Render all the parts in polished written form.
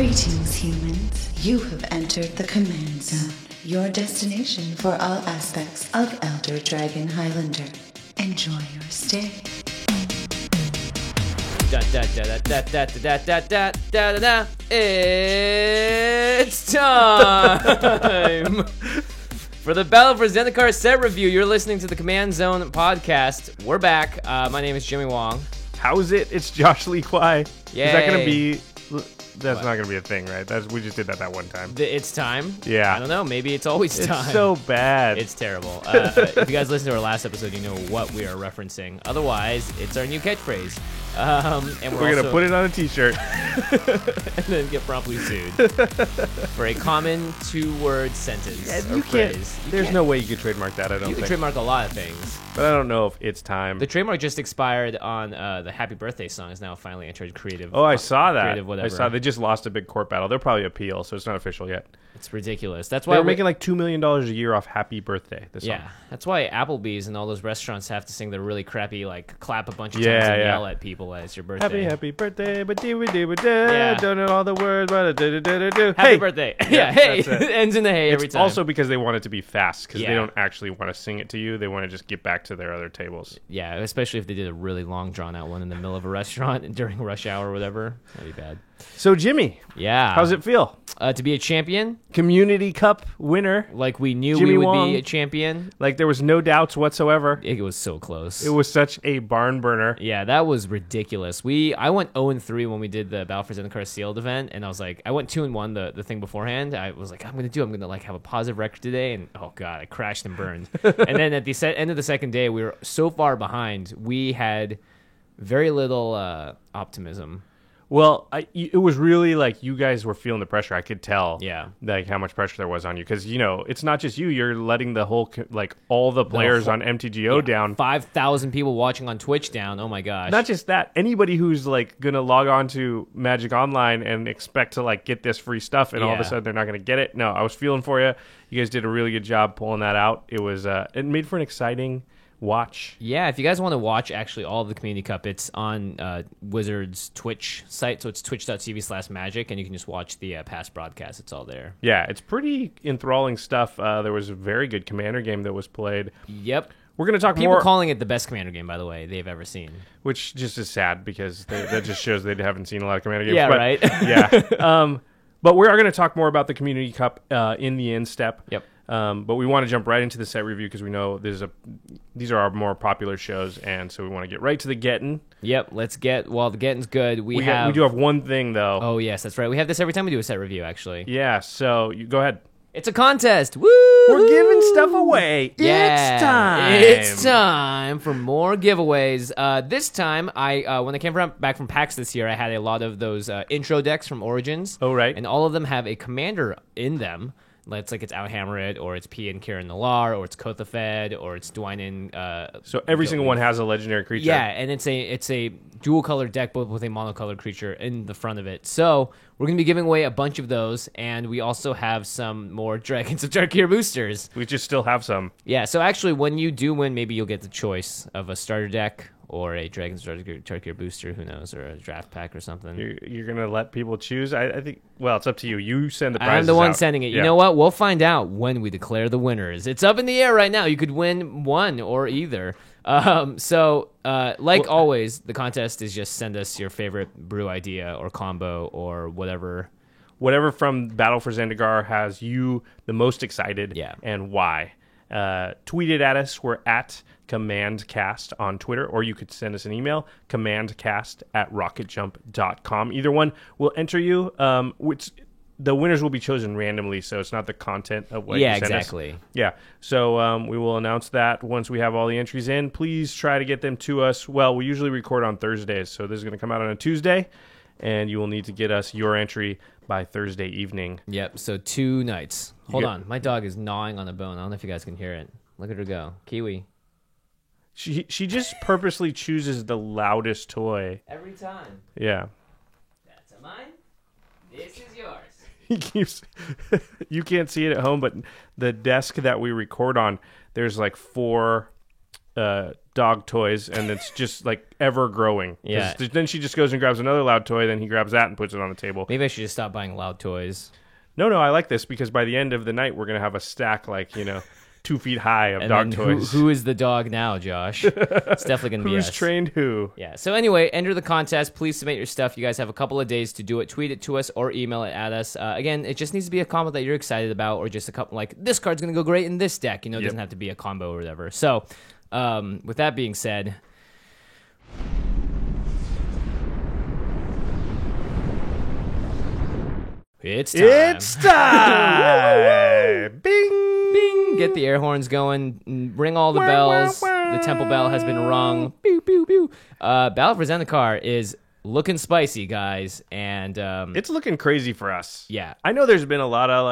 Greetings, humans. You have entered the Command Zone, your destination for all aspects of Elder Dragon Highlander. Enjoy your stay. It's time for the Battle for Zendikar set review. You're listening to the Command Zone podcast. We're back. My name is Jimmy Wong. How's it? It's Josh Lee Kwai. Yay. Is that gonna be? That's not gonna be a thing, right? We just did that one time. It's time. Yeah. I don't know. Maybe it's always time. It's so bad. It's terrible. If you guys listened to our last episode, you know what we are referencing. Otherwise, it's our new catchphrase. And we're gonna put it on a T-shirt and then get promptly sued for a common two-word sentence or phrase. There's no way you could trademark that. I don't think. You can trademark a lot of things, but I don't know if it's time. The trademark just expired on the Happy Birthday song. Is now finally entered creative. Oh, I saw that. Creative whatever. I saw they just lost a big court battle. They'll probably appeal, so it's not official yet. It's ridiculous. That's why they're making like $2 million a year off Happy Birthday. Yeah, that's why Applebee's and all those restaurants have to sing the really crappy, like, clap a bunch of times and yell at people as your birthday. Happy birthday, don't know all the words. Happy birthday. Yeah, hey. It ends in the hey every time. Also because they want it to be fast, because they don't actually want to sing it to you. They want to just get back to their other tables. Yeah, especially if they did a really long, drawn-out one in the middle of a restaurant during rush hour or whatever. That'd be bad. So, Jimmy. Yeah. How's it feel? To be a champion. Community Cup winner. Like we knew Jimmy we would Wong. be a champion. Like there was no doubts whatsoever. It was so close. It was such a barn burner. Yeah, that was ridiculous. I went 0-3 when we did the Battle for Zendikar sealed event, and I was like, I went 2-1 the thing beforehand. I was like, I'm gonna like have a positive record today, and oh god, I crashed and burned. And then at the end of the second day, we were so far behind. We had very little optimism. Well, it was really like you guys were feeling the pressure. I could tell, like how much pressure there was on you, because it's not just you. You're letting the whole all the players on MTGO down. 5,000 people watching on Twitch down. Oh my gosh! Not just that. Anybody who's like gonna log on to Magic Online and expect to like get this free stuff, and all of a sudden they're not gonna get it. No, I was feeling for you. You guys did a really good job pulling that out. It was it made for an exciting watch. Yeah, if you guys want to watch actually all of the Community Cup, it's on Wizards Twitch site, so it's twitch.tv/magic, and you can just watch the past broadcasts. It's all there. Yeah, it's pretty enthralling stuff. There was a very good Commander game that was played. Yep. We're going to talk People more. Calling it the best Commander game, by the way, they've ever seen. Which just is sad, because that just shows they haven't seen a lot of Commander games. Yeah, right? Yeah. But we are going to talk more about the Community Cup in the end step. Yep. But we want to jump right into the set review, because we know these are our more popular shows, and so we want to get right to the getting. Yep, let's get. Well, the getting's good. We do have one thing though. Oh yes, that's right. We have this every time we do a set review, actually. Yeah. So you go ahead. It's a contest. Woo! We're giving stuff away. Yeah, it's time. It's time for more giveaways. This time, when I came back from PAX this year, I had a lot of those intro decks from Origins. Oh right. And all of them have a commander in them. It's like it's Outhammered, or it's P and Kieran Nalaar, or it's Kothafed, or it's Dwynen. So every single one has a legendary creature. Yeah, and it's a dual colored deck, both with a monocolored creature in the front of it. So we're gonna be giving away a bunch of those, and we also have some more Dragons of Tarkir boosters. We just still have some. Yeah. So actually, when you do win, maybe you'll get the choice of a starter deck, or a Dragons of Tarkir booster, who knows, or a draft pack or something. You're going to let people choose? I think, well, it's up to you. You send the prizes I'm the one out. sending it. Yeah. You know what? We'll find out when we declare the winners. It's up in the air right now. You could win one or either. Always, the contest is just send us your favorite brew idea or combo or whatever. Whatever from Battle for Zendikar has you the most excited, and why. Tweet it at us. We're at CommandCast on Twitter, or you could send us an email, commandcast@rocketjump.com. Either one will enter you. The winners will be chosen randomly, so it's not the content of what you send exactly. us. Yeah, so we will announce that once we have all the entries in. Please try to get them to us. Well, we usually record on Thursdays, so this is going to come out on a Tuesday, and you will need to get us your entry by Thursday evening. Yep, so 2 nights. Hold on, my dog is gnawing on a bone. I don't know if you guys can hear it. Look at her go. Kiwi. She just purposely chooses the loudest toy. Every time. Yeah. That's a mine. This is yours. He keeps. You can't see it at home, but the desk that we record on, there's like 4 dog toys, and it's just like ever growing. Yeah. Then she just goes and grabs another loud toy, then he grabs that and puts it on the table. Maybe I should just stop buying loud toys. No, I like this because by the end of the night, we're going to have a stack 2 feet high of And dog then toys. who is the dog now, Josh? It's definitely going to be Who's us. trained who? Yeah. So anyway, enter the contest. Please submit your stuff. You guys have a couple of days to do it. Tweet it to us or email it at us. Again, it just needs to be a combo that you're excited about, or just a couple like this card's going to go great in this deck. It doesn't have to be a combo or whatever. So, with that being said. It's time. It's time! Bing! Bing! Get the air horns going. Ring all the bells. The temple bell has been rung. Pew, pew, pew. Battle for Zendikar is looking spicy, guys. And It's looking crazy for us. yeah. I know there's been a lot of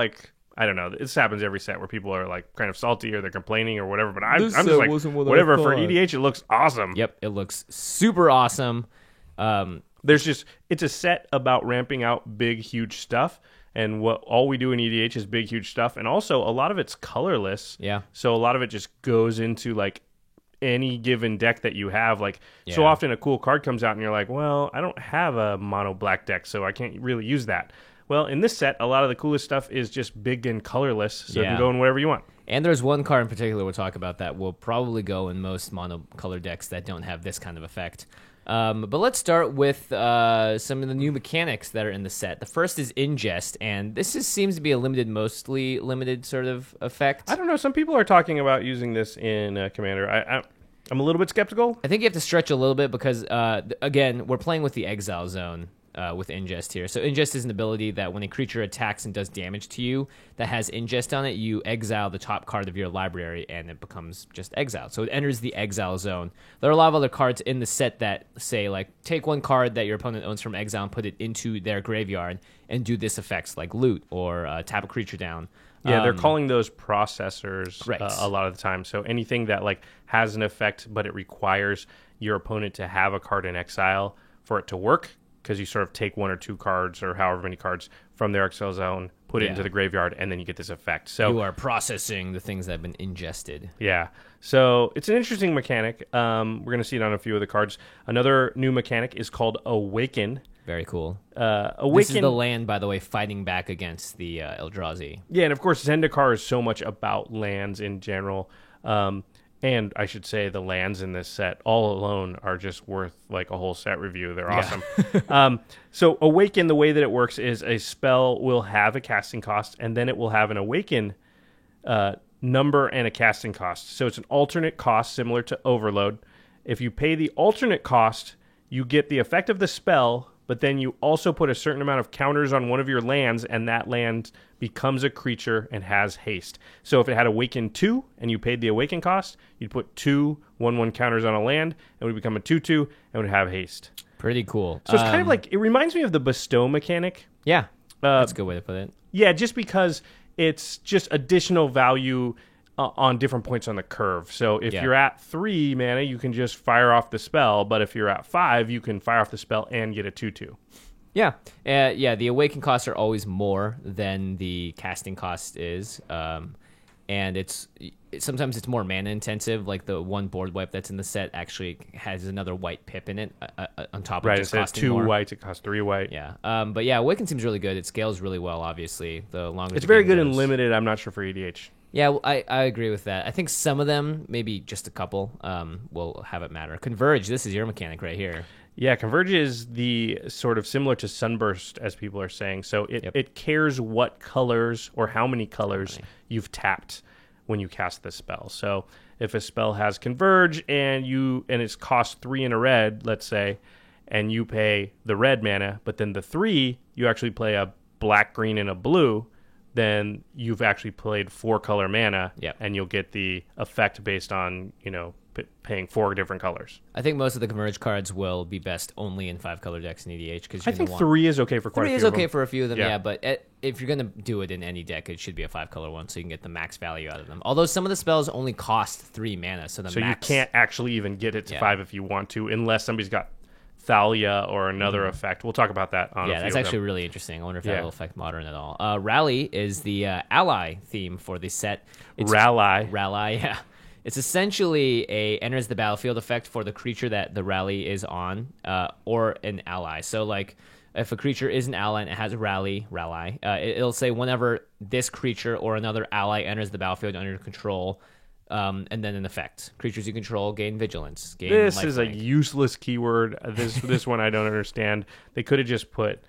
I don't know. This happens every set where people are kind of salty or they're complaining or whatever. But I'm This just set like, wasn't what I whatever. For thought. EDH, it looks awesome. Yep, it looks super awesome. It's a set about ramping out big, huge stuff. And all we do in EDH is big, huge stuff. And also, a lot of it's colorless. Yeah. So a lot of it just goes into any given deck that you have. So Yeah. often a cool card comes out and you're like, well, I don't have a mono black deck, so I can't really use that. Well, in this set, a lot of the coolest stuff is just big and colorless, so it Yeah. can go in whatever you want. And there's one card in particular we'll talk about that will probably go in most monocolor decks that don't have this kind of effect. But let's start with some of the new mechanics that are in the set. The first is Ingest, and this seems to be a mostly limited sort of effect. I don't know. Some people are talking about using this in Commander. I'm a little bit skeptical. I think you have to stretch a little bit because, again, we're playing with the Exile Zone with Ingest here. So Ingest is an ability that when a creature attacks and does damage to you that has Ingest on it, you exile the top card of your library and it becomes just exiled. So it enters the Exile Zone. There are a lot of other cards in the set that say, take one card that your opponent owns from exile and put it into their graveyard and do this effects like loot or tap a creature down. Yeah, they're calling those processors Right. A lot of the time. So anything that has an effect, but it requires your opponent to have a card in exile for it to work, because you sort of take one or two cards or however many cards from their exile zone, put it Yeah. into the graveyard, and then you get this effect. So You are processing the things that have been ingested. yeah. So it's an interesting mechanic. We're going to see it on a few of the cards. Another new mechanic is called Awaken. Very cool. Awaken. This is the land, by the way, fighting back against the Eldrazi. Yeah, and of course, Zendikar is so much about lands in general. And I should say the lands in this set all alone are just worth a whole set review. They're awesome. So Awaken, the way that it works is a spell will have a casting cost, and then it will have an Awaken number and a casting cost. So it's an alternate cost similar to Overload. If you pay the alternate cost, you get the effect of the spell, but then you also put a certain amount of counters on one of your lands, and that land becomes a creature and has haste. So if it had Awaken 2 and you paid the Awaken cost, you'd put 2 1/1 counters on a land, and it would become a 2/2 and would have haste. Pretty cool. So it's kind of it reminds me of the Bestow mechanic. Yeah, that's a good way to put it. Yeah, just because it's just additional value on different points on the curve. So if Yeah. you're at 3 mana, you can just fire off the spell, but if you're at 5, you can fire off the spell and get a 2/2. Yeah, the awaken costs are always more than the casting cost is, and sometimes it's more mana intensive. Like the one board wipe that's in the set actually has another white pip in it on top of Right, just instead of costing 2 more. white, it costs 3 white. Yeah, but yeah, Awaken seems really good. It scales really well. Obviously, the longer It's the very game good and goes. limited. I'm not sure for EDH. Yeah, well, I agree with that. I think some of them, maybe just a couple, will have it matter. Converge, this is your mechanic right here. Yeah, Converge is the sort of similar to Sunburst, as people are saying. So it cares what colors or how many colors you've tapped when you cast the spell. So if a spell has Converge and it's cost 3 in a red, let's say, and you pay the red mana, but then the 3 you actually play a black, green, and a blue, then you've actually played 4 color mana, and you'll get the effect based on paying 4 different colors. I think most of the Converge cards will be best only in 5-color decks in EDH. Because I think 3 is okay for quite a few is of okay them. for a few of them, Yeah. yeah. But if you're going to do it in any deck, it should be a 5-color one so you can get the max value out of them. Although some of the spells only cost 3 mana, so you can't actually even get it to 5 if you want to, unless somebody's got Thalia or another effect. We'll talk about that on a few that's of actually them. really interesting. I wonder if that will affect Modern at all. Rally is the ally theme for the set. Rally. Rally, yeah. It's essentially a enters the battlefield effect for the creature that the rally is on, or an ally. So like if a creature is an ally and it has a rally, it'll say whenever this creature or another ally enters the battlefield under your control, and then an effect. Creatures you control gain vigilance. Gain This is a lifelink. useless keyword. This one I don't understand. They could have just put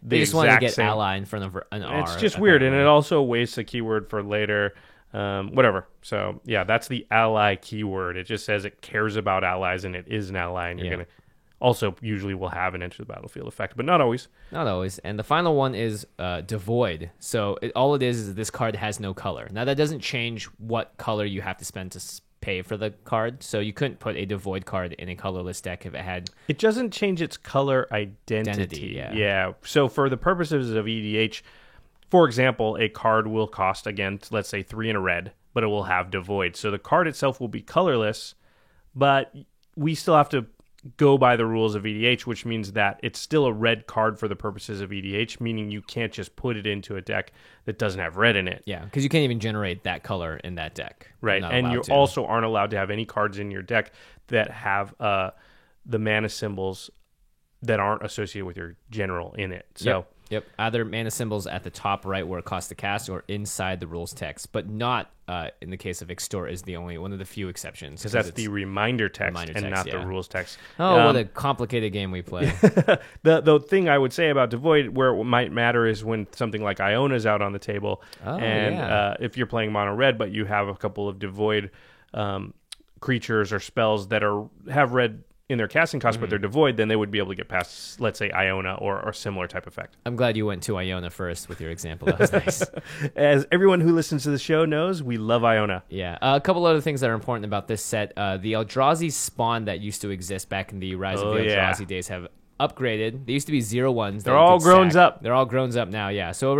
They just wanted to get ally in front of an R. It's just weird, and it also wastes a keyword for later. Whatever. So yeah, that's the ally keyword. It just says it cares about allies and it is an ally, and you're gonna also usually will have an enter the battlefield effect, but not always. Not always. And the final one is devoid. So all it is this card has no color. Now that doesn't change what color you have to spend to pay for the card. So you couldn't put a devoid card in a colorless deck if it had. It doesn't change its color identity. Yeah. So for the purposes of EDH, for example, a card will cost, again, let's say 3 in a red, but it will have devoid. So the card itself will be colorless, but we still have to go by the rules of EDH, which means that it's still a red card for the purposes of EDH, meaning you can't just put it into a deck that doesn't have red in it. Yeah, because you can't even generate that color in that deck. Right, and you also aren't allowed to have any cards in your deck that have the mana symbols that aren't associated with your general in it. So. Yep. Either mana symbols at the top right where it costs to cast or inside the rules text, but not in the case of Extort is the only one of the few exceptions. Because that's the reminder text not the rules text. Oh, what a complicated game we play. The thing I would say about Devoid, where it might matter, is when something like Iona's out on the table, if you're playing mono red, but you have a couple of Devoid creatures or spells that have red in their casting cost, but they're devoid, then they would be able to get past, let's say, Iona or similar type effect. I'm glad you went to Iona first with your example. That was nice. As everyone who listens to the show knows, we love Iona. Yeah. A couple other things that are important about this set. The Eldrazi spawn that used to exist back in the Rise of the Eldrazi days have upgraded. They used to be 0/1s. They're all grown up. They're all grown up now, yeah. So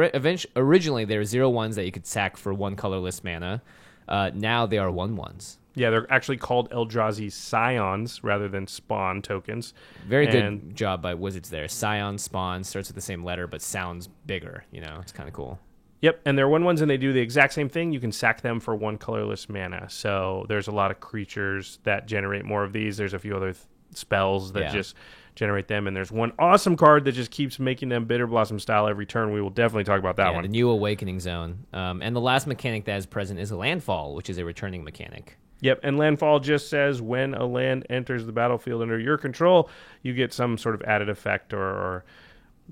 originally they were 0/1s that you could sack for 1 colorless mana. Now they are 1/1s. Yeah, they're actually called Eldrazi Scions rather than Spawn tokens. Very good job by Wizards there. Scion, Spawn, starts with the same letter, but sounds bigger. You know, it's kind of cool. Yep, and they're 1/1s, and they do the exact same thing. You can sack them for 1 colorless mana. So there's a lot of creatures that generate more of these. There's a few other spells that just generate them, and there's one awesome card that just keeps making them Bitter Blossom style every turn. We will definitely talk about that one. The new Awakening Zone. And the last mechanic that is present is Landfall, which is a returning mechanic. Yep, and Landfall just says when a land enters the battlefield under your control, you get some sort of added effect or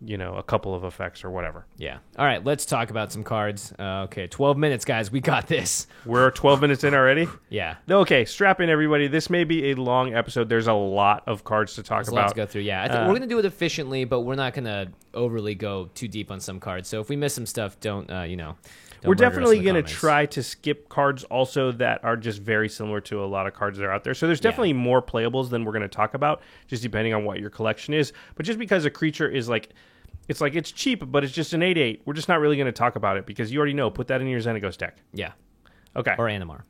a couple of effects or whatever. Yeah. All right, let's talk about some cards. Okay, 12 minutes, guys. We got this. We're 12 minutes in already? Yeah. Okay, strap in, everybody. This may be a long episode. There's a lot of cards to talk about. There's a lot to go through, yeah. I think we're going to do it efficiently, but we're not going to overly go too deep on some cards. So if we miss some stuff, don't we're definitely going to try to skip cards also that are just very similar to a lot of cards that are out there. So there's definitely more playables than we're going to talk about, just depending on what your collection is. But just because a creature is it's cheap, but it's just an 8/8, we're just not really going to talk about it because you already know. Put that in your Xenagos deck. Yeah. Okay. Or Animar.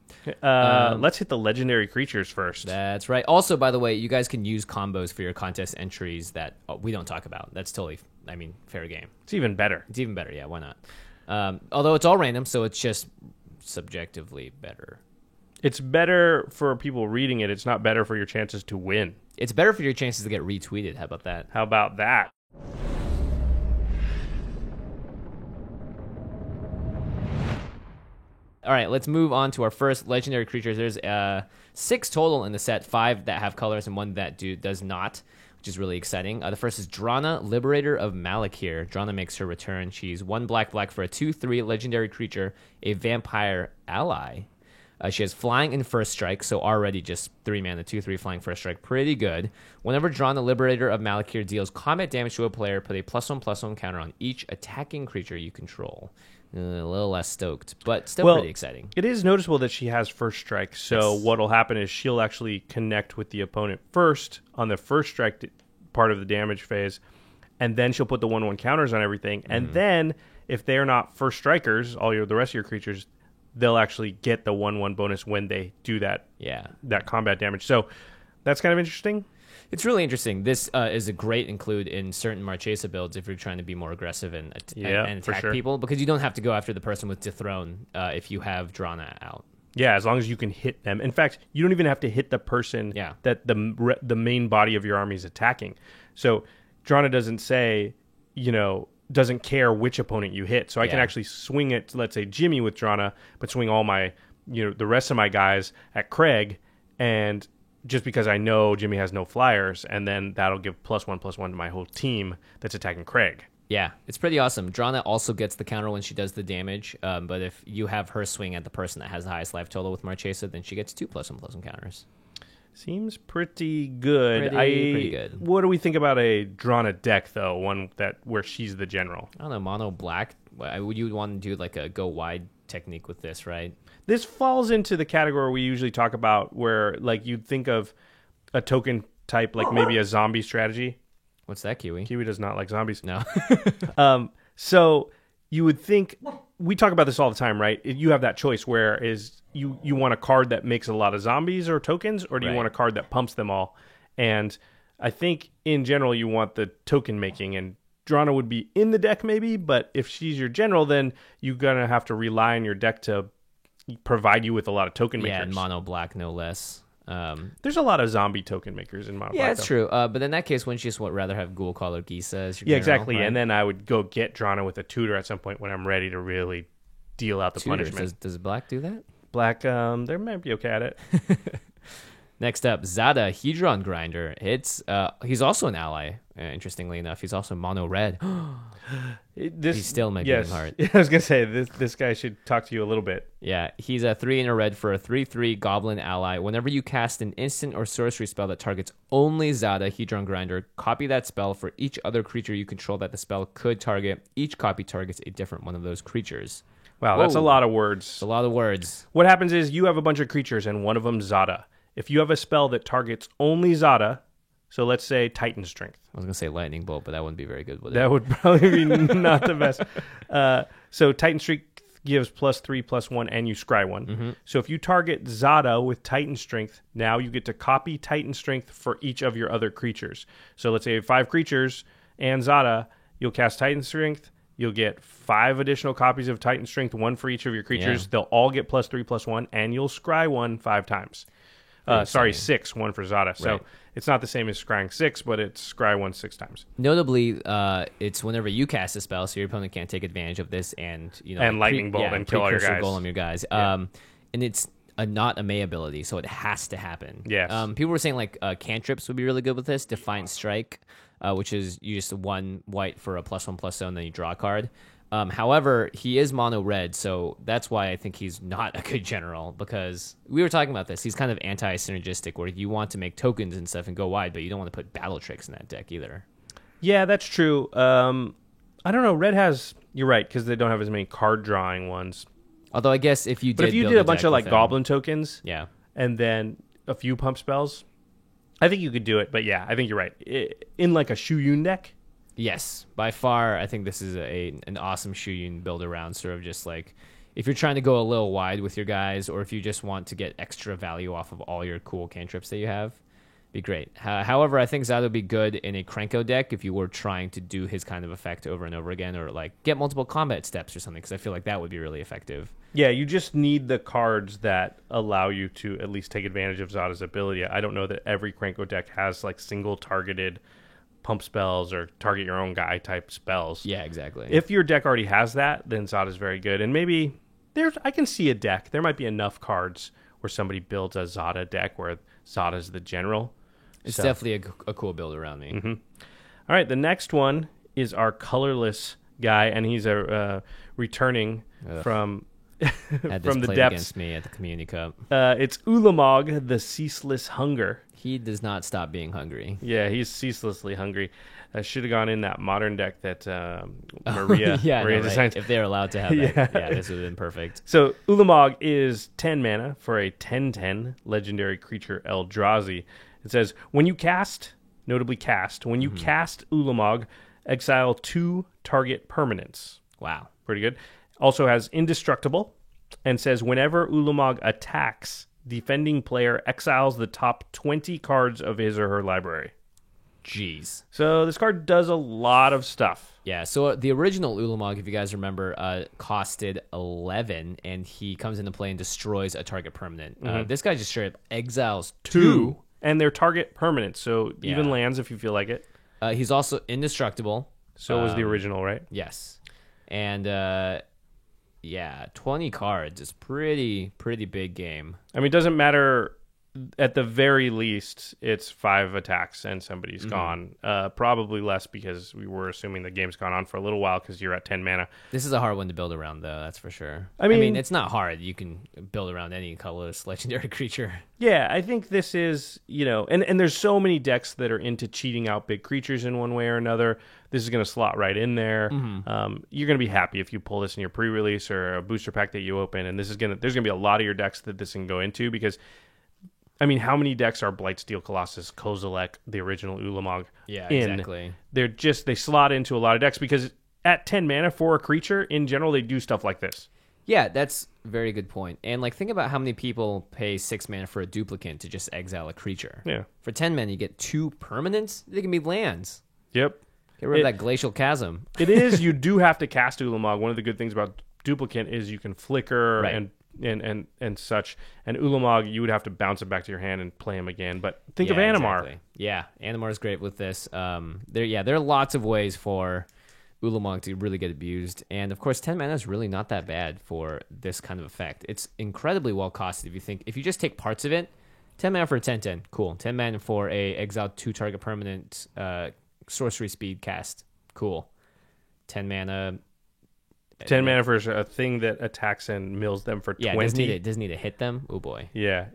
Let's hit the legendary creatures first. That's right. Also, by the way, you guys can use combos for your contest entries that we don't talk about. That's totally, fair game. It's even better. It's even better, yeah. Why not? Although it's all random, so it's just subjectively better. It's better for people reading it. It's not better for your chances to win. It's better for your chances to get retweeted. How about that? How about that? All right, let's move on to our first legendary creatures. There's 6 total in the set, 5 that have colors and 1 that does not, which is really exciting. The first is Drana, Liberator of Malakir. Drana makes her return. She's 1 black for a 2/3 legendary creature, a vampire ally. She has flying and first strike, so already just 3 mana, 2/3 flying first strike. Pretty good. Whenever Drana, Liberator of Malakir deals combat damage to a player, put a +1/+1 counter on each attacking creature you control. A little less stoked, but still pretty exciting. It is noticeable that she has first strike, so what'll happen is she'll actually connect with the opponent first on the first strike part of the damage phase, and then she'll put the 1/1 counters on everything, and then if they're not first strikers, the rest of your creatures, they'll actually get the 1/1 bonus when they do that combat damage. So that's kind of interesting. It's really interesting. This is a great include in certain Marchesa builds if you're trying to be more aggressive and attack people, because you don't have to go after the person with Dethrone if you have Drana out. Yeah, as long as you can hit them. In fact, you don't even have to hit the person that the main body of your army is attacking. So Drana doesn't say, doesn't care which opponent you hit. So I can actually swing it to, let's say, Jimmy with Drana, but swing all my, the rest of my guys at Craig, and just because I know Jimmy has no flyers, and then that'll give +1/+1 to my whole team that's attacking Craig. Yeah, it's pretty awesome. Drana also gets the counter when she does the damage, but if you have her swing at the person that has the highest life total with Marchesa, then she gets 2 +1/+1 counters. Seems pretty good. Pretty good. What do we think about a Drana deck, though? One where she's the general. I don't know, mono black. Would you want to do like a go wide technique with this, right? This falls into the category we usually talk about, where like you'd think of a token type, like maybe a zombie strategy. What's that, Kiwi? Kiwi does not like zombies. No. So you would think, we talk about this all the time, right? You have that choice where is you want a card that makes a lot of zombies or tokens, or do you want a card that pumps them all? And I think in general you want the token making, and Drana would be in the deck maybe, but if she's your general, then you're going to have to rely on your deck to provide you with a lot of token makers. Yeah, and mono black no less. There's a lot of zombie token makers in mono black. Yeah, that's true. But in that case, wouldn't you just rather have Ghoul Caller Gisa as your general, exactly. right? And then I would go get Drana with a tutor at some point when I'm ready to really deal out the punishment. Does black do that? Black, they might be okay at it. Next up, Zada Hedron Grinder. He's also an ally, interestingly enough. He's also mono red. He's still my beating heart. I was going to say, this guy should talk to you a little bit. Yeah, he's a 3 in a red for a 3/3 goblin ally. Whenever you cast an instant or sorcery spell that targets only Zada Hedron Grinder, copy that spell for each other creature you control that the spell could target. Each copy targets a different one of those creatures. Wow, that's a lot of words. It's a lot of words. What happens is you have a bunch of creatures, and one of them Zada. If you have a spell that targets only Zada, so let's say Titan Strength. I was going to say Lightning Bolt, but that wouldn't be very good, would it? That would probably be not the best. So Titan Strength gives +3/+1, and you scry one. Mm-hmm. So if you target Zada with Titan Strength, now you get to copy Titan Strength for each of your other creatures. So let's say you have 5 creatures and Zada, you'll cast Titan Strength. You'll get 5 additional copies of Titan Strength, 1 for each of your creatures. Yeah. They'll all get +3/+1, and you'll scry one 5 times. 6, 1 for Zada. So Right. it's not the same as scrying 6, but it's scry 1 6 times. Notably, it's whenever you cast a spell, so your opponent can't take advantage of this, and And Lightning Bolt and kill all your guys. Golem your guys. Yeah. And it's not a May ability, so it has to happen. Yes. People were saying like cantrips would be really good with this. Defiant Strike, which is you just 1 white for a +1/+0, and then you draw a card. However, he is mono red, so that's why I think he's not a good general, because we were talking about this. He's kind of anti-synergistic, where you want to make tokens and stuff and go wide, but you don't want to put battle tricks in that deck either. Yeah, that's true. I don't know. Red has, you're right, because they don't have as many card drawing ones. Although I guess if you did, But if you build did a a bunch deck of like with him- goblin tokens, yeah, and then a few pump spells, I think you could do it. But yeah, I think you're right. In like a Shuyun deck. yes, by far, I think this is an awesome Shuyun build around. Sort of just like if you're trying to go a little wide with your guys, or if you just want to get extra value off of all your cool cantrips that you have, be great. However, I think Zada would be good in a Krenko deck if you were trying to do his kind of effect over and over again, or like get multiple combat steps or something, because I feel like that would be really effective. Yeah, you just need the cards that allow you to at least take advantage of Zada's ability. I don't know that every Krenko deck has like single targeted pump spells or target your own guy type spells. Yeah, exactly. If your deck already has that, then Zada's very good. And maybe I can see a deck. There might be enough cards where somebody builds a Zada deck where Zada's the general. It's definitely a cool build around me. Mm-hmm. All right, the next one is our colorless guy, and he's returning from Had this from the played depths. against me at the Community Cup. It's Ulamog, the Ceaseless Hunger. He does not stop being hungry. Yeah, he's ceaselessly hungry. I should have gone in that modern deck that Maria designed. If they're allowed to have that, this would have been perfect. So Ulamog is 10 mana for a 10/10 legendary creature Eldrazi. It says, when you cast Ulamog, exile 2 target permanents. Wow. Pretty good. Also has Indestructible, and says whenever Ulamog attacks, defending player exiles the top 20 cards of his or her library. Jeez. So this card does a lot of stuff. Yeah, so the original Ulamog, if you guys remember, costed 11, and he comes into play and destroys a target permanent. This guy just straight up exiles 2. And they're target permanent, so even Yeah. lands if you feel like it. He's also indestructible. So was the original, right? Yes. And, 20 cards is pretty big game. I mean, it doesn't matter. At the very least, it's 5 attacks and somebody's gone. Probably less because we were assuming the game's gone on for a little while because you're at 10 mana. This is a hard one to build around, though, that's for sure. I mean, it's not hard. You can build around any colorless legendary creature. Yeah, I think this is, and there's so many decks that are into cheating out big creatures in one way or another. This is going to slot right in there. You're going to be happy if you pull this in your pre-release or a booster pack that you open, and there's going to be a lot of your decks that this can go into because, I mean, how many decks are Blightsteel Colossus, Kozilek, the original Ulamog? Yeah, in? exactly. They slot into a lot of decks because at 10 mana for a creature, in general, they do stuff like this. Yeah, that's a very good point. And think about how many people pay 6 mana for a duplicate to just exile a creature. Yeah. For 10 mana, you get 2 permanents. They can be lands. Yep. Get rid of that Glacial Chasm. It is. You do have to cast Ulamog. One of the good things about duplicate is you can flicker and such. And Ulamog, you would have to bounce it back to your hand and play him again. But think of Animar. Exactly. Yeah, Animar is great with this. There are lots of ways for Ulamog to really get abused. And of course, 10 mana is really not that bad for this kind of effect. It's incredibly well costed if you just take parts of it. 10 mana for a 10/10, cool. 10 mana for a exile 2 target permanent sorcery speed cast, cool. 10 mana. 10 mana for a thing that attacks and mills them for 20. Yeah, it doesn't need to hit them. Oh boy. Yeah,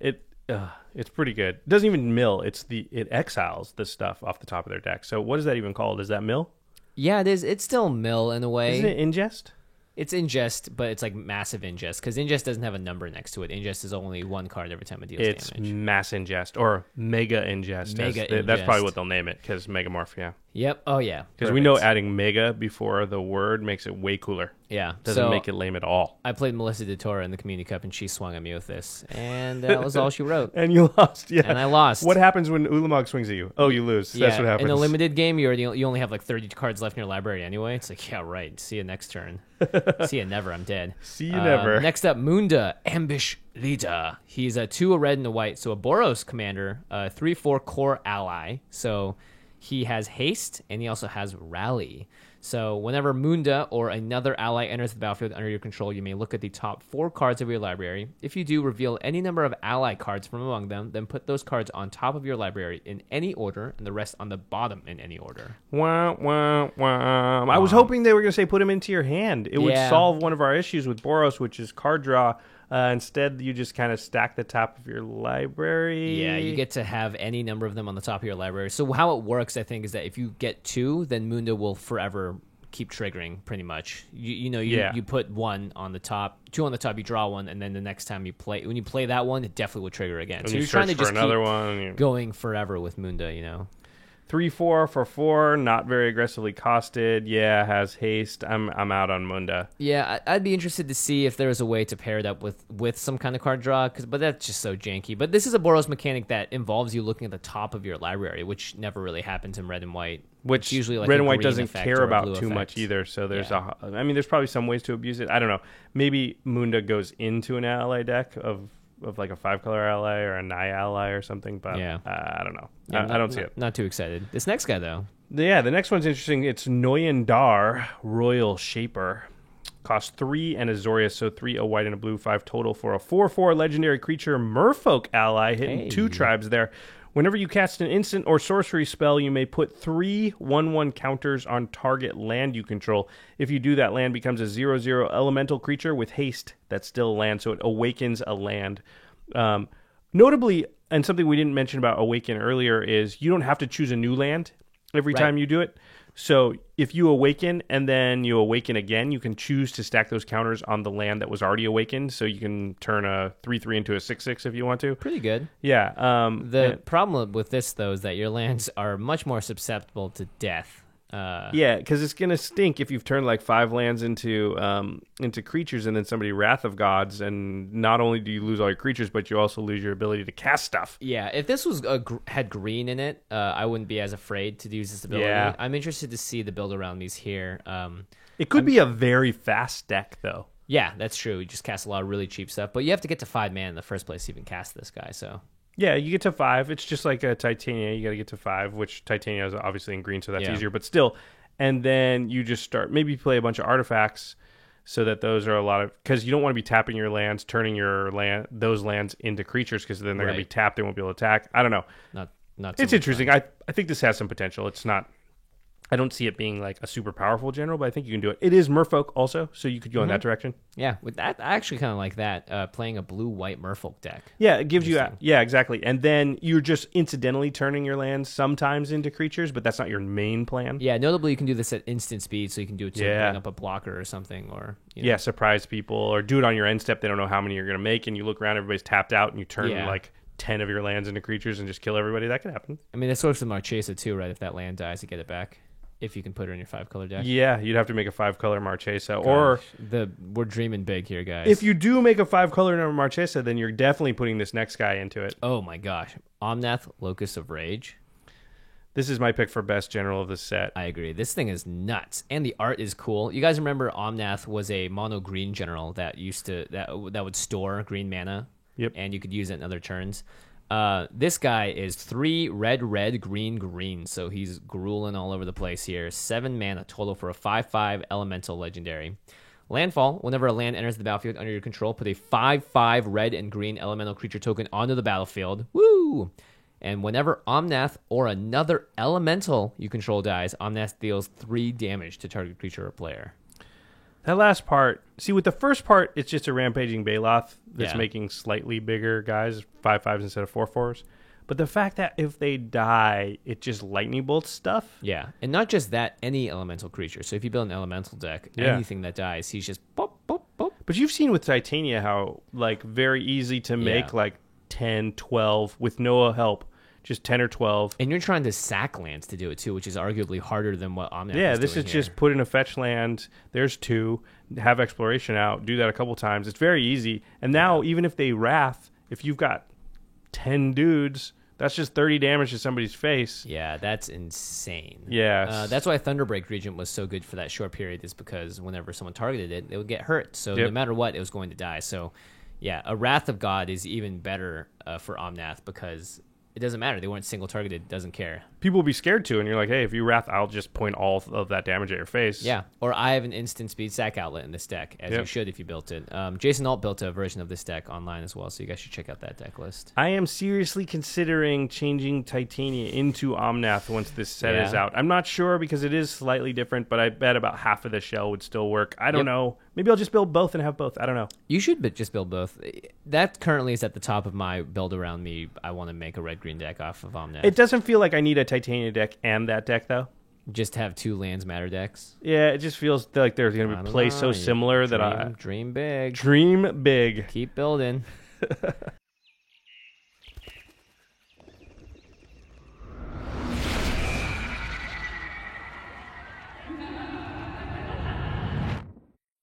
it's pretty good. It doesn't even mill. It exiles the stuff off the top of their deck. So what is that even called? Is that mill? Yeah, it is. It's still mill in a way. Isn't it ingest? It's ingest, but it's like massive ingest because ingest doesn't have a number next to it. Ingest is only 1 card every time it deals damage. It's mass ingest or mega ingest. That's probably what they'll name it because Megamorph, yeah. Yep. Oh, yeah. Because we know adding mega before the word makes it way cooler. Yeah. Doesn't make it lame at all. I played Melissa DeTora in the Community Cup, and she swung at me with this, and that was all she wrote. And you lost, yeah. And I lost. What happens when Ulamog swings at you? Oh, you lose. That's what happens. In a limited game, you only have like 30 cards left in your library anyway. It's like, yeah, right. See you next turn. See you never. I'm dead. See you never. Next up, Munda, Ambush Leader. He's a 2, a red and a white. So a Boros commander, 3/4 core ally. So he has haste, and he also has rally. So whenever Munda or another ally enters the battlefield under your control, you may look at the top 4 cards of your library. If you do, reveal any number of ally cards from among them, then put those cards on top of your library in any order, and the rest on the bottom in any order. Wah, wah, wah. I was hoping they were going to say put them into your hand. It would solve one of our issues with Boros, which is card draw. Instead, you just kind of stack the top of your library. Yeah, you get to have any number of them on the top of your library. So how it works, I think, is that if you get 2, then Munda will forever keep triggering, pretty much. You put 1 on the top, 2 on the top, you draw 1, and then the next time when you play that one, it definitely will trigger again. And so you're trying to just another keep one. going forever with Munda, 3/4 for 4, not very aggressively costed. Yeah, has haste. I'm out on Munda. Yeah, I'd be interested to see if there's a way to pair it up with some kind of card draw, but that's just so janky. But this is a Boros mechanic that involves you looking at the top of your library, which never really happens in red and white. Which it's usually like red a and white green doesn't effect care or a about blue too effect. much either. So there's there's probably some ways to abuse it. I don't know. Maybe Munda goes into an ally deck of like a 5-color ally or a Naya ally or something, but I don't know. I don't see it. Not too excited. This next guy, though. Yeah, the next one's interesting. It's Noyandar, Royal Shaper. Costs 3 and Azorius, so 3, a white and a blue, 5 total for a 4/4 legendary creature Merfolk ally, hitting 2 tribes there. Whenever you cast an instant or sorcery spell, you may put 3 1/1 counters on target land you control. If you do, that land becomes a 0/0 elemental creature with haste that's still a land, so it awakens a land. Notably, and something we didn't mention about Awaken earlier, is you don't have to choose a new land every time you do it. So if you awaken and then you awaken again, you can choose to stack those counters on the land that was already awakened. So you can turn a 3/3 into a 6/6 if you want to. Pretty good. Yeah. The problem with this, though, is that your lands are much more susceptible to death. Yeah, because it's gonna stink if you've turned like 5 lands into creatures, and then somebody Wrath of Gods, and not only do you lose all your creatures, but you also lose your ability to cast stuff. Yeah, if this was had green in it, I wouldn't be as afraid to use this ability. Yeah. I'm interested to see the build around these here. It could be a very fast deck, though. Yeah, that's true. You just cast a lot of really cheap stuff, but you have to get to 5 mana in the first place to even cast this guy. So Yeah, you get to 5. It's just like a Titania. You got to get to 5, which Titania is obviously in green, so that's easier. But still, and then you just start. Maybe play a bunch of artifacts, so that those are a lot of, because you don't want to be tapping your lands, turning those lands into creatures, because then they're going to be tapped. They won't be able to attack. I don't know. Not. It's interesting. I think this has some potential. It's not. I don't see it being like a super powerful general, but I think you can do it. It is Merfolk also, so you could go in that direction. Yeah, with that, I actually kind of like that, playing a blue-white Merfolk deck. Yeah, it gives you... Yeah, exactly. And then you're just incidentally turning your lands sometimes into creatures, but that's not your main plan. Yeah, notably, you can do this at instant speed, so you can do it to bring up a blocker or something. Or surprise people, or do it on your end step. They don't know how many you're going to make, and you look around, everybody's tapped out, and you turn like 10 of your lands into creatures and just kill everybody. That could happen. I mean, that's sort of the Marchesa too, right? If that land dies, you get it back. If you can put her in your 5-color deck. Yeah, you'd have to make a 5-color Marchesa. Or we're dreaming big here, guys. If you do make a 5-color Marchesa, then you're definitely putting this next guy into it. Oh my gosh. Omnath, Locus of Rage. This is my pick for best general of the set. I agree. This thing is nuts. And the art is cool. You guys remember Omnath was a mono green general that that would store green mana. Yep. And you could use it in other turns. This guy is 3 red, green, so he's grueling all over the place here. 7 mana total for a 5/5 elemental legendary. Landfall, whenever a land enters the battlefield under your control, put a 5/5 red and green elemental creature token onto the battlefield. Woo! And whenever Omnath or another elemental you control dies, Omnath deals 3 damage to target creature or player. That last part, see, with the first part, it's just a rampaging Baloth that's making slightly bigger guys, 5/5s instead of 4/4s. But the fact that if they die, it just lightning bolts stuff. Yeah, and not just that, any elemental creature. So if you build an elemental deck, anything that dies, he's just pop, pop, pop. But you've seen with Titania how, like, very easy to make, like, 10, 12 with no help. Just 10 or 12. And you're trying to sack lands to do it, too, which is arguably harder than what Omnath is doing. Yeah, this is just put in a fetch land. There's 2. Have exploration out. Do that a couple times. It's very easy. And now, even if they Wrath, if you've got 10 dudes, that's just 30 damage to somebody's face. Yeah, that's insane. Yeah. That's why Thunderbreak Regent was so good for that short period, is because whenever someone targeted it, it would get hurt. So no matter what, it was going to die. So, yeah, a Wrath of God is even better for Omnath, because it doesn't matter. They weren't single targeted. Doesn't care. People will be scared to, and you're like, hey, if you Wrath, I'll just point all of that damage at your face. Yeah. Or I have an instant speed sack outlet in this deck, as you should if you built it. Jason Alt built a version of this deck online as well, so you guys should check out that deck list. I am seriously considering changing Titania into Omnath once this set is out. I'm not sure, because it is slightly different, but I bet about half of the shell would still work. I don't know. Maybe I'll just build both and have both. I don't know. You should just build both. That currently is at the top of my build around me. I want to make a red-green deck off of Omnath. It doesn't feel like I need a Titania deck and that deck, though. Just have 2 lands matter decks. Yeah, it just feels like they're going to be play so similar that I... Dream big. Dream big. Keep building.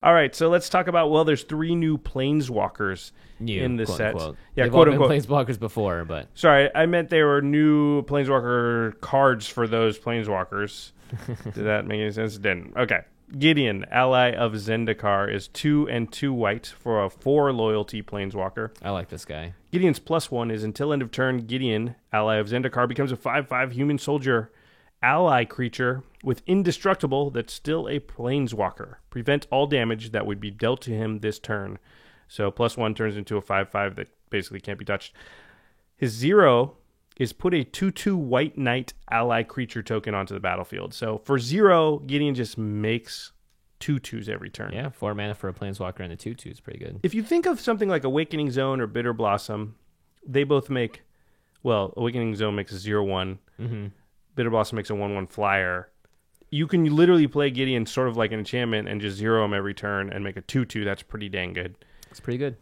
All right, so let's talk about, well, there's 3 new Planeswalkers in this set. Unquote. Yeah, They've quote all unquote. been Planeswalkers before, but... Sorry, I meant they were new Planeswalker cards for those Planeswalkers. Did that make any sense? It didn't. Okay. Gideon, ally of Zendikar, is 2 and 2 white for a 4 loyalty Planeswalker. I like this guy. Gideon's +1 is until end of turn, Gideon, ally of Zendikar, becomes a 5/5 human soldier ally creature with indestructible that's still a Planeswalker. Prevent all damage that would be dealt to him this turn. So +1 turns into a 5/5 that basically can't be touched. His 0 is put a 2/2 white knight ally creature token onto the battlefield. So for 0, Gideon just makes 2/2s every turn. Yeah, 4 mana for a Planeswalker and a 2/2 is pretty good. If you think of something like Awakening Zone or Bitter Blossom, they both make, well, Awakening Zone makes a 0/1. Mm-hmm. Bitter Blossom makes a 1/1 flyer. You can literally play Gideon sort of like an enchantment and just 0 him every turn and make a 2/2. That's pretty dang good. It's pretty good.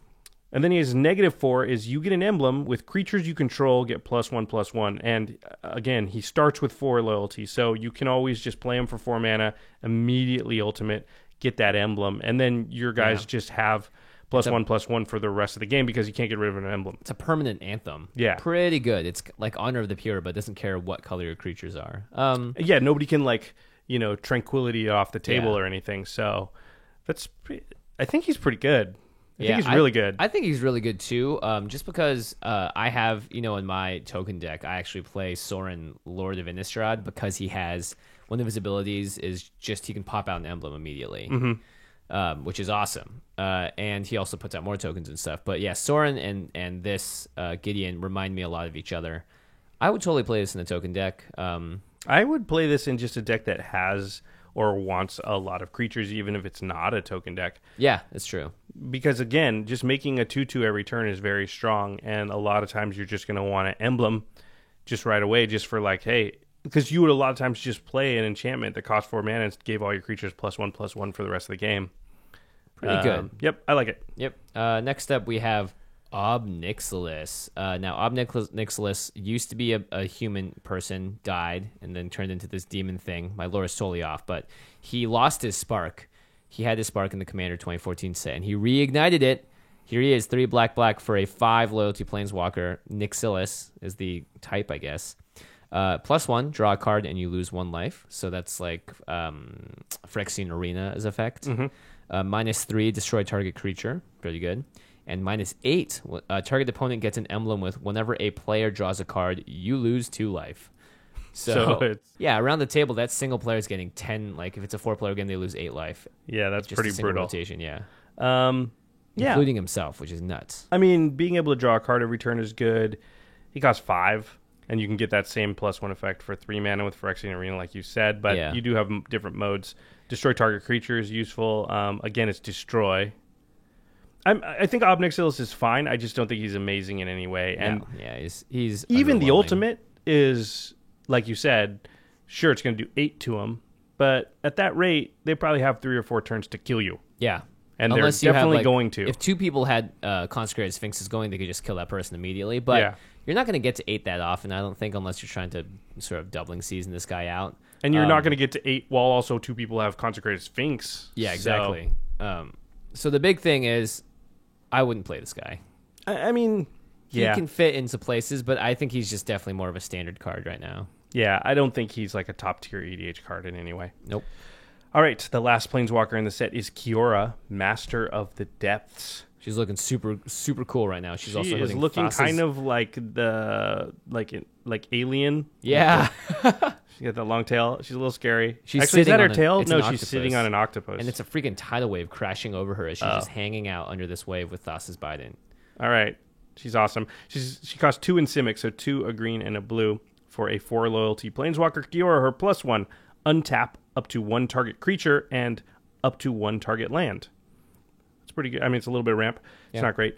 And then he has -4 is you get an emblem with creatures you control get +1/+1. And again, he starts with 4 loyalty. So you can always just play him for 4 mana, immediately ultimate, get that emblem. And then your guys just have +1/+1 for the rest of the game because you can't get rid of an emblem. It's a permanent anthem. Yeah. Pretty good. It's like Honor of the Pure, but doesn't care what color your creatures are. Yeah, nobody can, like, tranquility off the table Yeah. or anything. So I think he's pretty good. I think he's really good. I think he's really good too. Just because I have, in my token deck, I actually play Sorin, Lord of Innistrad, because he has one of his abilities is just he can pop out an emblem immediately, which is awesome. And he also puts out more tokens and stuff. But yeah, Sorin and this Gideon remind me a lot of each other. I would totally play this in a token deck. I would play this in just a deck that has or wants a lot of creatures, even if it's not a token deck. Yeah, that's true. Because, again, just making a 2/2 every turn is very strong, and a lot of times you're just going to want an emblem just right away, just for, like, hey, because you would a lot of times just play an enchantment that cost 4 mana and gave all your creatures +1/+1 for the rest of the game. Pretty good. Yep, I like it. Yep. Next up, we have Ob Nixilis. Now, Ob Nixilis used to be a human person, died, and then turned into this demon thing. My lore is totally off, but he lost his spark. He had his spark in the Commander 2014 set, and he reignited it. Here he is, 3 black for a 5 loyalty planeswalker. Nixilis is the type, I guess. +1, draw a card, and you lose 1 life. So that's like Phyrexian Arena as effect. -3, destroy target creature. Pretty good. And -8, target opponent gets an emblem with whenever a player draws a card, you lose 2 life. So yeah, around the table, that single player is getting 10. Like if it's a 4-player game, they lose 8 life. Yeah, that's Just pretty a single brutal. rotation, yeah. Yeah. Including himself, which is nuts. I mean, being able to draw a card every turn is good. He costs 5, and you can get that same +1 effect for 3 mana with Phyrexian Arena, like you said. But you do have different modes. Destroy target creature is useful. Again, it's destroy. I think Ob Nixilis is fine. I just don't think he's amazing in any way. And he's even the underwhelming. ultimate is, like you said, sure, it's going to do 8 to him. But at that rate, they probably have 3 or 4 turns to kill you. Yeah. And Unless they're you have, definitely like, going to. If 2 people had Consecrated Sphinxes going, they could just kill that person immediately. But you're not going to get to 8 that often, I don't think, unless you're trying to sort of doubling season this guy out. And you're not going to get to 8 while also 2 people have Consecrated Sphinx. Yeah, exactly. So the big thing is, I wouldn't play this guy. I mean, he can fit into places, but I think he's just definitely more of a standard card right now. Yeah, I don't think he's like a top-tier EDH card in any way. Nope. All right, the last Planeswalker in the set is Kiora, Master of the Depths. She's looking super, super cool right now. She is looking kind of like Alien. Yeah. She got that long tail. She's a little scary. She's Actually, is that her sitting tail? it's No, an she's octopus. sitting on an octopus. And it's a freaking tidal wave crashing over her as she's just hanging out under this wave with Thassa's Biden. All right. She's awesome. She costs 2 in Simic, so 2 a green and a blue for a 4 loyalty Planeswalker. Kiora, her +1, untap up to 1 target creature and up to 1 target land. It's pretty good. I mean, it's a little bit of ramp. It's not great.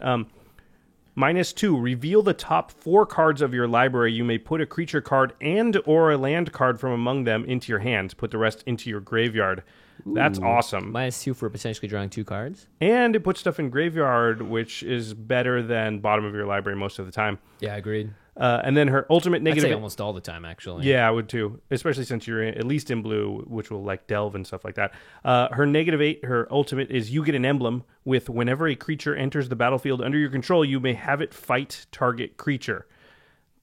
-2, reveal the top 4 cards of your library. You may put a creature card and or a land card from among them into your hand. Put the rest into your graveyard. That's awesome. -2 for potentially drawing 2 cards. And it puts stuff in graveyard, which is better than bottom of your library most of the time. Yeah, agreed. And then her ultimate I'd negative... say almost all the time, actually. Yeah, I would too. Especially since you're at least in blue, which will like delve and stuff like that. Her -8, her ultimate is you get an emblem with whenever a creature enters the battlefield under your control, you may have it fight target creature.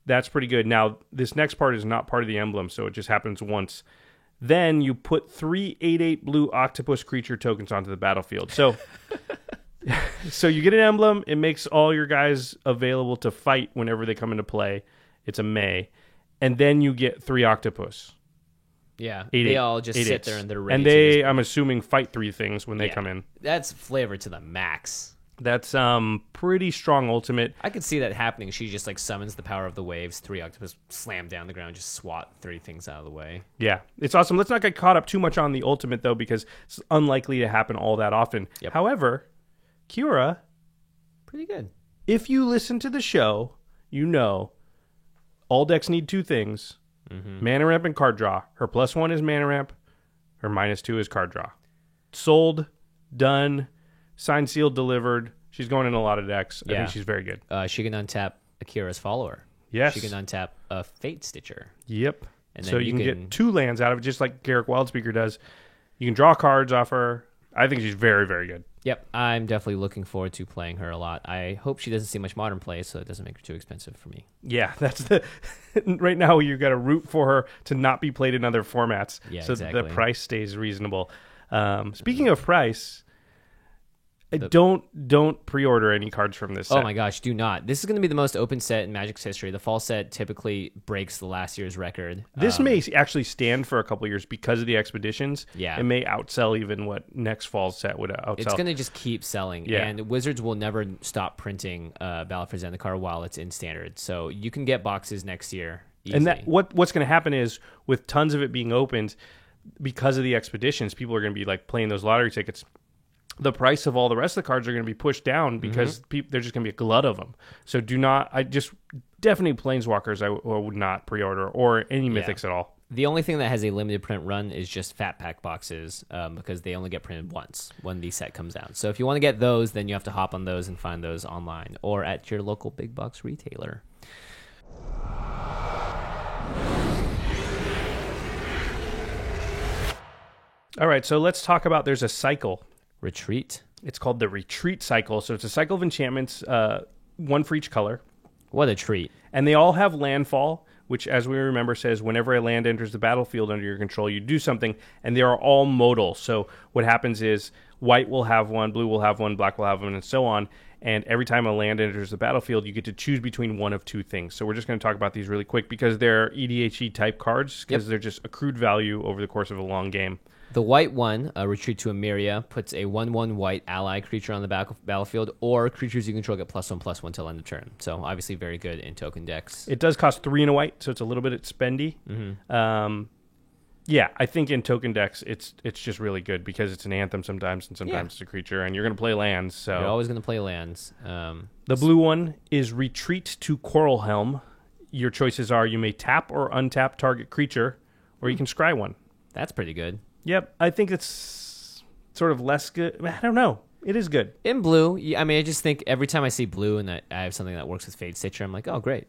That's pretty good. Now, this next part is not part of the emblem, so it just happens once. Then you put 3 8/8 blue octopus creature tokens onto the battlefield. So... So you get an emblem. It makes all your guys available to fight whenever they come into play. It's a May. And then you get 3 octopus. Yeah. 8/8. They all just sit 8/8s. there and they're ready And they, I'm assuming, fight 3 things when they come in. That's flavor to the max. That's pretty strong ultimate. I could see that happening. She just like summons the power of the waves. 3 octopus slam down the ground, just swat 3 things out of the way. Yeah, it's awesome. Let's not get caught up too much on the ultimate, though, because it's unlikely to happen all that often. Yep. However, Kiora, Pretty good. if you listen to the show, you know all decks need 2 things. Mana ramp and card draw. Her +1 is mana ramp. Her -2 is card draw. Sold, done, signed, sealed, delivered. She's going in a lot of decks. I Yeah. think she's very good. She can untap Akira's Follower. Yes. She can untap a Fate Stitcher. Yep. And So then you can get 2 lands out of it, just like Garrick Wildspeaker does. You can draw cards off her. I think she's very, very good. Yep, I'm definitely looking forward to playing her a lot. I hope she doesn't see much Modern play, so it doesn't make her too expensive for me. Yeah, that's the right now you've got to root for her to not be played in other formats, Yeah, so exactly. the price stays reasonable. Speaking of price, don't pre-order any cards from this set. Oh my gosh, do not. This is going to be the most open set in Magic's history. The fall set typically breaks the last year's record. This may actually stand for a couple of years because of the expeditions. Yeah. It may outsell even what next fall's set would outsell. It's going to just keep selling. Yeah. And Wizards will never stop printing Ballot for Zendikar while it's in standard. So you can get boxes next year easily. And that what's going to happen is with tons of it being opened, because of the expeditions, people are going to be like playing those lottery tickets. The price of all the rest of the cards are going to be pushed down because there's just going to be a glut of them. So definitely Planeswalkers I would not pre-order, or any Mythics at all. The only thing that has a limited print run is just Fat Pack boxes because they only get printed once when the set comes out. So if you want to get those, then you have to hop on those and find those online or at your local big box retailer. All right, so let's talk about there's a cycle. Retreat. It's called the Retreat Cycle. So it's a cycle of enchantments, one for each color. What a treat. And they all have landfall, which, as we remember, says whenever a land enters the battlefield under your control, you do something. And they are all modal. So what happens is white will have one, blue will have one, black will have one, and so on. And every time a land enters the battlefield, you get to choose between one of 2 things. So we're just going to talk about these really quick because they're EDHE type cards, because they're just accrued value over the course of a long game. The white one, Retreat to Emeria, puts a 1/1 white ally creature on the battlefield, or creatures you control get +1/+1 till end of turn. So obviously very good in token decks. It does cost 3 and a white, so it's a little bit spendy. Yeah, I think in token decks, it's just really good because it's an anthem sometimes, and sometimes it's a creature, and you're going to play lands. So You're always going to play lands. The blue one is Retreat to Coralhelm. Your choices are you may tap or untap target creature, or you can scry one. That's pretty good. Yep, I think it's sort of less good. I don't know. It is good. In blue, I mean, I just think every time I see blue and that I have something that works with Fate Stitcher, I'm like, oh, great.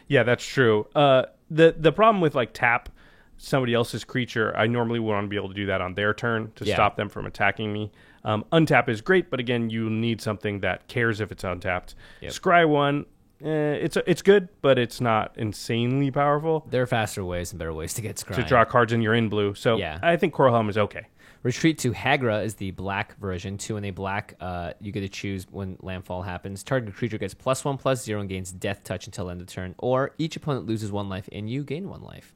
Yeah, that's true. The problem with like tap somebody else's creature, I normally want to be able to do that on their turn to stop them from attacking me. Untap is great, but again, you need something that cares if it's untapped. Yep. Scry one, it's good, but it's not insanely powerful. There are faster ways and better ways to get scrying. To draw cards and you're in blue. So Yeah. I think Coralhelm is okay. Retreat to Hagra is the black version. 2 in a black, you get to choose when landfall happens. Target creature gets +1/+0 and gains death touch until end of turn, or each opponent loses 1 life and you gain 1 life.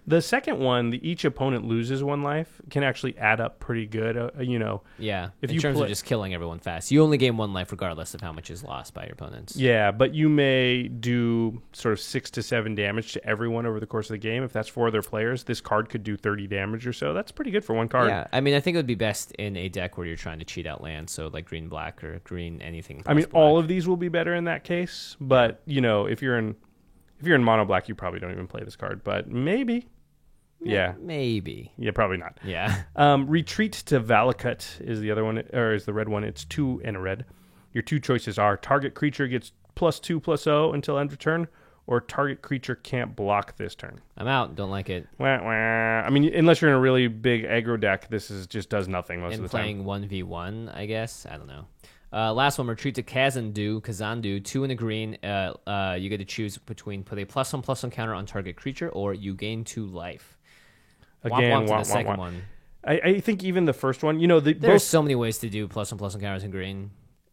The second one, each opponent loses 1 life, can actually add up pretty good. Yeah, If in you terms play- of just killing everyone fast. You only gain 1 life regardless of how much is lost by your opponents. Yeah, but you may do sort of 6 to 7 damage to everyone over the course of the game. If that's 4 other players, this card could do 30 damage or so. That's pretty good for 1 card. Yeah, I mean, I think it would be best in a deck where you're trying to cheat out lands, so like green-black or green anything. I mean, plus black. all of these will be better in that case. But if you're in mono black, you probably don't even play this card. But maybe. Yeah. Maybe. Yeah, probably not. Yeah. Retreat to Valakut is the other one, or is the red one. It's 2 and a red. Your 2 choices are target creature gets +2/+0 until end of turn, or target creature can't block this turn. I'm out. Don't like it. Wah, wah. I mean, unless you're in a really big aggro deck, this just does nothing most And of the time. playing 1v1, I guess. I don't know. Last one, Retreat to Kazandu, 2 in a green. You get to choose between put a +1/+1 counter on target creature, or you gain 2 life. Again, the second one. I think even the first one, There's both. so many ways to do +1/+1 counters in green.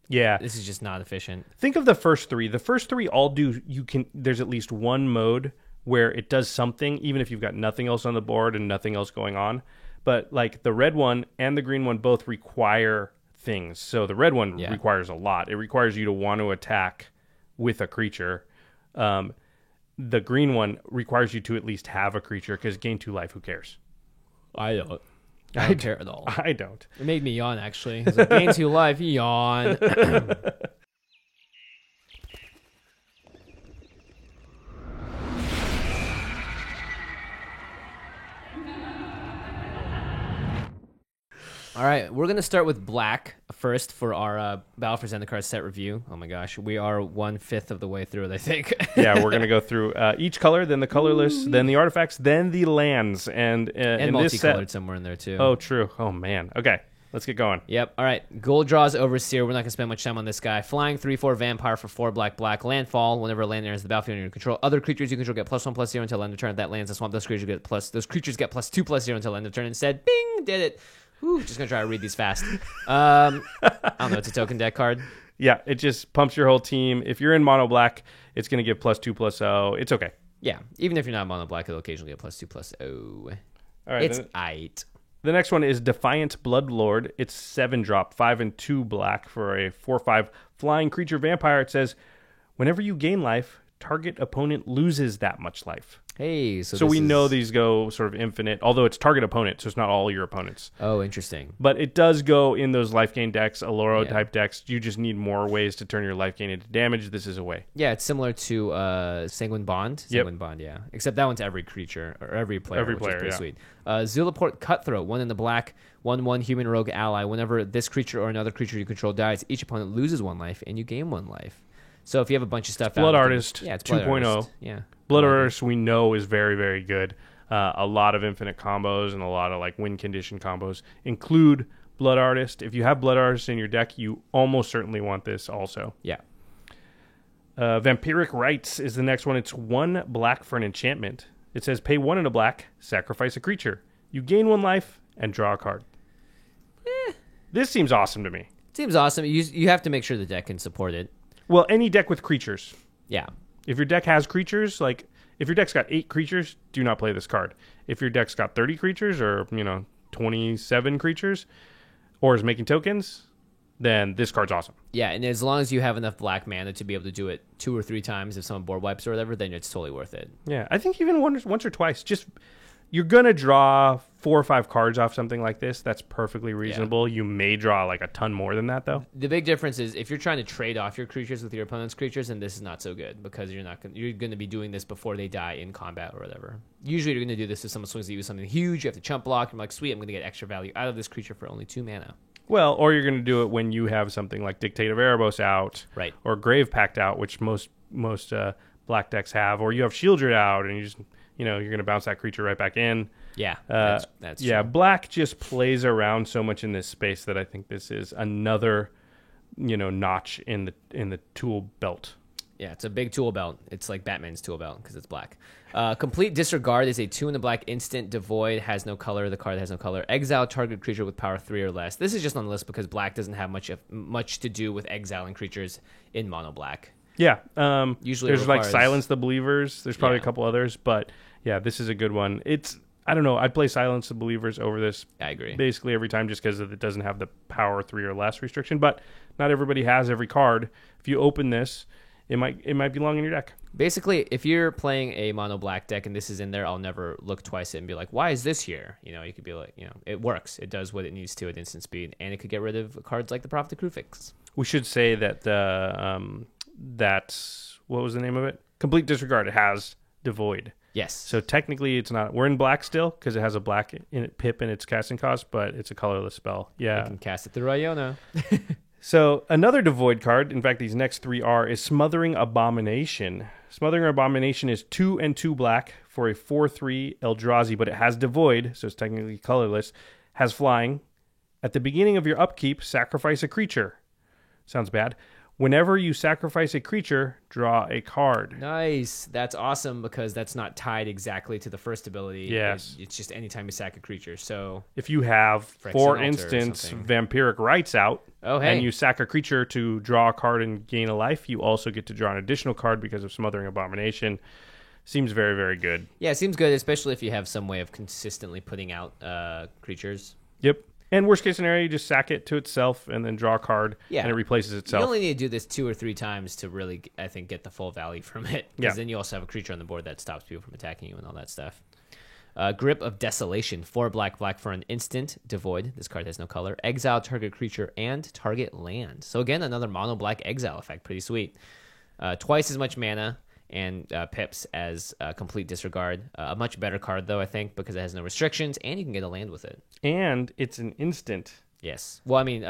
Yeah. This is just not efficient. Think of the first 3. The first 3 all do. There's at least one mode where it does something, even if you've got nothing else on the board and nothing else going on. But like the red one and the green one both require things. So the red one requires a lot. It requires you to want to attack with a creature. The green one requires you to at least have a creature because gain 2 life. Who cares? I don't care at all. I don't. It made me yawn, actually. It's like, gain 2 life, yawn. All right, we're going to start with black first for our Battle for Zendikar set review. Oh my gosh, we are 1/5 of the way through it, I think. Yeah, we're gonna go through each color, then the colorless, then the artifacts, then the lands, and in this multicolored set, somewhere in there too. oh, true. Oh man. Okay, let's get going. Yep. All right. Gold draws Overseer. We're not gonna spend much time on this guy. Flying 3/4 vampire for 4 black. Landfall. Whenever a land enters the battlefield under your control, other creatures you control get +1/+0 until end of turn. If that lands a swamp, those creatures get +2/+0 until end of turn. Instead, bing, did it. Whew, just gonna try to read these fast. I don't know. It's a token deck card. Yeah, it just pumps your whole team. If you're in mono black, it's gonna give +2/+0. It's okay. Yeah. Even if you're not mono black, it'll occasionally get +2/+0. All right. It's aight. The next one is Defiant Bloodlord. It's 7-drop, 5 and 2 black for a 4/5 flying creature vampire. It says, whenever you gain life, target opponent loses that much life. Hey, so we know these go sort of infinite, although it's target opponent, so it's not all your opponents. Oh, interesting. But it does go in those life gain decks, Aloro type decks. You just need more ways to turn your life gain into damage. This is a way. Yeah, it's similar to Sanguine Bond. Sanguine Bond, yeah. Except that one's every creature, or every player, which is pretty sweet. Zulaport Cutthroat, 1 in the black, 1/1 human rogue ally. Whenever this creature or another creature you control dies, each opponent loses 1 life, and you gain 1 life. So if you have a bunch of stuff Blood out, Artist, it's 2.0. Yeah. Blood Artist we know is very, very good. A lot of infinite combos and a lot of like win condition combos include Blood Artist. If you have Blood Artist in your deck, you almost certainly want this also. Yeah. Vampiric Rites is the next one. It's 1 black for an enchantment. It says pay 1 in a black, sacrifice a creature. You gain 1 life and draw a card. This seems awesome to me. Seems awesome. You have to make sure the deck can support it. Well, any deck with creatures. Yeah. If your deck has creatures, like if your deck's got 8 creatures, do not play this card. If your deck's got 30 creatures or, 27 creatures or is making tokens, then this card's awesome. Yeah, and as long as you have enough black mana to be able to do it 2 or 3 times if someone board wipes or whatever, then it's totally worth it. Yeah, I think even once or twice, just you're going to draw 4 or 5 cards off something like this. That's perfectly reasonable. Yeah. You may draw like a ton more than that, though. The big difference is if you're trying to trade off your creatures with your opponent's creatures, then this is not so good because you're going to be doing this before they die in combat or whatever. Usually you're going to do this if someone swings at you with something huge. You have to chump block. I'm like, sweet, I'm going to get extra value out of this creature for only 2 mana. Well, or you're going to do it when you have something like Dictate of Erebos out, right, or Grave Pact out, which most black decks have, or you have Shieldred out, and you just you're going to bounce that creature right back in. Yeah, that's yeah. true. Black just plays around so much in this space that I think this is another notch in the tool belt. Yeah, it's a big tool belt. It's like Batman's tool belt because it's black. Complete Disregard is a 2 in the black instant. Devoid, has no color. The card has no color. Exile target creature with power 3 or less. This is just on the list because black doesn't have much to do with exiling creatures in mono black. Yeah. Usually there's like Silence the Believers. There's probably a couple others, but yeah, this is a good one. I don't know. I'd play Silence the Believers over this. I agree. Basically every time just because it doesn't have the power 3 or less restriction, but not everybody has every card. If you open this, it might belong in your deck. Basically, if you're playing a mono black deck and this is in there, I'll never look twice at it and be like, why is this here? You could be like, it works. It does what it needs to at instant speed, and it could get rid of cards like the Prophet of Kruphix. We should say that that's what was the name of it? Complete Disregard. It has Devoid. Yes. So technically, it's not. We're in black still because it has a black pip in its casting cost, but it's a colorless spell. Yeah. You can cast it through Rayona. So another Devoid card, in fact, these next 3 is Smothering Abomination. Smothering Abomination is 2 and 2 black for a 4/3 Eldrazi, but it has Devoid, so it's technically colorless. Has flying. At the beginning of your upkeep, sacrifice a creature. Sounds bad. Whenever you sacrifice a creature, draw a card. Nice. That's awesome because that's not tied exactly to the first ability. Yes. It's just anytime you sack a creature. So if you have, for instance, Vampiric Rites out, and you sack a creature to draw a card and gain a life, you also get to draw an additional card because of Smothering Abomination. Seems very, very good. Yeah, it seems good, especially if you have some way of consistently putting out creatures. Yep. And worst case scenario, you just sack it to itself and then draw a card, and it replaces itself. You only need to do this 2 or 3 times to really, I think, get the full value from it. Because then you also have a creature on the board that stops people from attacking you and all that stuff. Grip of Desolation, 4 black for an instant. Devoid. This card has no color. Exile target creature and target land. So again, another mono black exile effect. Pretty sweet. Twice as much mana and pips as Complete Disregard. A much better card, though, I think, because it has no restrictions, and you can get a land with it. And it's an instant. Yes. Well, I mean,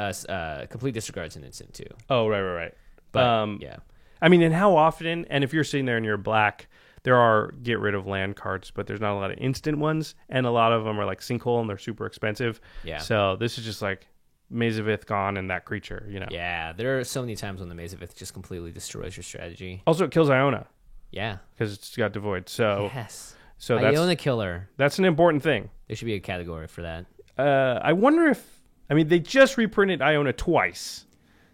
complete disregard's an instant too. Oh, right. But yeah. I mean, and how often, and if you're sitting there and you're black, there are get rid of land cards, but there's not a lot of instant ones, and a lot of them are like Sinkhole, and they're super expensive. Yeah. So this is just like Maze of Ith gone and that creature, you know. Yeah, there are so many times when the Maze of Ith just completely destroys your strategy. Also, it kills Iona Yeah. because it's got Devoid. So, Yes. so that's Iona killer. an important thing. There should be a category for that. I wonder if, I mean, they just reprinted Iona twice,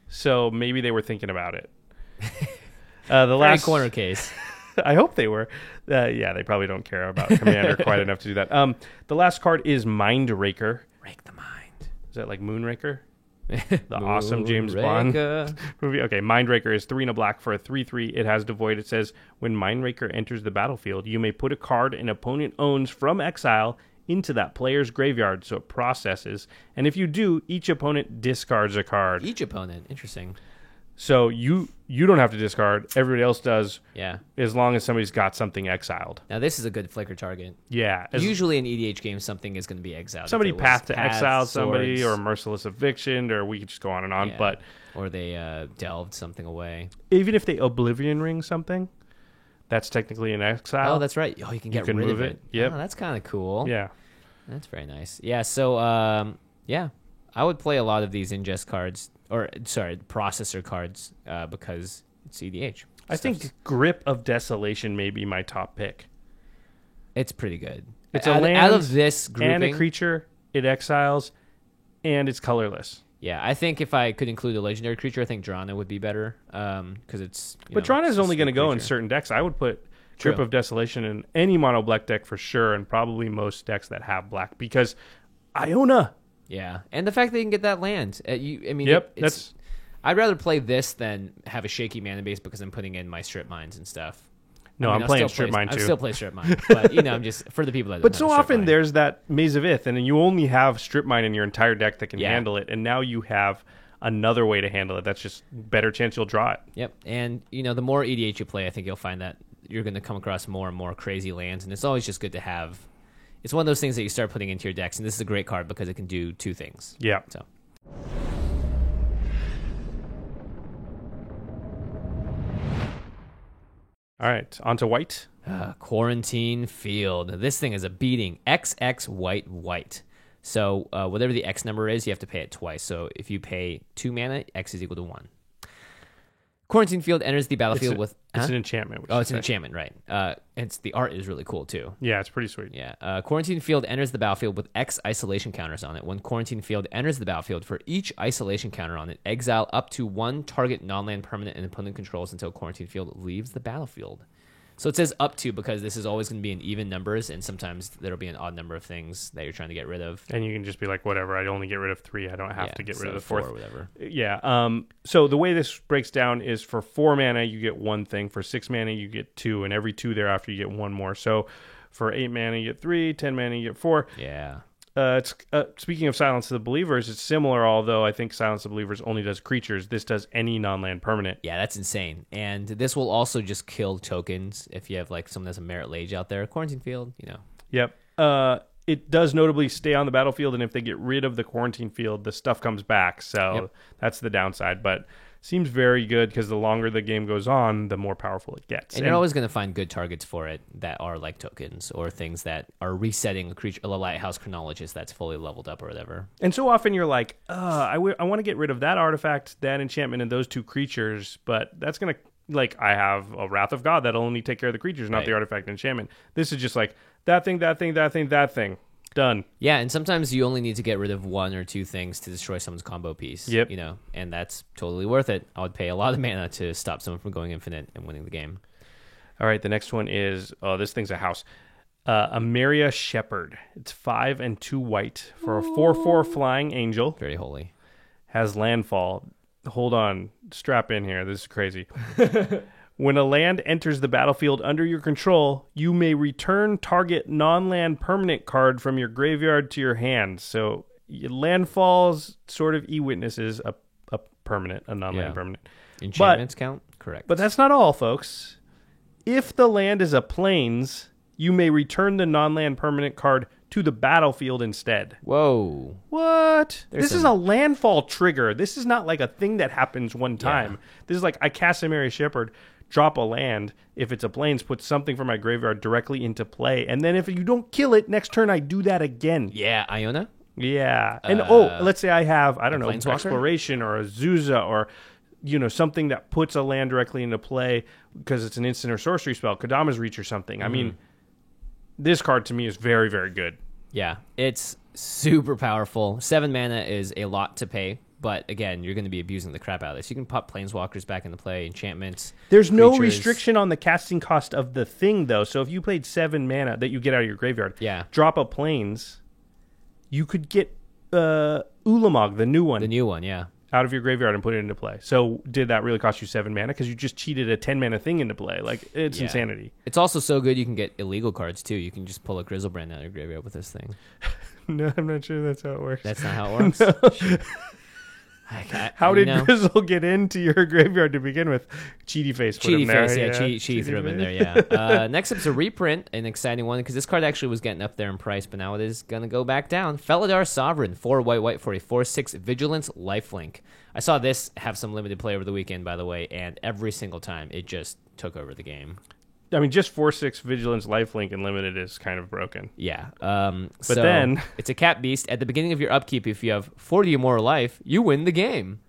so maybe they were thinking about it. The last corner case. I hope they were. Yeah, they probably don't care about Commander quite enough to do that. The last card is Mindraker. Rake the mind. Is that like Moonraker? The awesome James Bond Moonraker. movie. Okay, Mindraker is 3 and a black for a 3/3. It has Devoid. It says, when Mindraker enters the battlefield, you may put a card an opponent owns from exile into that player's graveyard, so it processes. And if you do, each opponent discards a card. Each opponent. Interesting. So you don't have to discard. Everybody else does, Yeah. as long as somebody's got something exiled. Now, this is a good flicker target. Yeah. Usually in EDH games, something is going to be exiled. Somebody If it was path to exile somebody, Swords, or Merciless Eviction, or we could just go on and on. yeah. But Or they delved something away. even if they Oblivion Ring something, that's technically an exile. Oh, that's right. Oh, you can get can rid move of it. it. Yep. Oh, that's kind of cool. Yeah. That's very nice. Yeah, so, yeah. I would play a lot of these ingest cards, processor cards, because it's EDH. I think Grip of Desolation may be my top pick. It's pretty good. It's out, a land out of this grouping, and a creature, it exiles, and it's colorless. Yeah, I think if I could include a legendary creature, I think Drana would be better, because it's... But Drana is only going to go in certain decks. I would put Grip of Desolation in any mono black deck for sure, and probably most decks that have black, because Iona. Yeah, and the fact that you can get that land. Yep, it's... I'd rather play this than have a shaky mana base because I'm putting in my strip mines and stuff. No, I'm playing strip mine too. I still play strip mine, but I'm just for the people that. But so often there's that Maze of Ith, and you only have strip mine in your entire deck that can handle it, and now you have another way to handle it. That's just better chance you'll draw it. Yep, and the more EDH you play, I think you'll find that you're going to come across more and more crazy lands, and it's always just good to have. It's one of those things that you start putting into your decks, and this is a great card because it can do two things. Yeah. So. All right, on to white. Quarantine Field. This thing is a beating. XX white. So whatever the X number is, you have to pay it twice. So if you pay 2 mana, X is equal to 1. Quarantine Field enters the battlefield with... It's an enchantment. Oh, it's an enchantment, right. The art is really cool, too. Yeah, it's pretty sweet. Yeah. Quarantine Field enters the battlefield with X isolation counters on it. When Quarantine Field enters the battlefield, for each isolation counter on it, exile up to 1 target non-land permanent an opponent controls until Quarantine Field leaves the battlefield. So it says up to because this is always going to be in even numbers, and sometimes there'll be an odd number of things that you're trying to get rid of. And you can just be like, whatever, I only get rid of 3. I don't have to get rid of the 4th. Or whatever. Yeah. So the way this breaks down is for 4 mana, you get 1 thing. For 6 mana, you get 2. And every 2 thereafter, you get 1 more. So for 8 mana, you get 3. 10 mana, you get 4. Yeah. Speaking of Silence of the Believers, it's similar, although I think Silence of the Believers only does creatures. This does any non-land permanent. Yeah, that's insane. And this will also just kill tokens if you have like someone that's a Merit Lage out there. Quarantine Field, Yep. It does notably stay on the battlefield, and if they get rid of the Quarantine Field, the stuff comes back. So that's the downside. But seems very good because the longer the game goes on, the more powerful it gets. And you're always going to find good targets for it that are like tokens or things that are resetting a creature, a Lighthouse Chronologist that's fully leveled up or whatever. And so often you're like, I want to get rid of that artifact, that enchantment, and those 2 creatures, but that's going to, like, I have a Wrath of God that'll only take care of the creatures, not the artifact and enchantment. This is just like, that thing, that thing, that thing, that thing. Done. Yeah, and sometimes you only need to get rid of 1 or 2 things to destroy someone's combo piece. Yep. And that's totally worth it. I would pay a lot of mana to stop someone from going infinite and winning the game. All right, the next one is, this thing's a house. Ameria Shepherd. It's 5 and 2 white for a 4/4 flying angel. Very holy. Has landfall. Hold on. Strap in here. This is crazy. When a land enters the battlefield under your control, you may return target non-land permanent card from your graveyard to your hand. So landfalls sort of e-witnesses a permanent, a non-land permanent. Enchantments count? Correct. But that's not all, folks. If the land is a plains, You may return the non-land permanent card to the battlefield instead. Whoa. What? There's This is a landfall trigger. This is not like a thing that happens one time. This is like, I cast a Mary Shepherd, drop a land. If it's a plains, put something from my graveyard directly into play. And then if you don't kill it, next turn I do that again. Yeah, Iona? Yeah. And let's say I have, I don't know, Planeswalker? Exploration or a Zuza or, something that puts a land directly into play because it's an instant or sorcery spell, Kodama's Reach or something. I mean, this card to me is very, very good. Yeah, it's super powerful. 7 mana is a lot to pay, but again, you're going to be abusing the crap out of this. You can pop Planeswalkers back into play, enchantments. There's no creatures. restriction on the casting cost of the thing, though. So if you played 7 mana that you get out of your graveyard, drop a Plains, you could get Ulamog, the new one. The new one, yeah. Out of your graveyard and put it into play. So did that really cost you 7 mana? Because you just cheated a 10 mana thing into play. Like, it's insanity. It's also so good you can get illegal cards, too. You can just pull a Grizzlebrand out of your graveyard with this thing. No, I'm not sure that's how it works. That's not how it works? How did Grizzle get into your graveyard to begin with? Cheaty Face put him there. Cheaty threw him in there, yeah. Next up's a reprint, an exciting one, because this card actually was getting up there in price, but now it is going to go back down. Felidar Sovereign, 4 white for a 4/6 Vigilance Lifelink. I saw this have some limited play over the weekend, by the way, and every single time it just took over the game. I mean, just 4/6 Vigilance Lifelink and limited is kind of broken. Yeah. But then it's a cat beast. At the beginning of your upkeep, if you have 40 or more life, you win the game.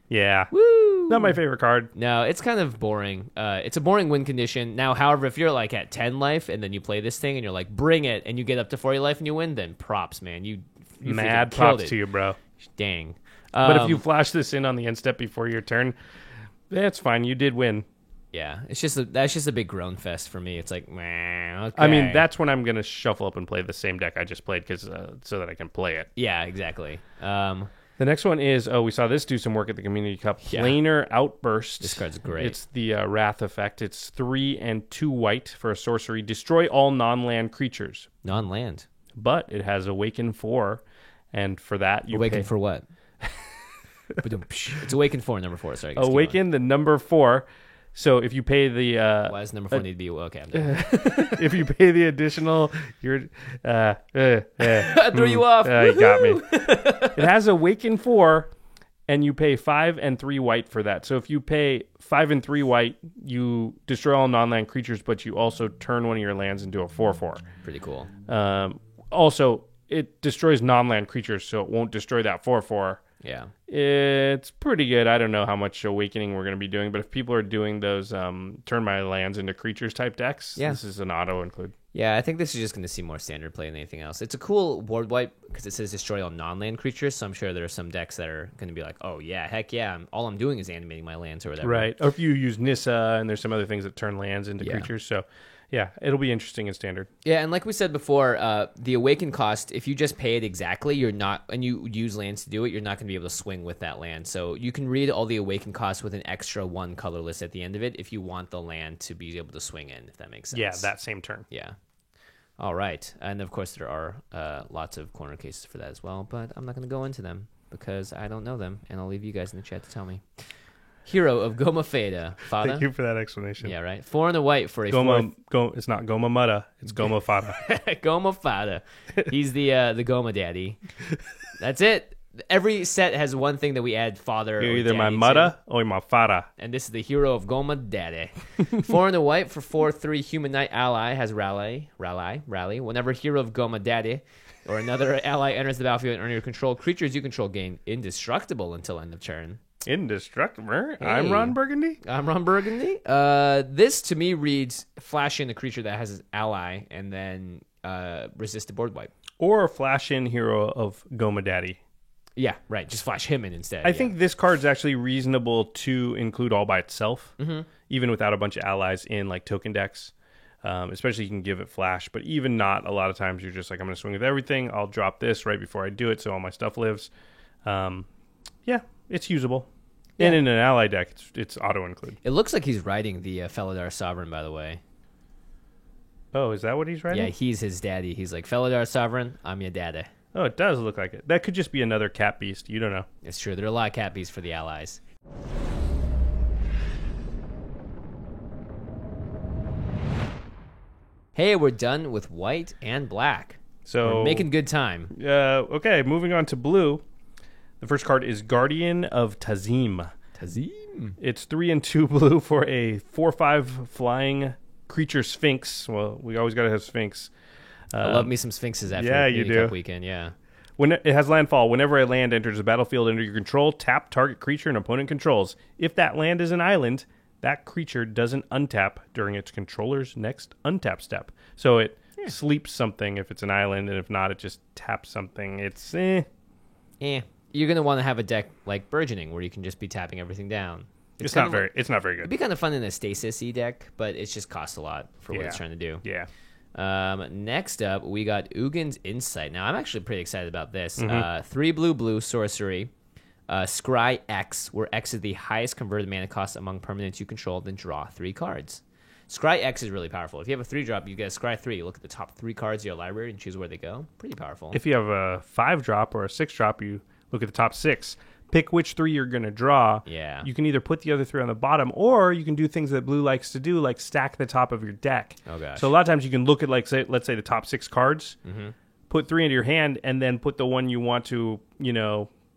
Yeah. Woo! Not my favorite card. No, it's kind of boring. It's a boring win condition. Now, however, if you're like at 10 life and then you play this thing and you're like, bring it, and you get up to 40 life and you win, then props, man. You mad killed props it. to you, bro. Dang. But if you flash this in on the end step before your turn, that's fine. You did win. Yeah, that's just a big groan fest for me. It's like, man, okay. I mean, that's when I'm going to shuffle up and play the same deck I just played so that I can play it. Yeah, exactly. The next one is, we saw this do some work at the Community Cup. Planar Outburst. This card's great. It's the Wrath effect. It's 3 and 2 white for a sorcery. Destroy all non-land creatures. Non-land. But it has Awaken 4, and for that you Awaken for what? It's Awaken 4, number 4. Sorry. Awaken the number 4. So if you pay the why does number 4 need to be okay? I'm done. If you pay the additional, you're I threw you off. You got me. It has Awaken 4, and you pay 5 and 3 white for that. So if you pay 5 and 3 white, you destroy all non-land creatures, but you also turn one of your lands into a 4/4. Pretty cool. Also, it destroys non-land creatures, so it won't destroy that 4/4. Yeah. It's pretty good. I don't know how much Awakening we're going to be doing, but if people are doing those turn my lands into creatures type decks, this is an auto include. Yeah, I think this is just going to see more standard play than anything else. It's a cool board wipe because it says destroy all non-land creatures, so I'm sure there are some decks that are going to be like, oh yeah, heck yeah, all I'm doing is animating my lands or whatever. Right. Or if you use Nissa, and there's some other things that turn lands into creatures, so yeah, it'll be interesting in standard. Yeah, and like we said before, the Awaken cost, if you just pay it exactly, you're not, and you use lands to do it, you're not going to be able to swing with that land. So you can read all the Awaken costs with an extra 1 colorless at the end of it if you want the land to be able to swing in, if that makes sense. Yeah, that same turn. Yeah. All right. And of course, there are lots of corner cases for that as well, but I'm not going to go into them because I don't know them, and I'll leave you guys in the chat to tell me. Hero of Goma Fada. Fada? Thank you for that explanation. Yeah, right. 4 and a white for a It's not Goma Mutta. It's Goma Fada. Goma Fada. He's the Goma daddy. That's it. Every set has one thing that we add father. You're or either my daddy Mutta to. or my Fada. And this is the Hero of Goma Daddy. 4 and a white for 4/3 Human Knight ally has Rally. Whenever Hero of Goma Daddy or another ally enters the battlefield and under your control, creatures you control gain indestructible until end of turn. Indestructible. Hey. I'm Ron Burgundy. This to me reads flash in a creature that has an ally and then resist a board wipe. Or flash in Hero of Goma Daddy. Yeah, right. Just flash him in instead. I think this card's actually reasonable to include all by itself, even without a bunch of allies in like token decks. Especially you can give it flash, but even not, a lot of times you're just like, I'm going to swing with everything. I'll drop this right before I do it so all my stuff lives. Yeah, it's usable. Yeah. And in an ally deck, it's auto-include. It looks like he's riding the Felidar Sovereign, by the way. Oh, is that what he's riding? Yeah, he's his daddy. He's like, Felidar Sovereign, I'm your daddy. Oh, it does look like it. That could just be another cat beast. You don't know. It's true. There are a lot of cat beasts for the allies. Hey, we're done with white and black. So we're making good time. Okay, moving on to blue. The first card is Guardian of Tazim. It's 3 and 2 blue for a 4/5 flying creature Sphinx. Well, we always got to have Sphinx. I love me some Sphinxes after you Cup do. weekend, yeah. When it has landfall, whenever a land enters the battlefield under your control, tap target creature and opponent controls. If that land is an island, that creature doesn't untap during its controller's next untap step. So it sleeps something if it's an island, and if not, it just taps something. It's You're going to want to have a deck like Burgeoning where you can just be tapping everything down. It's not very good. It'd be kind of fun in a Stasis-y deck, but it just costs a lot for what it's trying to do. Yeah. Next up, we got Ugin's Insight. Now, I'm actually pretty excited about this. Mm-hmm. 3 blue sorcery. Scry X, where X is the highest converted mana cost among permanents you control, then draw 3 cards. Scry X is really powerful. If you have a 3-drop, you get a Scry 3. You look at the top 3 cards of your library and choose where they go. Pretty powerful. If you have a 5-drop or a 6-drop, you look at the top 6. Pick which 3 you're going to draw. Yeah. You can either put the other 3 on the bottom, or you can do things that blue likes to do, like stack the top of your deck. Oh, gosh. So a lot of times you can look at, like, let's say the top 6 cards, put 3 into your hand, and then put the one you want to,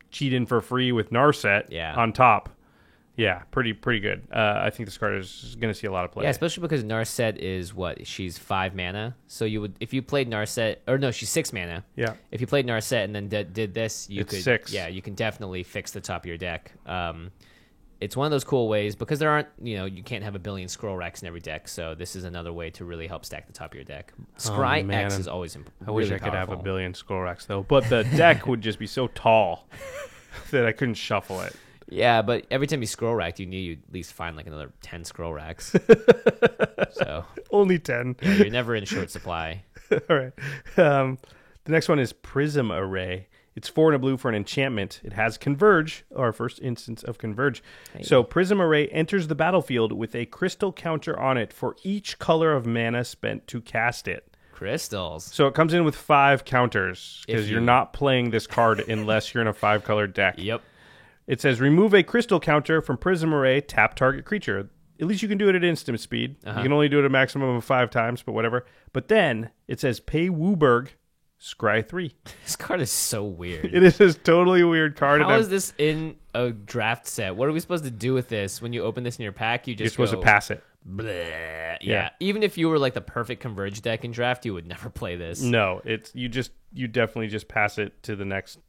cheat in for free with Narset on top. Yeah, pretty good. I think this card is going to see a lot of play. Yeah, especially because Narset is she's 5 mana. So you would, if you played Narset, or no, she's 6 mana. Yeah. If you played Narset and then did this, It's 6. Yeah, you can definitely fix the top of your deck. It's one of those cool ways because there aren't, you can't have a billion Scroll Racks in every deck. So this is another way to really help stack the top of your deck. Scry X is always important. I wish I could have a billion Scroll Racks though, but the deck would just be so tall that I couldn't shuffle it. Yeah, but every time you Scroll Racked, you knew you'd at least find like another 10 Scroll Racks. So only 10. Yeah, you're never in short supply. All right. The next one is Prism Array. It's 4 and a blue for an enchantment. It has Converge, our first instance of Converge. Hey. So Prism Array enters the battlefield with a crystal counter on it for each color of mana spent to cast it. Crystals. So it comes in with 5 counters because you're not playing this card unless you're in a 5-color deck. Yep. It says, remove a crystal counter from Prism Array, tap target creature. At least you can do it at instant speed. You can only do it a maximum of 5 times, but whatever. But then it says, pay Wooburg, scry 3. This card is so weird. It is a totally weird card. How is this in a draft set? What are we supposed to do with this? When you open this in your pack, you're supposed to pass it. Bleh. Yeah. Even if you were like the perfect Converge deck in draft, you would never play this. No, you definitely just pass it to the next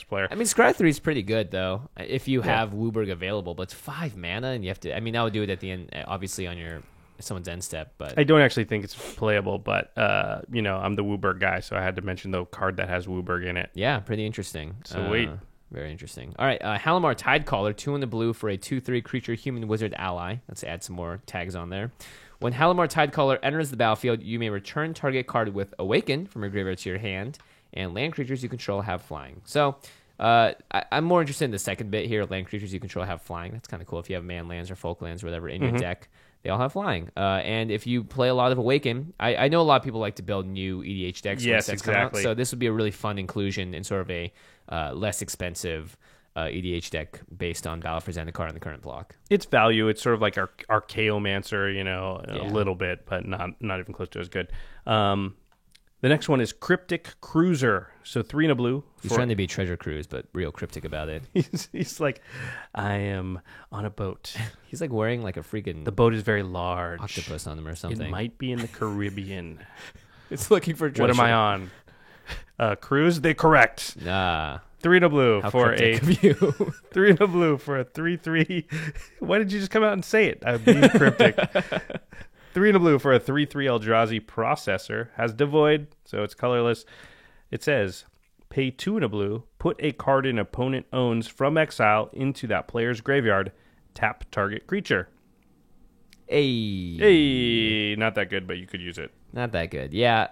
player. I mean, Scry 3 is pretty good, though, if you have Wooburg available, but it's 5 mana, and you have to... I mean, I would do it at the end, obviously, on someone's end step, but... I don't actually think it's playable, but, I'm the Wooburg guy, so I had to mention the card that has Wooburg in it. Yeah, pretty interesting. Sweet. Very interesting. All right, Halimar Tidecaller, 2 in the blue for a 2/3 creature human wizard ally. Let's add some more tags on there. When Halimar Tidecaller enters the battlefield, you may return target card with Awaken from your graveyard to your hand, and land creatures you control have flying. So I'm more interested in the second bit here. Land creatures you control have flying. That's kind of cool. If you have man lands or folk lands or whatever in your deck, they all have flying. And if you play a lot of Awaken, I know a lot of people like to build new EDH decks. Yes, when sets come out, exactly. so this would be a really fun inclusion in sort of a less expensive EDH deck based on Battle for Zendikar in the current block. Its value, it's sort of like Archaeomancer, a little bit, but not even close to as good. The next one is Cryptic Cruiser. So 3 in a blue. He's trying to be Treasure Cruise, but real cryptic about it. He's like, I am on a boat. He's like wearing like a freaking... The boat is very large. Octopus on him or something. It might be in the Caribbean. It's looking for treasure. What am I on? Cruise? They're correct. Nah. 3 in a blue How for cryptic of you. 3 in a blue for a 3/3. Why did you just come out and say it? I'm being cryptic. 3 in a blue for a 3/3 Eldrazi Processor. Has Devoid, so it's colorless. It says, pay 2 in a blue, put a card an opponent owns from exile into that player's graveyard. Tap target creature. Hey, not that good, but you could use it. Not that good. Yeah.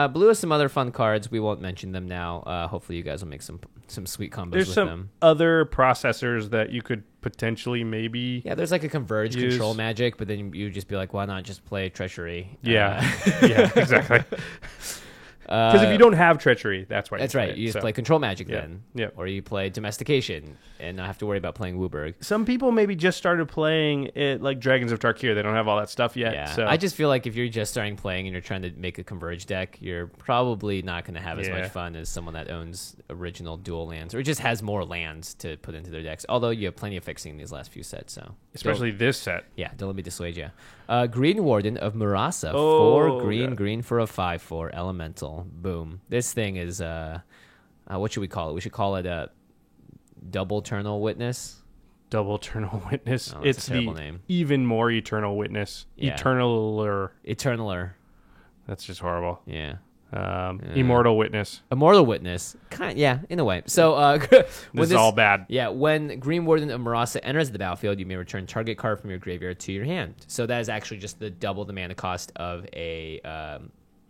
Blue has some other fun cards. We won't mention them now. Hopefully you guys will make some sweet combos There's with some them. other processors that you could potentially maybe... Yeah, there's like a Converge control magic, but then you just be like, why not just play Treachery? Yeah, yeah, exactly. Because if you don't have treachery, that's why. That's right. You just play Control Magic then. Yeah. Or you play Domestication and not have to worry about playing Wooburg. Some people maybe just started playing it like Dragons of Tarkir. They don't have all that stuff yet. Yeah. So I just feel like if you're just starting playing and you're trying to make a Converge deck, you're probably not going to have as much fun as someone that owns original dual lands or just has more lands to put into their decks. Although you have plenty of fixing in these last few sets. So especially this set. Yeah, don't let me dissuade you. Green Warden of Murasa. 4 green for a 5/4 elemental. Boom. This thing is what should we call it? We should call it a Double Eternal Witness. Double Eternal Witness. Oh, it's a terrible the name. Even more Eternal Witness. Yeah. Eternaler. That's just horrible. Yeah. Immortal Witness. Immortal Witness. Yeah, in a way. So this is all bad. Yeah, when Green Warden of Murasa enters the battlefield, you may return target card from your graveyard to your hand. So that is actually just double the mana cost of a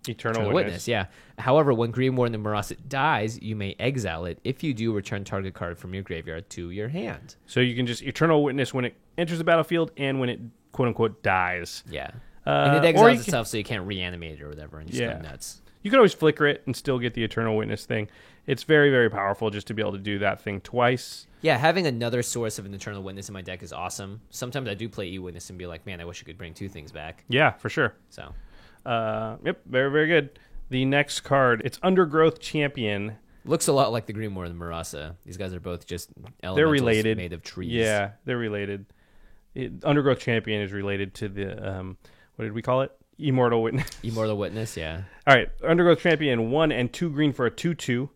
Eternal Witness. Yeah. However, when Green Warden of Murasa dies, you may exile it. If you do, return target card from your graveyard to your hand. So you can just Eternal Witness when it enters the battlefield and when it quote unquote dies. Yeah. And it exiles itself so you can't reanimate it or whatever and just go nuts. You can always flicker it and still get the Eternal Witness thing. It's very, very powerful just to be able to do that thing twice. Yeah, having another source of an Eternal Witness in my deck is awesome. Sometimes I do play E-Witness and be like, man, I wish I could bring 2 things back. Yeah, for sure. So, yep, very, very good. The next card, it's Undergrowth Champion. Looks a lot like the Green Warden of Murasa. These guys are both just elementals they're related. Made of trees. Yeah, they're related. Undergrowth Champion is related to the, what did we call it? Immortal Witness. Immortal Witness, yeah. All right, Undergrowth Champion, 1 and 2 green for a 2/2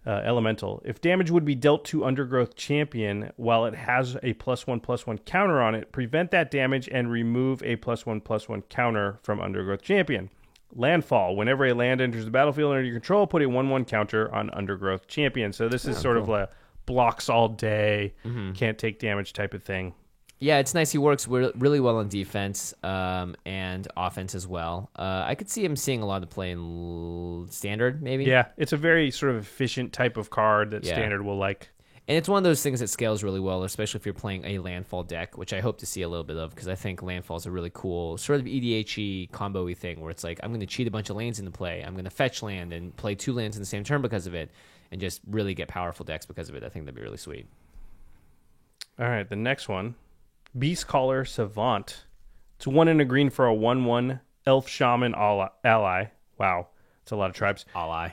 elemental. If damage would be dealt to Undergrowth Champion while it has a +1/+1 counter on it, prevent that damage and remove a +1/+1 counter from Undergrowth Champion. Landfall. Whenever a land enters the battlefield under your control, put a 1/1 counter on Undergrowth Champion. So this is sort of like blocks all day, can't take damage type of thing. Yeah, it's nice. He works really well on defense and offense as well. I could see him seeing a lot of play in Standard, maybe. Yeah, it's a very sort of efficient type of card that Standard will like. And it's one of those things that scales really well, especially if you're playing a Landfall deck, which I hope to see a little bit of, because I think Landfall is a really cool sort of EDHE combo-y thing, where it's like, I'm going to cheat a bunch of lands into play. I'm going to fetch land and play 2 lands in the same turn because of it, and just really get powerful decks because of it. I think that'd be really sweet. All right, the next one. Beastcaller Savant. It's 1 and a green for a 1/1 Elf Shaman ally. Wow, it's a lot of tribes. Ally.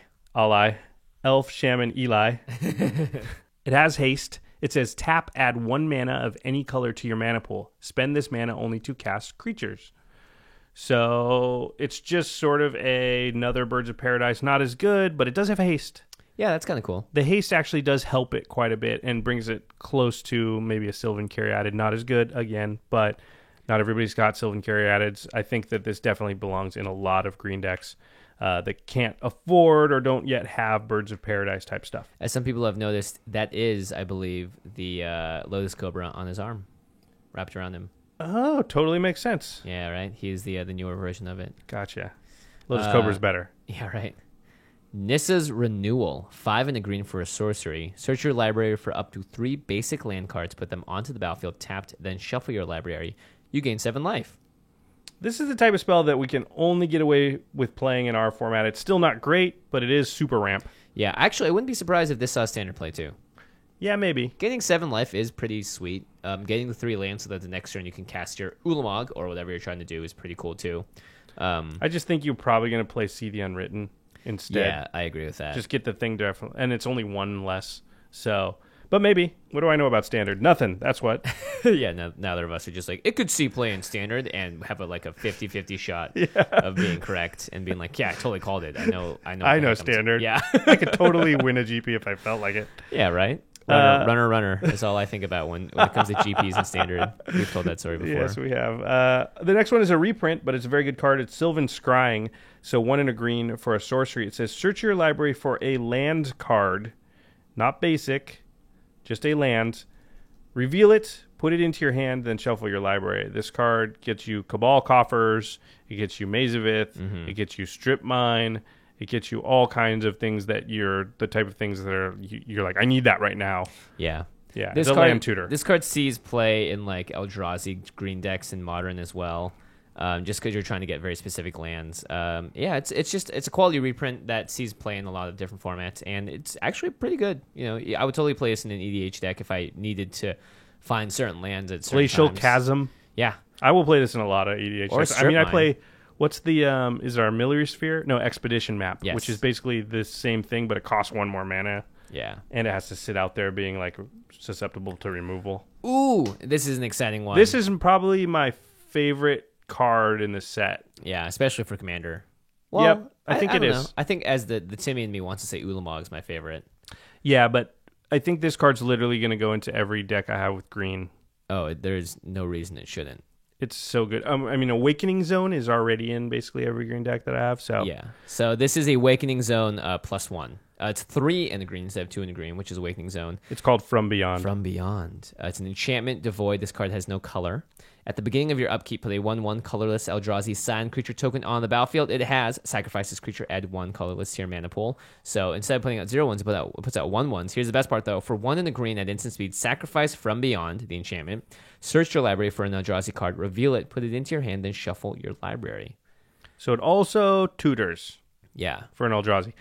Elf Shaman Eli. It has haste. It says tap, add 1 mana of any color to your mana pool. Spend this mana only to cast creatures. So it's just sort of another Birds of Paradise. Not as good, but it does have haste. Yeah, that's kind of cool. The haste actually does help it quite a bit and brings it close to maybe a Sylvan Caryatid. Not as good, again, but not everybody's got Sylvan Caryatids. I think that this definitely belongs in a lot of green decks that can't afford or don't yet have Birds of Paradise type stuff. As some people have noticed, that is, I believe, the Lotus Cobra on his arm, wrapped around him. Oh, totally makes sense. Yeah, right? He's the newer version of it. Gotcha. Lotus Cobra's better. Yeah, right. Nissa's Renewal, 5 and a green for a sorcery. Search your library for up to 3 basic land cards, put them onto the battlefield tapped, then shuffle your library. You gain 7 life. This is the type of spell that we can only get away with playing in our format. It's still not great, but it is super ramp. Yeah, actually, I wouldn't be surprised if this saw Standard play too. Yeah, maybe. Getting 7 life is pretty sweet. Getting the 3 lands so that the next turn you can cast your Ulamog or whatever you're trying to do is pretty cool too. I just think you're probably going to play See the Unwritten instead. Yeah, I agree with that. Just get the thing definitely, and it's only 1 less. So, but maybe. What do I know about Standard? Nothing. That's what. Yeah, neither of us are just like, it could see play in Standard and have a 50-50 shot of being correct and being like, yeah, I totally called it. I know Standard. Yeah. I could totally win a GP if I felt like it. Yeah, right? Runner is all I think about when it comes to GPs and Standard. We've told that story before. Yes, we have. The next one is a reprint, but it's a very good card. It's Sylvan Scrying. So 1 and a green for a sorcery. It says search your library for a land card, not basic, just a land. Reveal it, put it into your hand, then shuffle your library. This card gets you Cabal Coffers, it gets you Maze of Ith, it gets you Strip Mine, it gets you all kinds of things that you're the type of things that are you're like, I need that right now. Yeah. Yeah, this the card, land tutor. This card sees play in Eldrazi green decks in Modern as well. just because you're trying to get very specific lands. It's a quality reprint that sees play in a lot of different formats, and it's actually pretty good. I would totally play this in an EDH deck if I needed to find certain lands at certain Glacial times. Chasm. Yeah. I will play this in a lot of EDH Or decks. Strip I Mine. play, what's the, is there a Armillary Sphere? No, Expedition Map, Yes. which is basically the same thing, but it costs 1 more mana, Yeah. and it has to sit out there being, like, susceptible to removal. Ooh, this is an exciting one. This is probably my favorite card in the set. Yeah, especially for Commander. Yep, I think it don't is. know. I think as the Timmy and me wants to say Ulamog is my favorite. Yeah, but I think this card's literally going to go into every deck I have with green. Oh, there's no reason it shouldn't. It's so good. Awakening Zone is already in basically every green deck that I have. So Yeah. So this is Awakening Zone +1. It's 3 in the green instead of 2 in the green, which is Awakening Zone. it's called From Beyond. From Beyond. It's an enchantment devoid. This card has no color. At the beginning of your upkeep, put a 1/1 colorless Eldrazi sign creature token on the battlefield. It has sacrifice this creature, add 1 colorless to your mana pool. So instead of putting out 0/1s, it puts out 1/1s. Here's the best part though. For 1 in the green at instant speed, sacrifice From Beyond, the enchantment. Search your library for an Eldrazi card, reveal it, put it into your hand, then shuffle your library. So it also tutors Yeah, for an Eldrazi.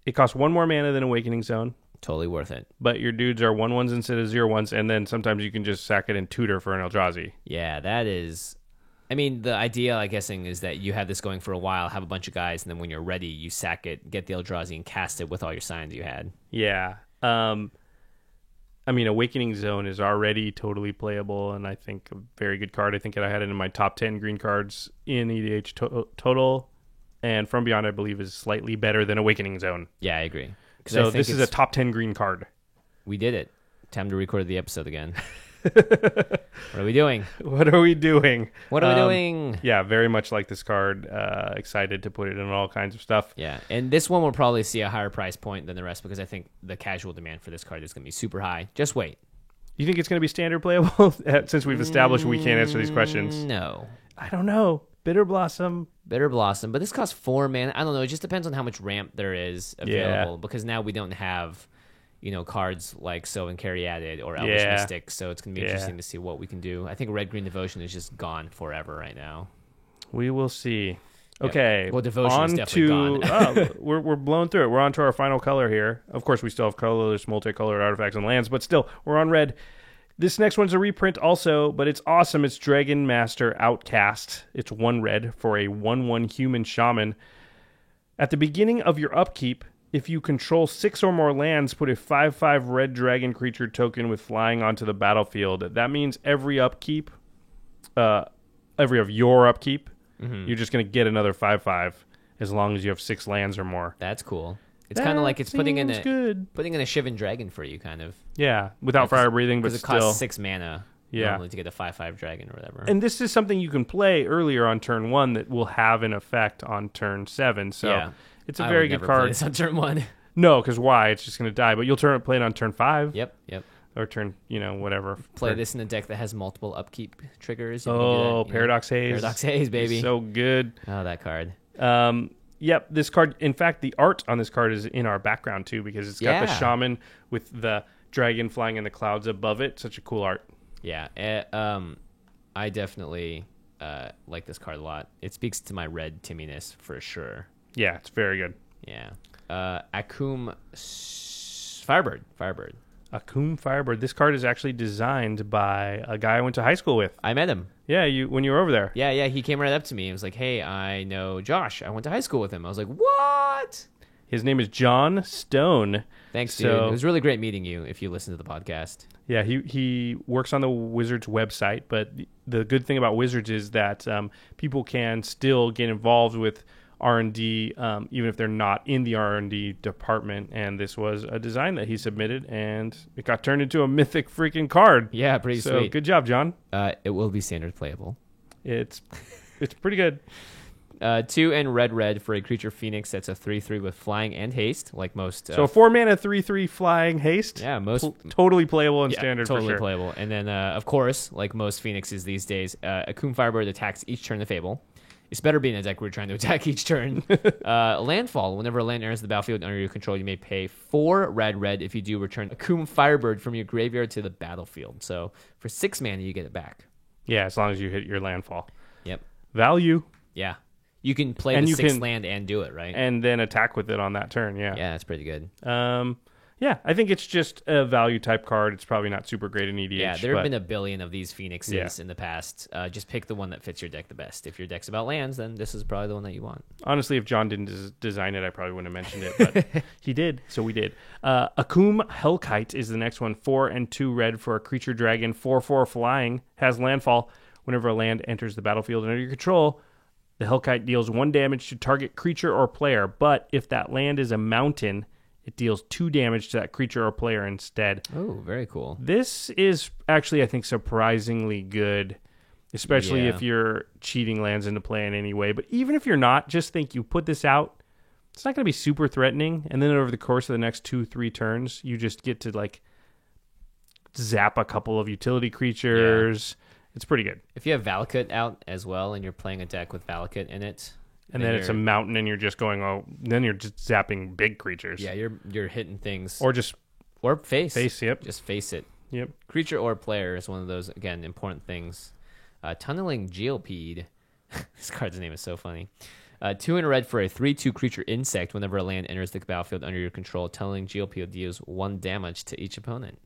It costs 1 more mana than Awakening Zone, totally worth it. but your dudes are 1/1s instead of 0/1s, and then sometimes you can just sack it and tutor for an Eldrazi. Yeah, that is. I mean, the idea, I'm guessing, is that you have this going for a while, have a bunch of guys, and then when you're ready, you sack it, get the Eldrazi, and cast it with all your signs you had. Yeah. Awakening Zone is already totally playable, and I think a very good card. I think I had it in my top 10 green cards in EDH total, and From Beyond, I believe, is slightly better than Awakening Zone. Yeah, I agree. 'Cause I So think this is a top 10 green card. We did it. Time to record the episode again. What are we doing? What are we doing? What are we doing? Yeah, very much like this card. Excited to put it in all kinds of stuff. Yeah, and this one will probably see a higher price point than the rest because I think the casual demand for this card is going to be super high. Just wait. You think it's going to be standard playable? Since we've established we can't answer these questions. No. I don't know. Bitter Blossom. Bitter Blossom, but this costs 4 mana. I don't know. It just depends on how much ramp there is available Yeah. because now we don't have, cards like Sow and Caryatid or Elvish Yeah. Mystic, so it's going to be Yeah. interesting to see what we can do. I think Red-Green Devotion is just gone forever right now. We will see. Okay. Well, Devotion is on definitely to, we're blowing through it. We're on to our final color here. Of course, we still have colorless, multicolored artifacts and lands, but still, we're on red. This next one's a reprint also, but it's awesome. It's Dragon Master Outcast. It's 1 red for a 1/1 human shaman. At the beginning of your upkeep, if you control 6 or more lands, put a 5/5 red dragon creature token with flying onto the battlefield. That means every upkeep, every of your upkeep, you're just going to get another 5/5 as long as you have 6 lands or more. That's cool. It's kind of like it's putting in Seems good. a Shivan Dragon for you, kind of. Yeah, without fire breathing, but Because it still. costs 6 mana Yeah. normally to get a 5/5 dragon or whatever. And this is something you can play earlier on turn 1 that will have an effect on turn 7. So yeah. it's a I very would good never play card. this on turn 1. No, because why? It's just going to die. But you'll play it on turn 5 Yep. or turn, whatever. Play this in a deck that has multiple upkeep triggers. if you do Oh, that, Paradox Haze. Paradox Haze, baby. So good. Oh, that card. Yep, this card, in fact, the art on this card is in our background too because it's got the Yeah. shaman with the dragon flying in the clouds above it. Such a cool art. Yeah. I definitely like this card a lot. It speaks to my red Timminess for sure. Yeah, it's very good. Yeah. Akum Firebird. Akum Firebird. This card is actually designed by a guy I went to high school with. I met him. Yeah, when you were over there. Yeah. He came right up to me and was like, "Hey, I know Josh. I went to high school with him." I was like, "What?" His name is John Stone. Thanks, dude. So- It was really great meeting you. If you listen to the podcast. Yeah, he works on the Wizards website, but the good thing about Wizards is that people can still get involved with R&D even if they're not in the R&D department, and this was a design that he submitted, and it got turned into a mythic freaking card. Yeah, pretty So sweet. good job, John. It will be standard playable. It's pretty good. 2 and red for a creature phoenix that's a 3/3 with flying and haste, like most. So 4 mana, 3/3 flying haste. Yeah, most Totally playable in yeah, standard totally for sure. playable. And then, of course, like most phoenixes these days, Akum Firebird attacks each turn of the Fable. It's better being a deck where you're trying to attack each turn. Landfall. Whenever a land enters the battlefield under your control, you may pay 4 red. If you do, return Akum Firebird from your graveyard to the battlefield. So for 6 mana, you get it back. Yeah, as long as you hit your landfall. Value. Yeah. You can play And the you 6th can- land and do it, right? And then attack with it on that turn, yeah. Yeah, that's pretty good. Yeah, I think it's just a value type card. It's probably not super great in EDH. Yeah, there have but been a billion of these Phoenixes Yeah. in the past. Just pick the one that fits your deck the best. If your deck's about lands, then this is probably the one that you want. honestly, if John didn't design it, I probably wouldn't have mentioned it, but he did, so we did. Akum Hellkite is the next one. 4 and 2 red for a creature dragon. 4/4 flying, has landfall. Whenever a land enters the battlefield under your control, the Hellkite deals 1 damage to target creature or player, but if that land is a mountain, it deals 2 damage to that creature or player instead. Oh, very cool. This is actually, I think, surprisingly good, especially Yeah. if you're cheating lands into play in any way. But even if you're not, just think you put this out, it's not going to be super threatening. And then over the course of the next 2-3 turns, you just get to like zap a couple of utility creatures. It's pretty good. If you have Valakut out as well and you're playing a deck with Valakut in it, And then it's a mountain, and you're just going, then you're just zapping big creatures. yeah, you're hitting things Or just or face. yep. Just face it. Yep. Creature or player is one of those, again, important things. Tunneling Geopede. This card's name is so funny. 2 and a red for a 3/2 creature insect. Whenever a land enters the battlefield under your control, Tunneling Geopede deals 1 damage to each opponent.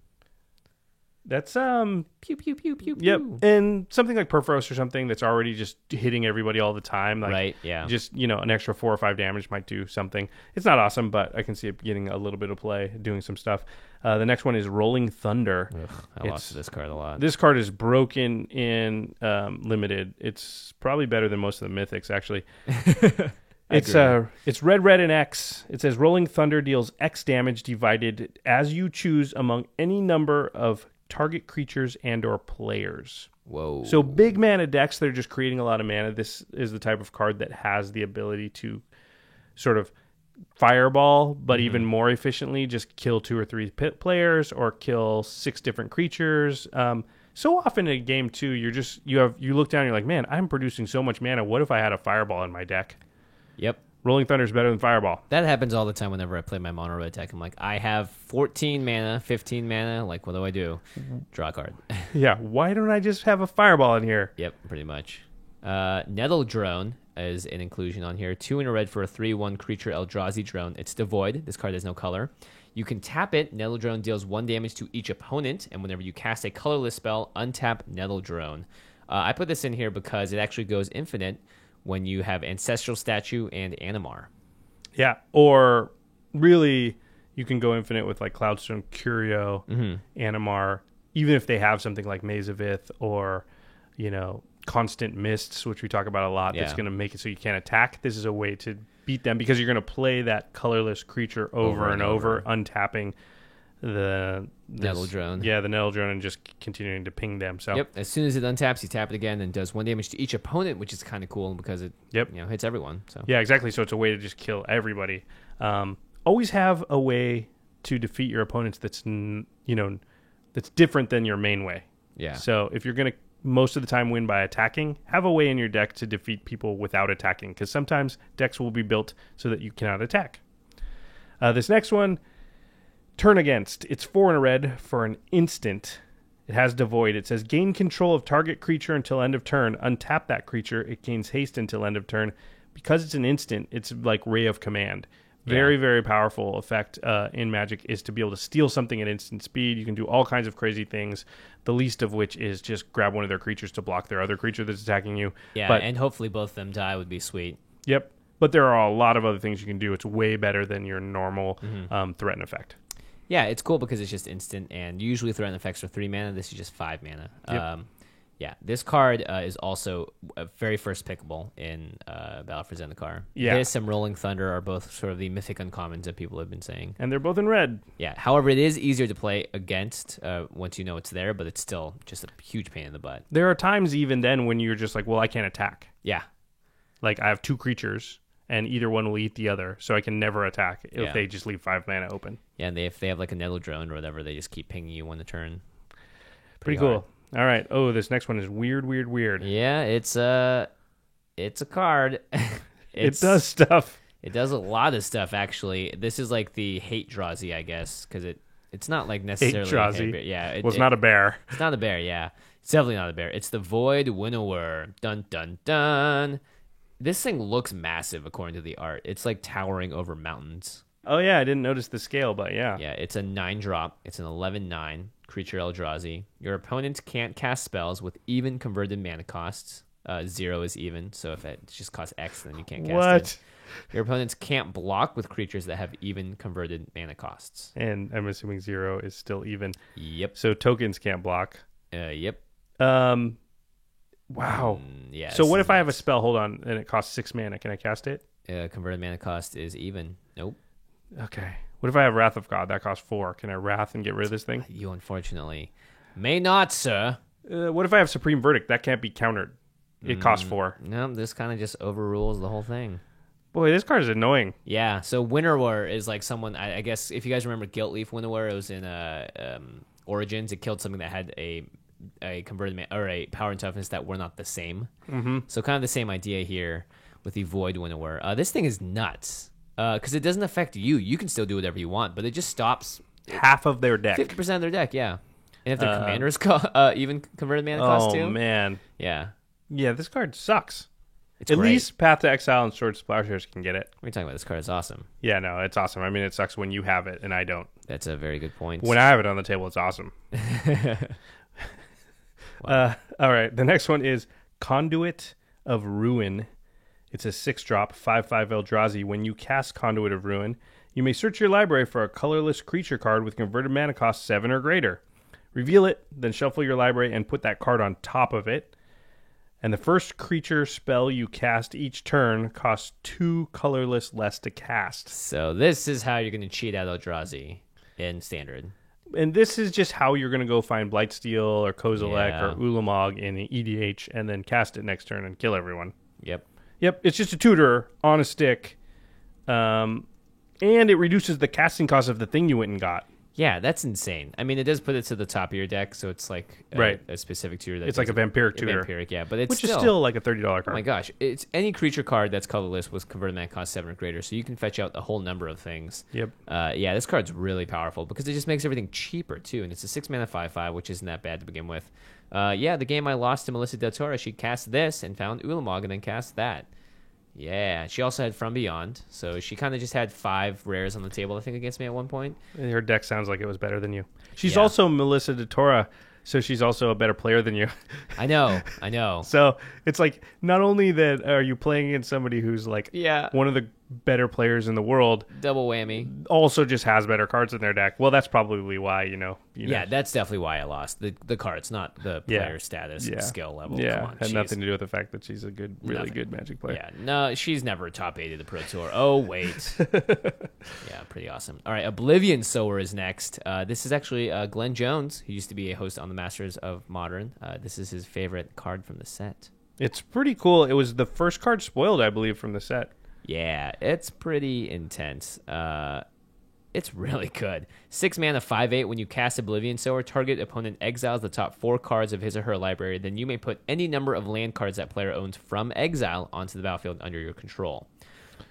That's Pew, pew, pew, pew, yep. pew. And something like Perforos or something that's already just hitting everybody all the time. Like, Right, yeah. Just, an extra 4 or 5 damage might do something. It's not awesome, but I can see it getting a little bit of play, doing some stuff. The next one is Rolling Thunder. I lost this card a lot. This card is broken in limited. It's probably better than most of the mythics, actually. It's red, and X. It says Rolling Thunder deals X damage divided as you choose among any number of target creatures and or players. Whoa. So big mana decks, they're just creating a lot of mana. This is the type of card that has the ability to sort of fireball, but even more efficiently just kill 2 or 3 pit players or kill 6 different creatures. So often in a game too, you look down and you're like, man, I'm producing so much mana. What if I had a fireball in my deck? Yep. Rolling Thunder is better than fireball. That happens all the time whenever I play my mono red deck. I'm like, I have 14 mana, 15 mana. Like, what do I do? Draw a card. Yeah, why don't I just have a fireball in here? Yep, pretty much. Nettle Drone is an inclusion on here. 2 and a red for a 3/1 creature Eldrazi Drone. It's devoid. This card has no color. You can tap it. Nettle Drone deals 1 damage to each opponent, and whenever you cast a colorless spell, untap Nettle Drone. I put this in here because it actually goes infinite when you have Ancestral Statue and Animar. Yeah, or really, you can go infinite with like Cloudstone, Curio, Animar, even if they have something like Maze of Ith or, Constant Mists, which we talk about a lot, that's Yeah. going to make it so you can't attack. This is a way to beat them because you're going to play that colorless creature over and over, untapping the Nettle Drone. Yeah, the Nettle Drone, and just continuing to ping them. So Yep. As soon as it untaps, you tap it again and does 1 damage to each opponent, which is kind of cool because it hits everyone. So yeah, exactly. So it's a way to just kill everybody. Always have a way to defeat your opponents that's that's different than your main way. yeah. So if you're going to most of the time win by attacking, have a way in your deck to defeat people without attacking, because sometimes decks will be built so that you cannot attack. This next one, Turn Against. It's 4 and a red for an instant. It has Devoid. It says gain control of target creature until end of turn. Untap that creature. It gains haste until end of turn. Because it's an instant, it's like Ray of Command. Very, very powerful effect in Magic is to be able to steal something at instant speed. You can do all kinds of crazy things, the least of which is just grab one of their creatures to block their other creature that's attacking you. Yeah, But, and hopefully both of them die would be sweet. yep. But there are a lot of other things you can do. It's way better than your normal threaten effect. Yeah, it's cool because it's just instant, and usually threaten effects are 3 mana. This is just 5 mana. Yep. Yeah, this card is also very first pickable in Battle for Zendikar. Yeah. This and Rolling Thunder are both sort of the mythic uncommons that people have been saying. And they're both in red. Yeah, however, it is easier to play against once you know it's there, but it's still just a huge pain in the butt. There are times even then when you're just like, well, I can't attack. Yeah. Like, I have 2 creatures, and either one will eat the other, so I can never attack if they just leave 5 mana open. Yeah, and if they have like a Nettle Drone or whatever, they just keep pinging you on the turn. Pretty hard. cool. All right. Oh, this next one is weird. Yeah, it's a card. It does stuff. It does a lot of stuff, actually. This is like the hate Drazi, I guess, because It's not like necessarily Eldrazi. a bear. Yeah, Was not a bear. It's not a bear. Yeah, it's definitely not a bear. It's the Void Winnower. Dun dun dun. This thing looks massive according to the art. It's like towering over mountains. Oh yeah, I didn't notice the scale, but yeah. Yeah, it's a 9-drop. It's an 11/9 creature Eldrazi. Your opponent can't cast spells with even converted mana costs. 0 is even, so if it just costs X, then you can't cast it. Your opponents can't block with creatures that have even converted mana costs. And I'm assuming 0 is still even. Yep. So tokens can't block. Yep. Wow. Yeah. So what if I have a spell, hold on, and it costs 6 mana? Can I cast it? Converted mana cost is even. Nope. Okay. What if I have Wrath of God? That costs 4. Can I Wrath and get rid of this thing? You unfortunately may not, sir. What if I have Supreme Verdict? That can't be countered. It costs 4. No, this kind of just overrules the whole thing. Boy, this card is annoying. Yeah, so Winnower is like someone, I guess, if you guys remember Guiltleaf Winnower, it was in Origins. It killed something that had a converted or a power and toughness that were not the same. Mm-hmm. So kind of the same idea here with the Void Winnower. This thing is nuts because it doesn't affect you. You can still do whatever you want, but it just stops half of their deck. 50% of their deck, yeah. And if their commanders even converted mana cost too. Oh, man. Yeah. Yeah, this card sucks. It's At great. least Path to Exile and Sword Plowshares can get it. What are you talking about? This card is awesome. Yeah, no, it's awesome. I mean, it sucks when you have it and I don't. That's a very good point. When I have it on the table, it's awesome. All right, the next one is Conduit of Ruin. It's a 6-drop, 5/5 Eldrazi. When you cast Conduit of Ruin, you may search your library for a colorless creature card with converted mana cost 7 or greater. Reveal it, then shuffle your library and put that card on top of it. And the first creature spell you cast each turn costs 2 colorless less to cast. So this is how you're going to cheat out Eldrazi in Standard. And this is just how you're going to go find Blightsteel or Kozilek Yeah. or Ulamog in EDH and then cast it next turn and kill everyone. Yep. Yep, it's just a tutor on a stick. And it reduces the casting cost of the thing you went and got. Yeah, that's insane. I mean, it does put it to the top of your deck, so it's like a specific tutor. That It's like a vampiric tutor. Vampiric, yeah, but it's Which is still like a $30 card. Oh my gosh, it's any creature card that's colorless with converted mana cost 7 or greater, so you can fetch out a whole number of things. Yep. Yeah, this card's really powerful because it just makes everything cheaper too, and it's a 6 mana 5/5, which isn't that bad to begin with. Yeah, the game I lost to Melissa Del Toro, she cast this and found Ulamog and then cast that. Yeah, she also had From Beyond, so she kind of just had 5 rares on the table, I think, against me at one point. Her deck sounds like it was better than you. She's Yeah. also Melissa Del Toro, so she's also a better player than you. I know. So it's like, not only that are you playing against somebody who's like Yeah. one of the better players in the world, Double whammy. also just has better cards in their deck. Well, that's probably why, you know. Yeah, that's definitely why I lost. The cards, not the player status and skill level. Yeah, Come on, had jeez. nothing to do with the fact that she's a good, really Nothing. good Magic player. Yeah, no, she's never top 8 of the Pro Tour. Oh, wait. Yeah, pretty awesome. All right, Oblivion Sower is next. This is actually Glenn Jones, who used to be a host on the Masters of Modern. This is his favorite card from the set. It's pretty cool. It was the first card spoiled, I believe, from the set. Yeah, it's pretty intense. It's really good. 6 mana 5/8. When you cast Oblivion Sower, target opponent exiles the top 4 cards of his or her library. Then you may put any number of land cards that player owns from exile onto the battlefield under your control.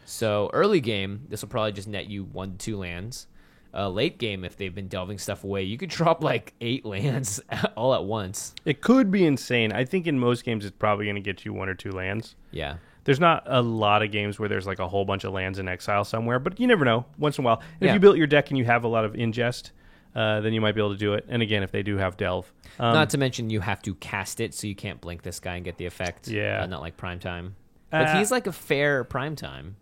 So early game, this will probably just net you 1 to 2 lands. Late game, if they've been delving stuff away, you could drop like 8 lands all at once. It could be insane. I think in most games it's probably going to get you 1 or 2 lands. Yeah. There's not a lot of games where there's like a whole bunch of lands in exile somewhere, but you never know. Once in a while. And Yeah. if you built your deck and you have a lot of ingest, then you might be able to do it. And again, if they do have delve. Not to mention you have to cast it, so you can't blink this guy and get the effect. Yeah. Not like Primetime. But he's like a fair Primetime.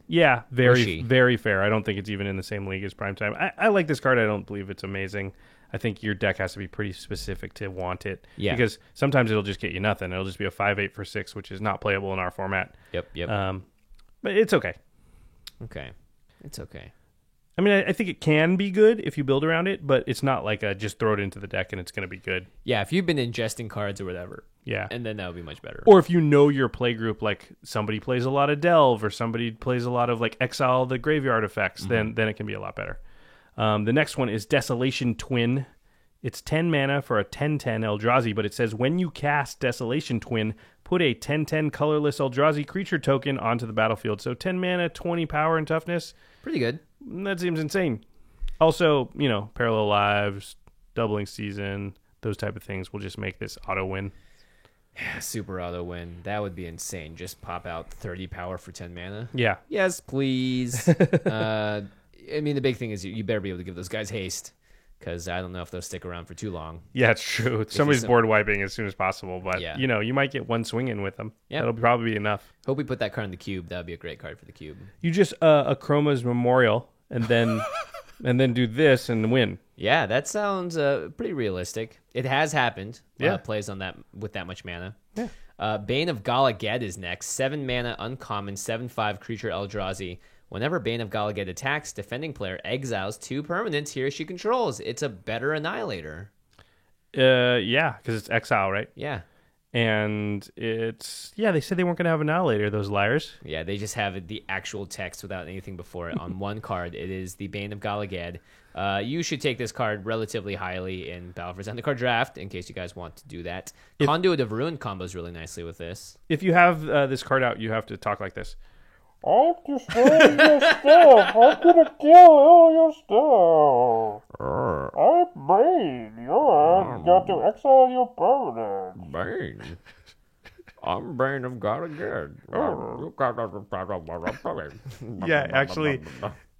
Yeah, Or very, she. very fair. I don't think it's even in the same league as Primetime. I like this card. I don't believe it's amazing. I think your deck has to be pretty specific to want it. Yeah. Because sometimes it'll just get you nothing. It'll just be a 5/8 for 6, which is not playable in our format. Yep. But it's okay. Okay. It's okay. I mean, I think it can be good if you build around it, but it's not like a just throw it into the deck and it's going to be good. Yeah, if you've been ingesting cards or whatever, Yeah. and then that would be much better. Or if you know your play group, like somebody plays a lot of Delve or somebody plays a lot of like Exile the Graveyard effects, then it can be a lot better. The next one is Desolation Twin. It's 10 mana for a 10/10 Eldrazi, but it says when you cast Desolation Twin, put a 10/10 colorless Eldrazi creature token onto the battlefield. So 10 mana, 20 power and toughness. Pretty good. That seems insane. Also, parallel lives, doubling season, those type of things will just make this auto win. Super auto win. That would be insane. Just pop out 30 power for 10 mana. Yeah. Yes, please. The big thing is you better be able to give those guys haste, because I don't know if they'll stick around for too long. Yeah, it's true. Somebody's board wiping as soon as possible, but Yeah. You might get one swing in with them. Yeah. That'll probably be enough. Hope we put that card in the cube. That would be a great card for the cube. You just Chroma's Memorial and then and then do this and win. Yeah, that sounds pretty realistic. It has happened. Yeah. Plays on that with that much mana. Yeah. Bane of Galagad is next. 7 mana, uncommon, 7/5 creature Eldrazi. Whenever Bane of Galagad attacks, defending player exiles 2 permanents he or she controls. It's a better Annihilator. Yeah, because it's exile, right? Yeah. And it's they said they weren't going to have Annihilator, those liars. Yeah, they just have the actual text without anything before it on one card. It is the Bane of Galagad. You should take this card relatively highly in Battle for Zendikar Draft, in case you guys want to do that. Conduit of Ruin combos really nicely with this. If you have this card out, you have to talk like this. I'm destroying your stuff. I'm gonna kill all your stuff. I'm Bane. You've got to exile your permanent. Bane. I'm Bane of Galagad. Yeah, actually,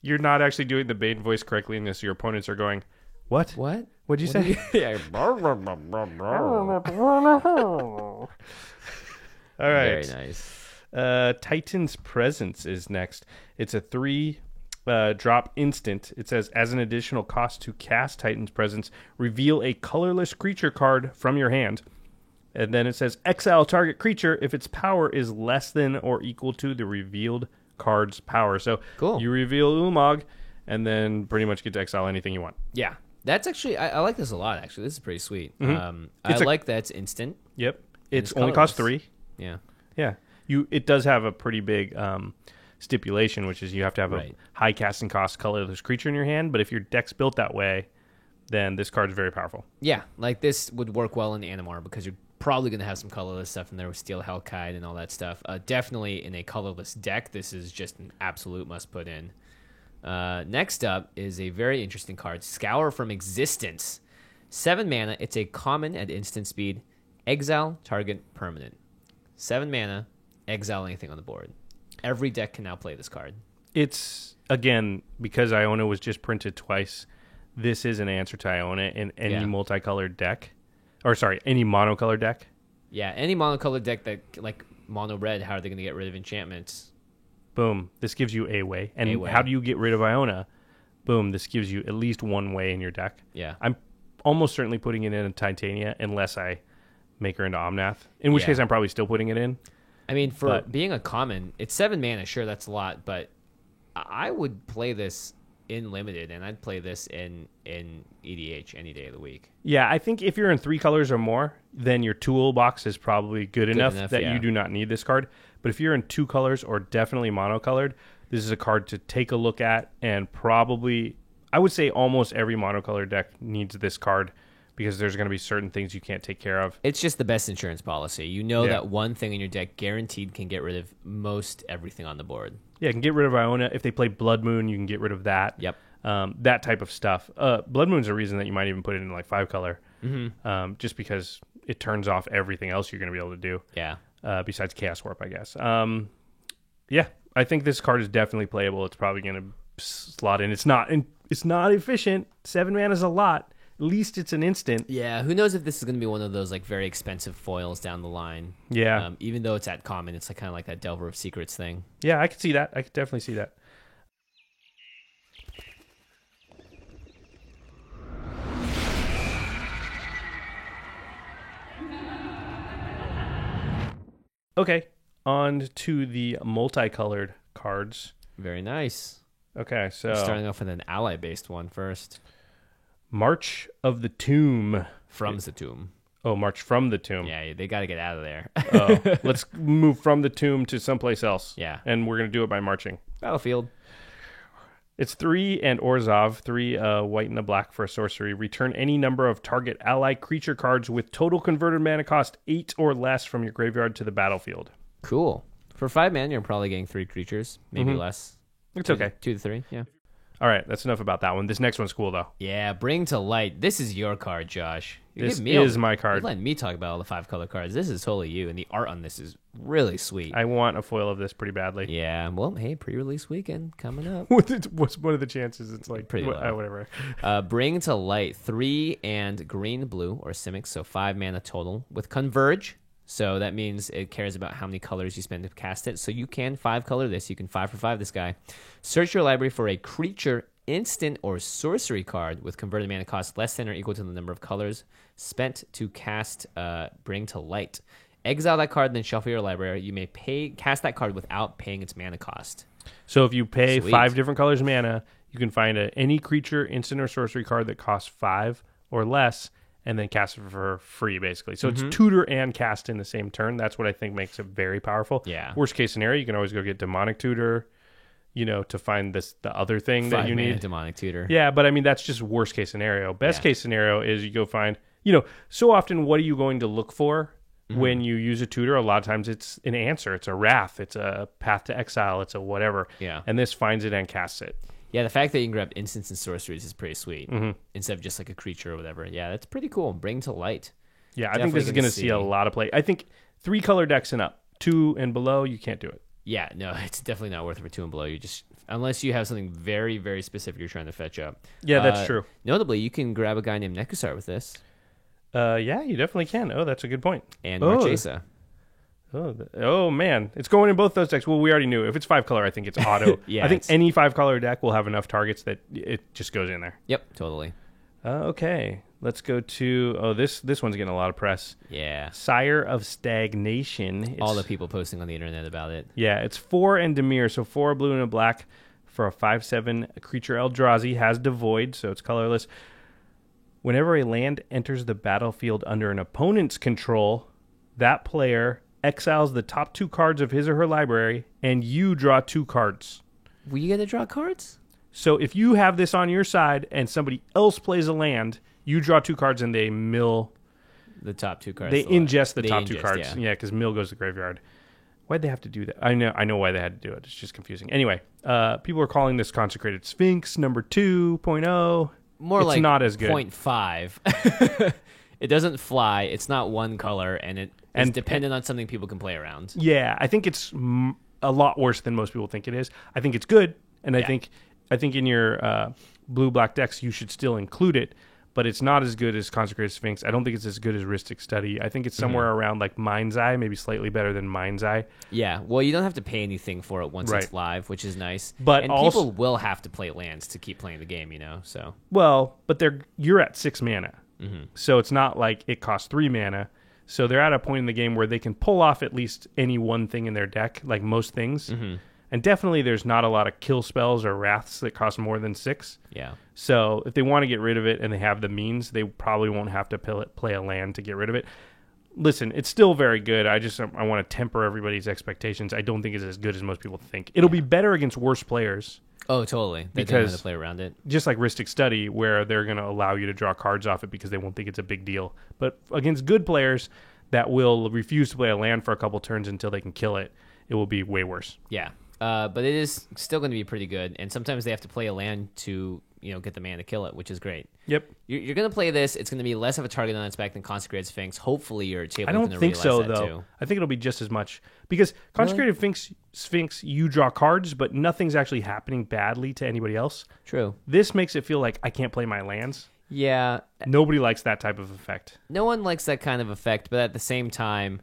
you're not actually doing the Bane voice correctly in this. Your opponents are going, what? What? What'd you say? All right. Very nice. Titan's Presence is next. It's a 3 drop instant. It says, as an additional cost to cast Titan's Presence, reveal a colorless creature card from your hand. And then it says, exile target creature if its power is less than or equal to the revealed card's power. So Cool. You reveal Ulamog, and then pretty much get to exile anything you want. Yeah. That's actually, I like this a lot, actually. This is pretty sweet. Mm-hmm. I like that it's instant. Yep. It's it's only costs colorless. 3. Yeah. Yeah. It does have a pretty big stipulation, which is you have to have Right. a high casting cost colorless creature in your hand. But if your deck's built that way, then this card is very powerful. Yeah, like this would work well in Animar because you're probably going to have some colorless stuff in there with Steel Hellkite and all that stuff. Definitely in a colorless deck, this is just an absolute must put in. Next up is a very interesting card, Scour from Existence. 7 mana, it's a common at instant speed. Exile, target, permanent. 7 mana, exile anything on the board. Every deck can now play this card. It's, again, because Iona was just printed twice, this is an answer to Iona in any multicolored deck. Or, sorry, any monocolored deck. Yeah, any monocolored deck that, like mono red, how are they going to get rid of enchantments? Boom. This gives you a way. And A way. how do you get rid of Iona? Boom. This gives you at least one way in your deck. Yeah. I'm almost certainly putting it in a Titania unless I make her into Omnath, in which Yeah. case I'm probably still putting it in. I mean, for But- being a common, it's 7 mana. Sure, that's a lot, but I would play this in limited, and I'd play this in EDH any day of the week. Yeah, I think if you're in 3 colors or more, then your toolbox is probably good enough that yeah. you do not need this card. But if you're in 2 colors or definitely monocolored, this is a card to take a look at, and probably, I would say almost every monocolored deck needs this card because there's going to be certain things you can't take care of. It's just the best insurance policy. You know Yeah. that one thing in your deck guaranteed can get rid of most everything on the board. Yeah, you can get rid of Iona. If they play Blood Moon, you can get rid of that. Yep. That type of stuff. Blood Moon's a reason that you might even put it in like 5 color, just because it turns off everything else you're going to be able to do. Yeah. Besides Chaos Warp, I guess. Yeah, I think this card is definitely playable. It's probably going to slot in. It's not efficient. 7 mana is a lot. At least it's an instant. Yeah, who knows if this is going to be one of those like very expensive foils down the line. Yeah. Even though it's at common, it's like kind of like that Delver of Secrets thing. Yeah, I could see that. I could definitely see that. Okay, on to the multicolored cards. Very nice. Okay, so Starting off with an ally-based one first. March of the Tomb. From the Tomb. Oh, March from the Tomb. Yeah, they got to get out of there. Oh, let's move from the tomb to someplace else. Yeah. And we're going to do it by marching. Battlefield. It's 3 and Orzhov, 3 white and a black for a sorcery. Return any number of target ally creature cards with total converted mana cost 8 or less from your graveyard to the battlefield. Cool. For 5 mana, you're probably getting 3 creatures, maybe less. It's okay. 2 to 3, yeah. All right, that's enough about that one. This next one's cool, though. Yeah, Bring to Light. This is your card, Josh. This is my card. You're letting me talk about all the 5-color cards. This is totally you, and the art on this is really sweet. I want a foil of this pretty badly. Yeah, well, hey, pre-release weekend coming up. What's one of the chances? It's like Pretty low. whatever. Bring to Light, 3 and green, blue, or Simic, so 5 mana total, with Converge. So that means it cares about how many colors you spend to cast it. So you can 5-color this. You can 5 for 5 this guy. Search your library for a creature, instant, or sorcery card with converted mana cost less than or equal to the number of colors spent to cast Bring to Light. Exile that card, then shuffle your library. You may cast that card without paying its mana cost. So if you pay Sweet. 5 different colors mana, you can find any creature, instant, or sorcery card that costs 5 or less, and then cast it for free, basically. So it's tutor and cast in the same turn. That's what I think makes it very powerful. Yeah. Worst case scenario, you can always go get demonic tutor, to find the other thing that you need. Demonic Tutor. Yeah, but I mean, that's just worst case scenario. Best Yeah. case scenario is you go find, so often what are you going to look for when you use a tutor? A lot of times it's an answer. It's a wrath. It's a path to exile. It's a whatever. Yeah. And this finds it and casts it. Yeah, the fact that you can grab instants and sorceries is pretty sweet. Instead of just like a creature or whatever. Yeah, that's pretty cool. Bring to Light. Yeah, I think this is Definitely going to see a lot of play. I think 3-color decks and up, 2 and below, you can't do it. Yeah, no, it's definitely not worth it for 2 and below. You just, unless you have something very, very specific you're trying to fetch up. Yeah, that's true. Notably, you can grab a guy named Nekusar with this. Yeah, you definitely can. Oh, that's a good point. And Oh. Marchesa. Oh man, it's going in both those decks. Well, we already knew if it's 5-color, I think it's auto. Yeah, I think it's- any 5-color deck will have enough targets that it just goes in there. Yep, totally. Okay, let's go to this one's getting a lot of press. Yeah. Sire of Stagnation. All the people posting on the internet about it. Yeah, it's 4 and Dimir, so 4 blue and a black for a 5/7 creature. Eldrazi has Devoid, so it's colorless. Whenever a land enters the battlefield under an opponent's control, that player exiles the top 2 cards of his or her library, and you draw 2 cards. Will you get to draw cards? So if you have this on your side and somebody else plays a land, you draw 2 cards and they mill. The top 2 cards. They ingest the They top 2 ingest, cards. yeah. Yeah, because mill goes to the graveyard. Why'd they have to do that? I know why they had to do it. It's just confusing. Anyway, people are calling this Consecrated Sphinx number 2.0. More It's like not as good. 0.5. It doesn't fly. It's not one color, and it's And- dependent on something people can play around. Yeah, I think it's a lot worse than most people think it is. I think it's good, and Yeah. I think in your blue-black decks you should still include it, but it's not as good as Consecrated Sphinx. I don't think it's as good as Rhystic Study. I think it's somewhere around like Mind's Eye, maybe slightly better than Mind's Eye. Yeah, well, you don't have to pay anything for it once Right. it's live, which is nice. But and also- people will have to play lands to keep playing the game, so. Well, but you're at 6 mana, so it's not like it costs 3 mana. So they're at a point in the game where they can pull off at least any one thing in their deck, like most things. And definitely there's not a lot of kill spells or wraths that cost more than 6. Yeah. So if they want to get rid of it and they have the means, they probably won't have to play a land to get rid of it. Listen, it's still very good. I want to temper everybody's expectations. I don't think it's as good as most people think. It'll be better against worse players, Oh, totally. They don't know how Because- to play around it. just like Rhystic Study, where they're going to allow you to draw cards off it because they won't think it's a big deal. But against good players that will refuse to play a land for a couple turns until they can kill it, it will be way worse. Yeah. But it is still going to be pretty good, and sometimes they have to play a land to get the man to kill it, which is great. Yep. You're going to play this. It's going to be less of a target on its back than Consecrated Sphinx. Hopefully, your table I is don't going to think realize so, that though. too. I think it'll be just as much. Because Consecrated Sphinx, you draw cards, but nothing's actually happening badly to anybody else. True. This makes it feel like I can't play my lands. Yeah. Nobody likes that type of effect. No one likes that kind of effect, but at the same time,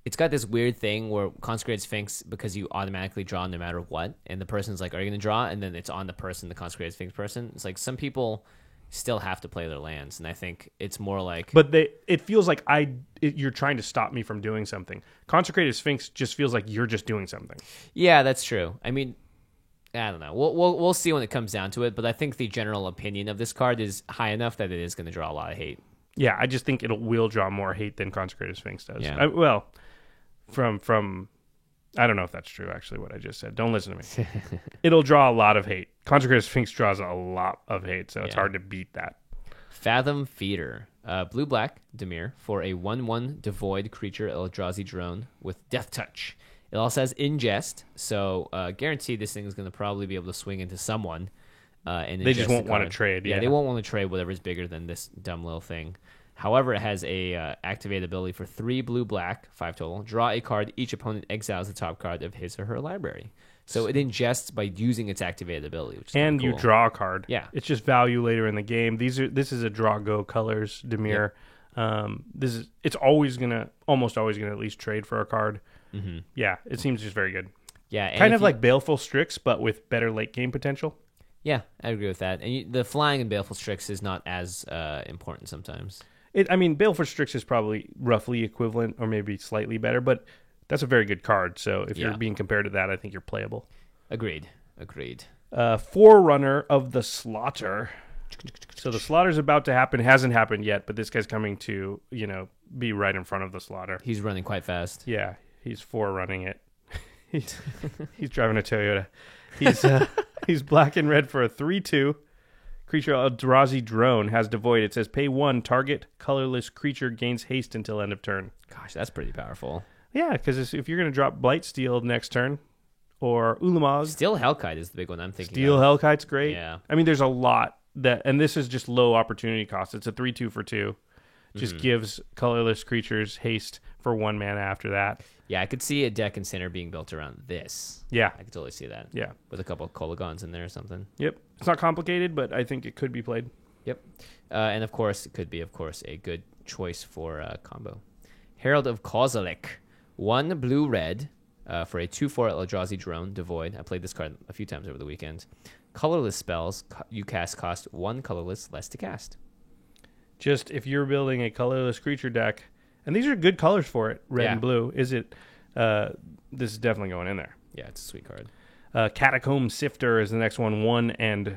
it's got this weird thing where Consecrated Sphinx, because you automatically draw no matter what, and the person's like, are you going to draw? And then it's on the person, the Consecrated Sphinx person. It's like some people still have to play their lands, and I think it's more like... But it feels like you're trying to stop me from doing something. Consecrated Sphinx just feels like you're just doing something. Yeah, that's true. I mean, I don't know. We'll see when it comes down to it, but I think the general opinion of this card is high enough that it is going to draw a lot of hate. Yeah, I just think it will draw more hate than Consecrated Sphinx does. Yeah. From I don't know if that's true, actually, what I just said. Don't listen to me. It'll draw a lot of hate. Consecrated Sphinx draws a lot of hate, so it's Yeah. hard to beat that. Fathom Feeder. Blue-black, Dimir, for a 1/1 devoid creature Eldrazi drone with Death Touch. It also has Ingest, so guaranteed this thing is going to probably be able to swing into someone. And They just ingest the won't want to card. trade. Yeah, they won't want to trade whatever's bigger than this dumb little thing. However, it has a activated ability for 3 blue-black, 5 total. Draw a card. Each opponent exiles the top card of his or her library. So it ingests by using its activated ability, which is And cool. you draw a card. Yeah. It's just value later in the game. This is a draw go colors, Dimir. It's almost always gonna at least trade for a card. Mm-hmm. Yeah, it seems just very good. Yeah, and Kind if of you- like Baleful Strix, but with better late game potential. Yeah, I agree with that. And the flying in Baleful Strix is not as important sometimes. Baleful Strix is probably roughly equivalent or maybe slightly better, but that's a very good card. So if you're being compared to that, I think you're playable. Agreed. Forerunner of the Slaughter. So the Slaughter's about to happen. Hasn't happened yet, but this guy's coming to, be right in front of the Slaughter. He's running quite fast. Yeah, he's forerunning it. He's driving a Toyota. He's black and red for a 3/2. Creature Eldrazi Drone has Devoid. It says pay 1, target colorless creature gains haste until end of turn. Gosh, that's pretty powerful. Yeah, because if you're going to drop Blightsteel next turn, or Ulamog, Steel Hellkite is the big one I'm thinking Steel of. Hellkite's great. Yeah. There's a lot and this is just low opportunity cost. It's a 3/2 for 2. Just gives colorless creatures haste for 1 mana after that. Yeah, I could see a deck in center being built around this. Yeah. I could totally see that. Yeah. With a couple of Kolagons in there or something. Yep. It's not complicated, but I think it could be played. Yep. And of course, it could be, a good choice for combo. Herald of Kozilek. 1 blue-red for a 2/4 Eldrazi Drone, Devoid. I played this card a few times over the weekend. Colorless spells you cast cost 1 colorless less to cast. Just if you're building a colorless creature deck, and these are good colors for it, red and blue, this is definitely going in there. Yeah, it's a sweet card. Catacomb Sifter is the next one. 1 and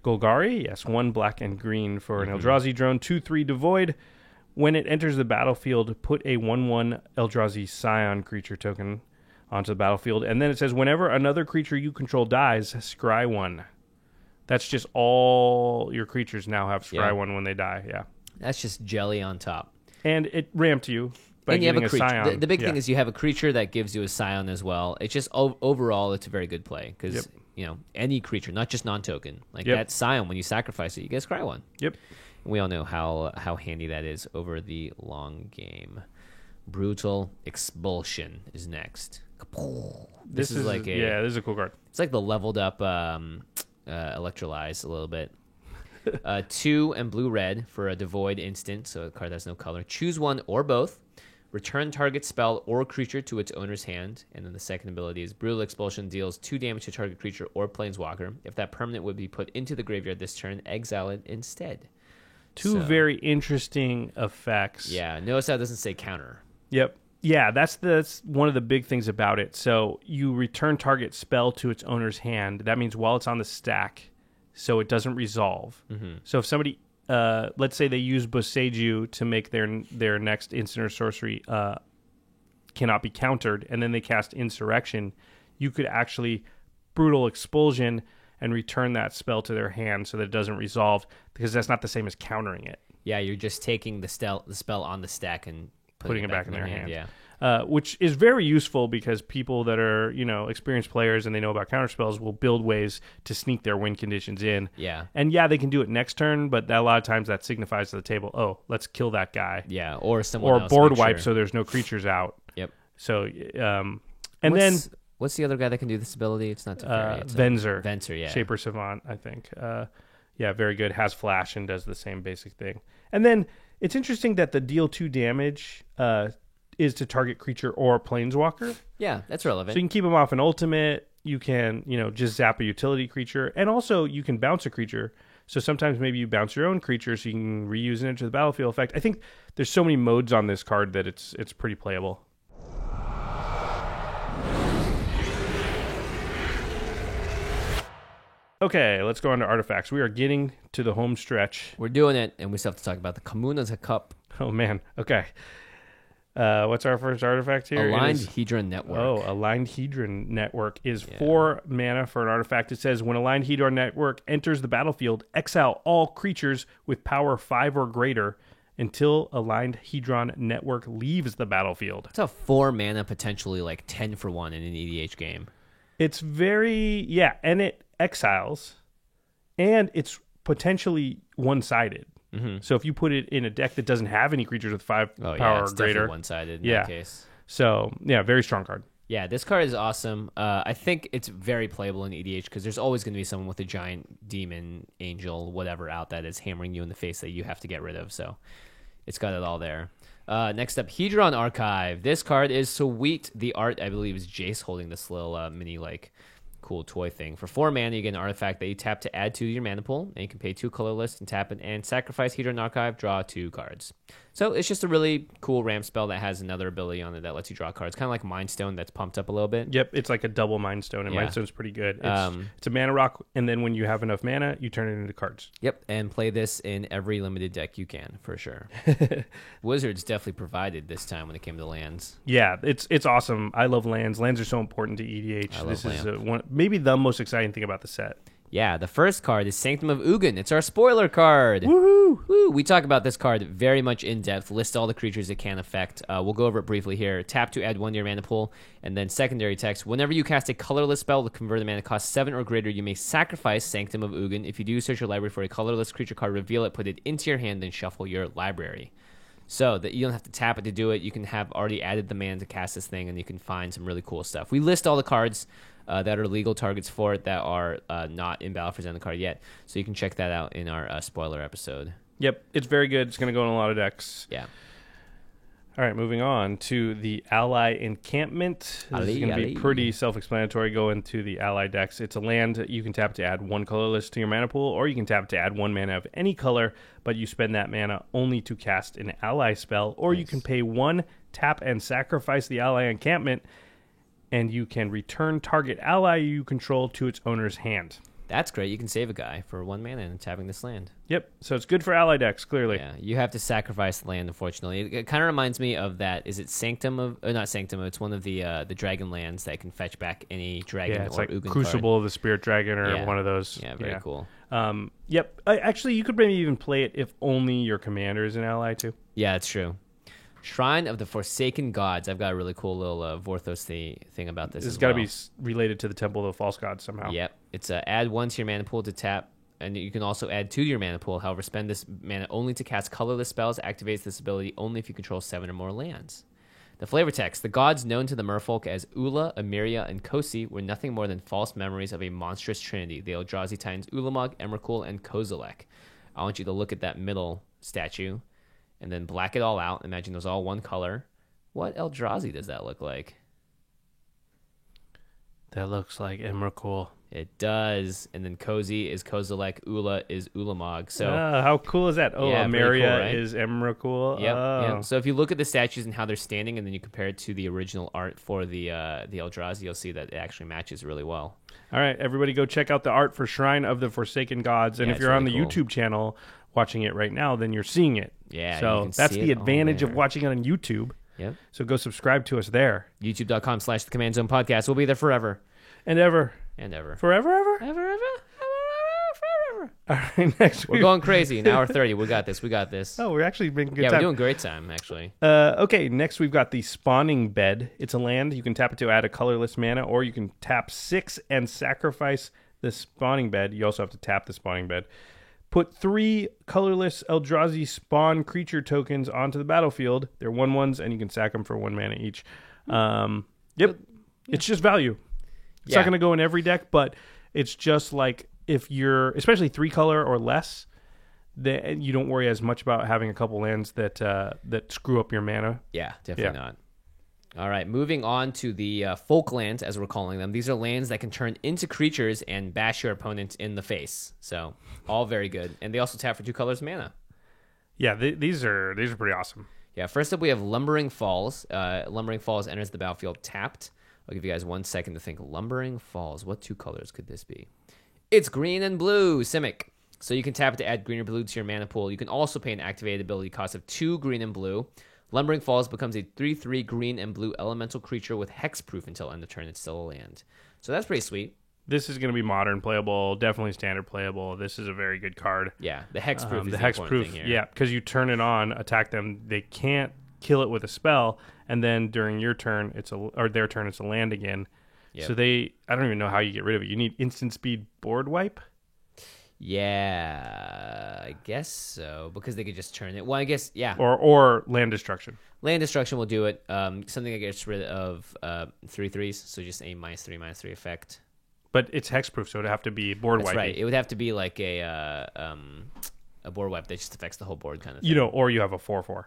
Golgari. Yes, 1 black and green for an Eldrazi Drone. 2/3 Devoid. When it enters the battlefield, put a 1/1 Eldrazi Scion creature token onto the battlefield. And then it says, whenever another creature you control dies, scry 1. That's just all your creatures now have scry 1 when they die. Yeah. That's just jelly on top. And it ramped you by And you have getting a creature. Scion. The big thing is you have a creature that gives you a Scion as well. It's just overall, it's a very good play because any creature, not just non-token, like that Scion, when you sacrifice it, you get scry 1. Yep. And we all know how handy that is over the long game. Brutal Expulsion is next. This is like this is a cool card. It's like the leveled up Electrolyze a little bit. 2 and blue-red for a Devoid instant, so a card that has no color. Choose one or both. Return target spell or creature to its owner's hand. And then the second ability is Brutal Expulsion deals 2 damage to target creature or planeswalker. If that permanent would be put into the graveyard this turn, exile it instead. Two very interesting effects. Yeah, notice how it doesn't say counter. Yep. Yeah, that's one of the big things about it. So you return target spell to its owner's hand. That means while it's on the stack, so it doesn't resolve. Mm-hmm. So if somebody, let's say they use Boseiju to make their next instant or sorcery cannot be countered, and then they cast Insurrection, you could actually Brutal Expulsion and return that spell to their hand so that it doesn't resolve, because that's not the same as countering it. Yeah, you're just taking the spell on the stack and putting it back in their hand. Yeah. Which is very useful because people that are, experienced players and they know about counterspells will build ways to sneak their win conditions in. Yeah. And yeah, they can do it next turn, but a lot of times that signifies to the table, oh, let's kill that guy. Yeah, or someone else. Or board wipe so there's no creatures out. Yep. So, what's the other guy that can do this ability? It's not Teferi. Venser. Venser, yeah. Shaper Savant, I think. Very good. Has flash and does the same basic thing. And then it's interesting that the deal 2 damage is to target creature or planeswalker. Yeah, that's relevant. So you can keep them off an ultimate. You can, just zap a utility creature. And also you can bounce a creature. So sometimes maybe you bounce your own creature so you can reuse it into the battlefield effect. I think there's so many modes on this card that it's pretty playable. Okay, let's go on to artifacts. We are getting to the home stretch. We're doing it, and we still have to talk about the Kamuna's Cup. Oh, man. Okay. What's our first artifact here? Aligned Hedron Network. Oh, Aligned Hedron Network is 4 mana for an artifact. It says, when Aligned Hedron Network enters the battlefield, exile all creatures with power 5 or greater until Aligned Hedron Network leaves the battlefield. It's a 4 mana, potentially like 10 for 1 in an EDH game. It's very, and it exiles. and it's potentially one-sided. So if you put it in a deck that doesn't have any creatures with 5 power it's or greater, definitely one-sided in that case. So yeah, very strong card. Yeah, this card is awesome. I think it's very playable in EDH because there's always going to be someone with a giant demon, angel, whatever out that is hammering you in the face that you have to get rid of. So it's got it all there. Next up, Hedron Archive. This card is sweet. The art, I believe, is Jace holding this little mini cool toy thing. For 4 mana, you get an artifact that you tap to add 2 to your mana pool, and you can pay 2 colorless and tap it and sacrifice Hedron Archive, draw 2 cards. So it's just a really cool ramp spell that has another ability on it that lets you draw cards, kind of like Mind Stone that's pumped up a little bit. Yep, it's like a double Mind Stone, and Yeah. Mind Stone's pretty good. It's a mana rock, and then when you have enough mana, you turn it into cards. Yep, and play this in every limited deck you can, for sure. Wizards definitely provided this time when it came to lands. Yeah, it's awesome. I love lands. Lands are so important to EDH. I love This is maybe the most exciting thing about the set. Yeah, the first card is Sanctum of Ugin. It's our spoiler card. Woohoo! Woo! We talk about this card very much in depth, list all the creatures it can affect. We'll go over it briefly here. Tap to add 1 to your mana pool, and then secondary text. Whenever you cast a colorless spell to convert a mana cost 7 or greater, you may sacrifice Sanctum of Ugin. If you do, search your library for a colorless creature card, reveal it, put it into your hand, then shuffle your library. So that you don't have to tap it to do it. You can have already added the mana to cast this thing, and you can find some really cool stuff. We list all the cards that are legal targets for it that are not in Battle for Zendikar yet. So you can check that out in our spoiler episode. Yep, it's very good. It's going to go in a lot of decks. Yeah. All right, moving on to the Ally Encampment. This is going to be pretty self-explanatory. Go into the Ally decks. It's a land you can tap to add 1 colorless to your mana pool, or you can tap to add 1 mana of any color, but you spend that mana only to cast an Ally spell, or you can pay 1, tap, and sacrifice the Ally Encampment, and you can return target ally you control to its owner's hand. That's great. You can save a guy for 1 mana and tapping this land. Yep, so it's good for Ally decks, clearly. Yeah, you have to sacrifice the land, unfortunately. It kind of reminds me of that. Is it Sanctum of... not Sanctum. It's one of the dragon lands that can fetch back any dragon Yeah, it's or like Ugin Crucible card. of the Spirit Dragon or one of those. Yeah, very cool. Yep. Actually, you could maybe even play it if only your commander is an ally, too. Yeah, that's true. Shrine of the Forsaken Gods. I've got a really cool little Vorthos thing about this. It's got to be related to the Temple of the False Gods somehow. Yep. It's add 1 to your mana pool to tap, and you can also add 2 to your mana pool. However, spend this mana only to cast colorless spells. Activates this ability only if you control 7 or more lands. The flavor text. The gods known to the merfolk as Ula, Emiria, and Kosi were nothing more than false memories of a monstrous trinity. The Eldrazi Titans Ulamog, Emrakul, and Kozilek. I want you to look at that middle statue and then black it all out. Imagine those all one color. What Eldrazi does that look like? That looks like Emrakul. It does. And then Cozy is Kozilek, Ula is Ulamog. So how cool is that? Oh, Yeah, very Ameria cool, right? is Emrakul. Yep, Oh. yep. So if you look at the statues and how they're standing, and then you compare it to the original art for the Eldrazi, you'll see that it actually matches really well. All right, everybody go check out the art for Shrine of the Forsaken Gods. And Yeah, if it's you're on the really cool. YouTube channel watching it right now, then you're seeing it. Yeah, you So can that's see the it all advantage of there. watching it on YouTube. Yep. So go subscribe to us there. YouTube.com/The Command Zone Podcast. We'll be there forever And ever. and ever. Forever, ever? Forever. All right, next We're week. going crazy. An hour 30. We got this. We got this. Oh, we're actually making good Yeah, time. we're doing great time, actually. Okay, next we've got the Spawning Bed. It's a land. You can tap it to add a colorless mana, or you can tap 6 and sacrifice the Spawning Bed. You also have to tap the Spawning Bed. Put 3 colorless Eldrazi spawn creature tokens onto the battlefield. They're 1/1s, and you can sack them for 1 mana each. Yep. It's just value. It's not going to go in every deck, but it's just like if you're, especially 3 color or less, then you don't worry as much about having a couple lands that that screw up your mana. Yeah, definitely not. All right, moving on to the folk lands, as we're calling them. These are lands that can turn into creatures and bash your opponent in the face. So, all very good. And they also tap for 2 colors mana. Yeah, these are pretty awesome. Yeah, first up we have Lumbering Falls. Lumbering Falls enters the battlefield tapped. I'll give you guys 1 second to think. Lumbering Falls, what 2 colors could this be? It's green and blue, Simic. So you can tap it to add green or blue to your mana pool. You can also pay an activated ability cost of 2 green and blue. Lumbering Falls becomes a 3/3 green and blue elemental creature with hexproof until end of turn. It's still a land. So that's pretty sweet. This is going to be modern playable, definitely standard playable. This is a very good card. Yeah, the hexproof is The the important hexproof, thing here. yeah, because you turn it on, attack them. They can't kill it with a spell, and then during your turn, or their turn, it's a land again. Yep. So I don't even know how you get rid of it. You need instant speed board wipe. Yeah, I guess so, because they could just turn it. Well, I guess, yeah. Or land destruction. Land destruction will do it. Something that gets rid of 3/3s, so just a -3/-3 effect. But it's hexproof, so it'd have to be board That's wiping. right. It would have to be like a board wipe that just affects the whole board kind of thing. You know, or you have a 4/4.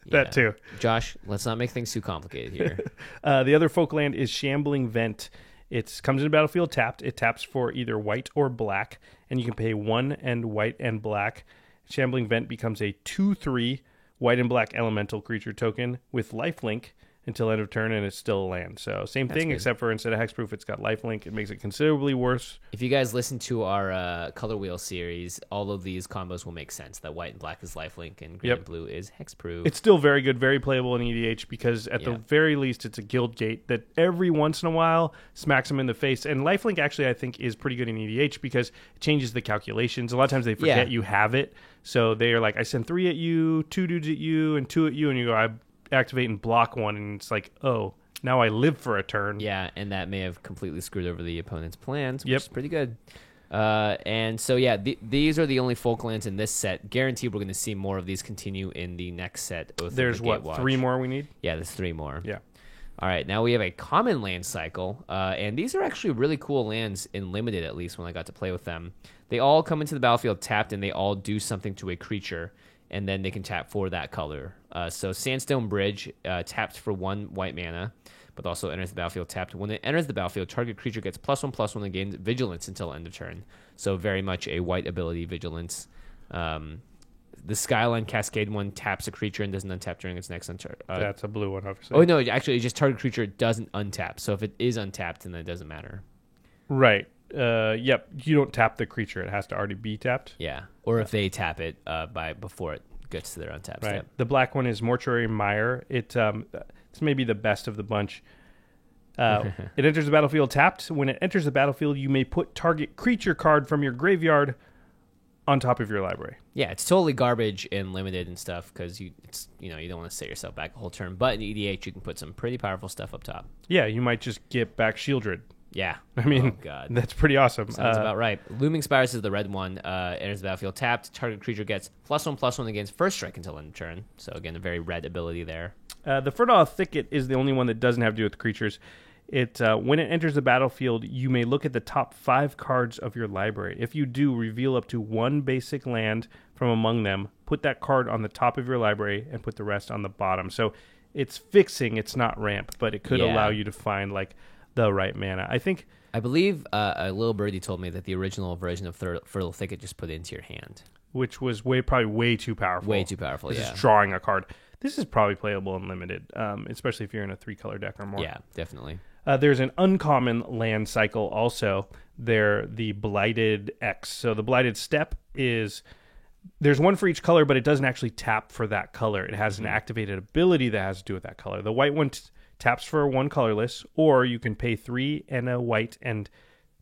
That too. Josh, let's not make things too complicated here. The other folk land is Shambling Vent. It comes in the battlefield tapped. It taps for either white or black, and you can pay 1 and white and black. Shambling Vent becomes a 2/3 white and black elemental creature token with lifelink until end of turn, and it's still a land. So same thing, good. except for instead of hexproof, it's got lifelink. It makes it considerably worse. If you guys listen to our Color Wheel series, all of these combos will make sense. That white and black is lifelink, and green and blue is hexproof. It's still very good, very playable in EDH, because at the very least, it's a guild gate that every once in a while smacks them in the face. And lifelink actually, I think, is pretty good in EDH because it changes the calculations. A lot of times they forget you have it. So they are like, I send 3 at you, 2 dudes at you, and 2 at you, and you go, I activate and block 1, and it's like, oh, now I live for a turn. Yeah, and that may have completely screwed over the opponent's plans, which is pretty good. And so, yeah, these are the only folk lands in this set. Guaranteed we're going to see more of these continue in the next set. There's what, Gatewatch. 3 more we need? Yeah, there's 3 more. Yeah. All right, now we have a common land cycle, and these are actually really cool lands in Limited, at least when I got to play with them. They all come into the battlefield tapped, and they all do something to a creature, and then they can tap for that color. So Sandstone Bridge taps for 1 white mana, but also enters the battlefield tapped. When it enters the battlefield, target creature gets +1/+1 and gains Vigilance until end of turn. So very much a white ability, Vigilance. The Skyline Cascade one taps a creature and doesn't untap during its next turn. That's a blue one, obviously. Oh, no, actually, it's just target creature doesn't untap. So if it is untapped, then it doesn't matter. Right. Yep. You don't tap the creature. It has to already be tapped. Yeah. Or if they tap it before it gets to their untapped Right. step. The black one is Mortuary Mire. It's maybe the best of the bunch. It enters the battlefield tapped. When it enters the battlefield, you may put target creature card from your graveyard on top of your library. Yeah, it's totally garbage in Limited and stuff because you don't want to set yourself back a whole turn. But in EDH, you can put some pretty powerful stuff up top. Yeah, you might just get back Shieldred. Yeah. I mean, oh, God. That's pretty awesome. Sounds about right. Looming Spires is the red one. Enters the battlefield tapped. Target creature gets +1/+1 against first strike until end of turn. So again, a very red ability there. The Fertile Thicket is the only one that doesn't have to do with creatures. When it enters the battlefield, you may look at the top 5 cards of your library. If you do, reveal up to 1 basic land from among them. Put that card on the top of your library and put the rest on the bottom. So it's fixing, it's not ramp, but it could allow you to find like the right mana. I believe a little birdie told me that the original version of Fertile Thicket just put it into your hand. Which was probably way too powerful. Way too powerful, This is drawing a card. This is probably playable in Limited, especially if you're in a 3-color deck or more. Yeah, definitely. There's an uncommon land cycle also. They're the Blighted X. So the Blighted Step is... There's one for each color, but it doesn't actually tap for that color. It has an activated ability that has to do with that color. The white one taps for 1 colorless, or you can pay 3 and a white and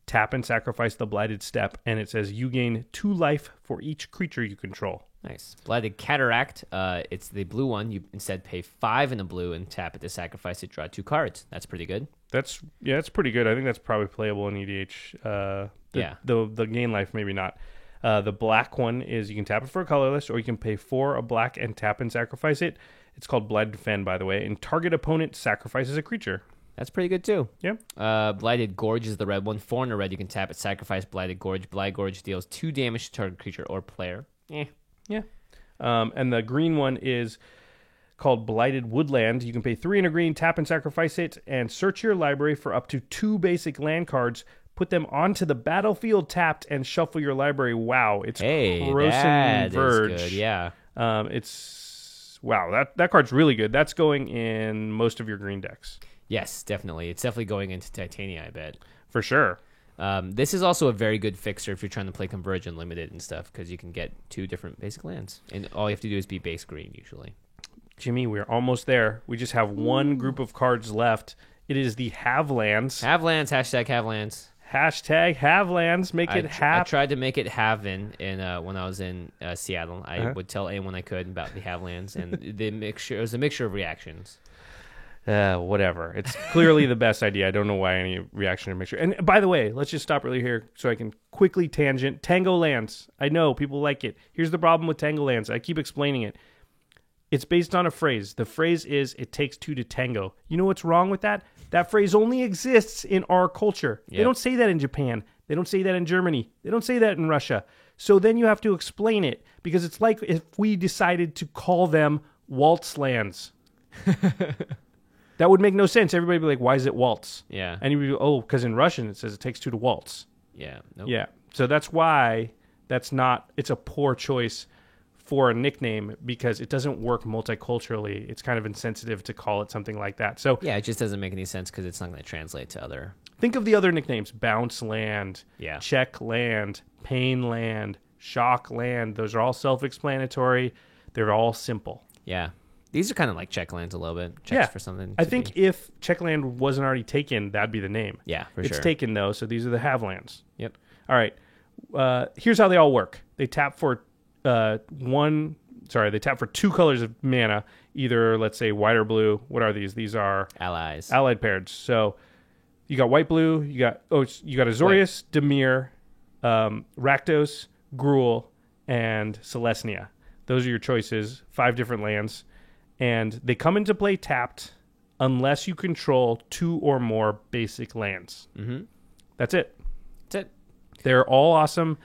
tap and sacrifice the Blighted Step, and it says you gain 2 life for each creature you control. Nice. Blighted Cataract, it's the blue one. You instead pay 5 in a blue and tap it to sacrifice it, draw 2 cards. That's pretty good. That's pretty good. I think that's probably playable in EDH. The gain life, maybe not. The black one is you can tap it for a colorless, or you can pay 4 a black and tap and sacrifice it. It's called Blighted Fen, by the way. And target opponent sacrifices a creature. That's pretty good, too. Yeah. Blighted Gorge is the red one. 4 in a red, you can tap it, sacrifice Blighted Gorge. Blighted Gorge deals 2 damage to target creature or player. Yeah. And the green one is called Blighted Woodland. You can pay 3 in a green, tap and sacrifice it, and search your library for up to 2 basic land cards. Put them onto the battlefield tapped and shuffle your library. Wow, it's Corrosive Verge. Is good. Yeah. That card's really good. That's going in most of your green decks. Yes, definitely. It's definitely going into Titania, I bet. For sure. This is also a very good fixer if you're trying to play Converge Unlimited and stuff, because you can get 2 different basic lands. And all you have to do is be base green, usually. Jimmy, we're almost there. We just have one group of cards left. It is the Havelands. Havelands, hashtag Havelands. Hashtag Havelands. Make it I tried to make it Haven when I was in Seattle. I would tell anyone I could about the Havelands, and it was a mixture of reactions. Whatever. It's clearly the best idea. I don't know why any reaction to make sure. And by the way, let's just stop really here so I can quickly tangent. Tango Lands. I know people like it. Here's the problem with Tango Lands. I keep explaining it. It's based on a phrase. The phrase is, it takes two to tango. You know what's wrong with that? That phrase only exists in our culture. Yep. They don't say that in Japan. They don't say that in Germany. They don't say that in Russia. So then you have to explain it, because it's like if we decided to call them waltz lands. That would make no sense. Everybody would be like, why is it waltz? Yeah. And you'd be, oh, because in Russian it says it takes two to waltz. Yeah. Nope. Yeah. So that's why it's a poor choice for a nickname, because it doesn't work multiculturally. It's kind of insensitive to call it something like that. So Yeah, it just doesn't make any sense because it's not going to translate to other. think of the other nicknames: Bounce Land, Yeah. Check Land, Pain Land, Shock Land. Those are all self-explanatory. They're all simple. Yeah. These are kind of like checklands a little bit. Checks for something. I to think be- if Checkland wasn't already taken, that'd be the name. Yeah, for It's sure. taken though, so these are the Havelands. Yep. All right. Here's how they all work. They tap for they tap for 2 colors of mana, either, let's say, white or blue. What are these? These are Allies. allied pairs. So you got white, blue. You got Azorius, Dimir, Rakdos, Gruul, and Celestia. Those are your choices. 5 different lands, and they come into play tapped unless you control 2 or more basic lands. Mm-hmm. That's it. That's it. They're all awesome.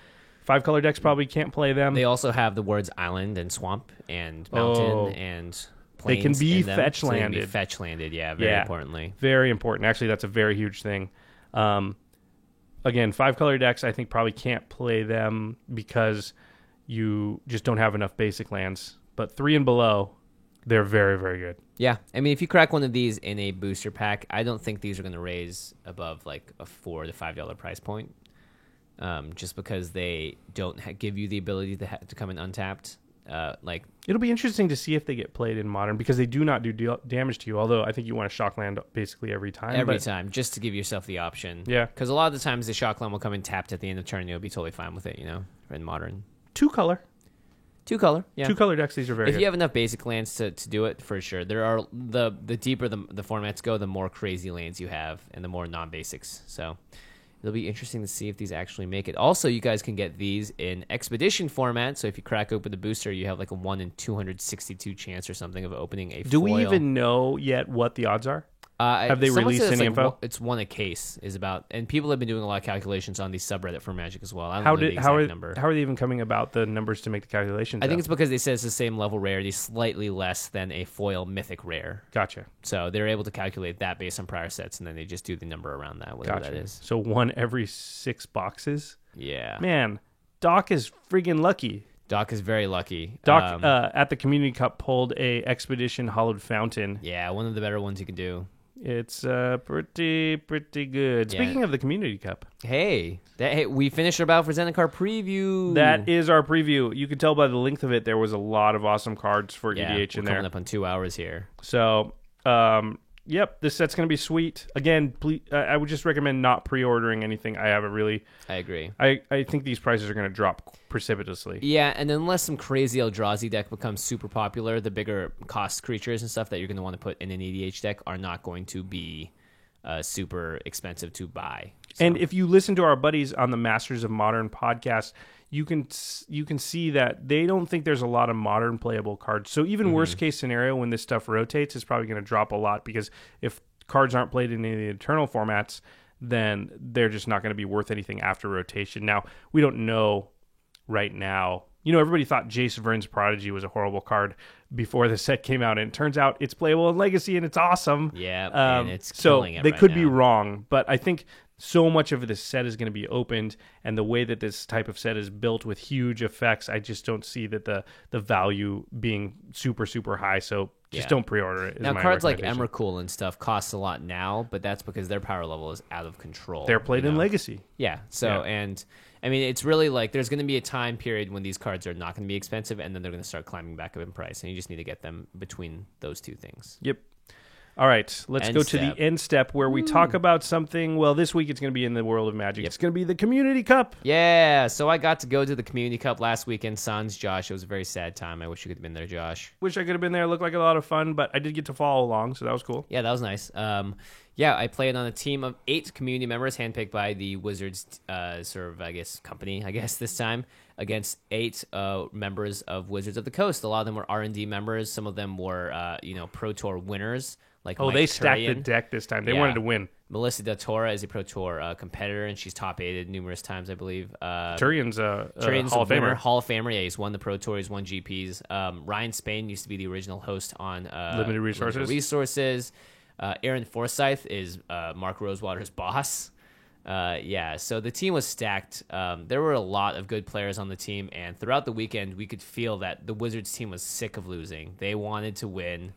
5-color decks probably can't play them. They also have the words island and swamp and mountain Oh. and They plains can be in them, fetch so they can be landed. fetch landed, yeah, very importantly. Very important. Actually, that's a very huge thing. Again, 5-color decks, I think, probably can't play them because you just don't have enough basic lands. But 3 and below, they're very, very good. Yeah, I mean, if you crack one of these in a booster pack, I don't think these are going to raise above like a $4 to $5 price point, just because they don't give you the ability to come in untapped. It'll be interesting to see if they get played in Modern, because they do not do damage to you, although I think you want to shock land basically every time. Every but time, just to give yourself the option. Yeah. Because a lot of the times the shock land will come in tapped at the end of turn, and you'll be totally fine with it, in Modern. 2-color. 2-color, yeah. 2-color decks, these are very If good. you have enough basic lands to do it, for sure. There are the deeper the formats go, the more crazy lands you have, and the more non-basics. So it'll be interesting to see if these actually make it. Also, you guys can get these in expedition format. So if you crack open the booster, you have like a 1 in 262 chance or something of opening a Do foil. we even know yet what the odds are? Have they someone released said it's any like info? It's 1 a case is about, and people have been doing a lot of calculations on the subreddit for Magic as well. I don't know the exact number. How are they even coming about the numbers to make the calculations? I think up? it's because they said it's the same level rarity, slightly less than a foil mythic rare. Gotcha. So they're able to calculate that based on prior sets, and then they just do the number around that, whatever Gotcha. that is. So 1 every 6 boxes. Yeah. Man, Doc is friggin' lucky. Doc is very lucky. Doc at the Community Cup pulled a Expedition Hollowed Fountain. Yeah, one of the better ones you can do. It's pretty good. Yeah. Speaking of the Community Cup, Hey, we finished our Battle for Zendikar preview. that is our preview. You can tell by the length of it, there was a lot of awesome cards for yeah, EDH we're in there. coming up on 2 hours here. So, yep, this set's going to be sweet. Again, please, I would just recommend not pre-ordering anything. I agree. I think these prices are going to drop precipitously. Yeah, and unless some crazy Eldrazi deck becomes super popular, the bigger cost creatures and stuff that you're going to want to put in an EDH deck are not going to be super expensive to buy. So. And if you listen to our buddies on the Masters of Modern podcast, you can see that they don't think there's a lot of modern playable cards. So even worst case scenario, when this stuff rotates, it's probably going to drop a lot, because if cards aren't played in any of the eternal formats, then they're just not going to be worth anything after rotation. Now, we don't know right now. Everybody thought Jace Vern's Prodigy was a horrible card before the set came out, and it turns out it's playable in Legacy and it's awesome. Yeah, and it's so killing it they right could be now. wrong, but I think so much of this set is going to be opened, and the way that this type of set is built with huge effects, I just don't see that the value being super, super high. So just Yeah. don't pre-order it. is Now, my cards like recommendation. Emrakul and stuff cost a lot now, but that's because their power level is out of control. They're played you in know? Legacy. Yeah. So, Yeah. and I mean, it's really like there's going to be a time period when these cards are not going to be expensive, and then they're going to start climbing back up in price, and you just need to get them between those two things. Yep. All right, let's End go to step. the end step where we talk about something. Well, this week it's going to be in the world of Magic. It's going to be the Community Cup. Yeah, so I got to go to the Community Cup last weekend. Sans Josh. It was a very sad time. I wish you could have been there, Josh. Wish I could have been there. It looked like a lot of fun, but I did get to follow along, so that was cool. Yeah, that was nice. Yeah, I played on a team of 8 community members handpicked by the Wizards company, this time, against 8 members of Wizards of the Coast. A lot of them were R&D members. Some of them were, Pro Tour winners. Like Oh, Mike they stacked the Turian. deck this time. They Yeah. wanted to win. Melissa Del Toro is a Pro Tour competitor, and she's top-aided numerous times, I believe. Turian's a Turian's Hall of winner, Famer. Hall of Famer. Yeah, he's won the Pro Tour. He's won GPs. Ryan Spain used to be the original host on Limited Resources. Aaron Forsyth is Mark Rosewater's boss. So the team was stacked. There were a lot of good players on the team, and throughout the weekend, we could feel that the Wizards team was sick of losing. They wanted to win.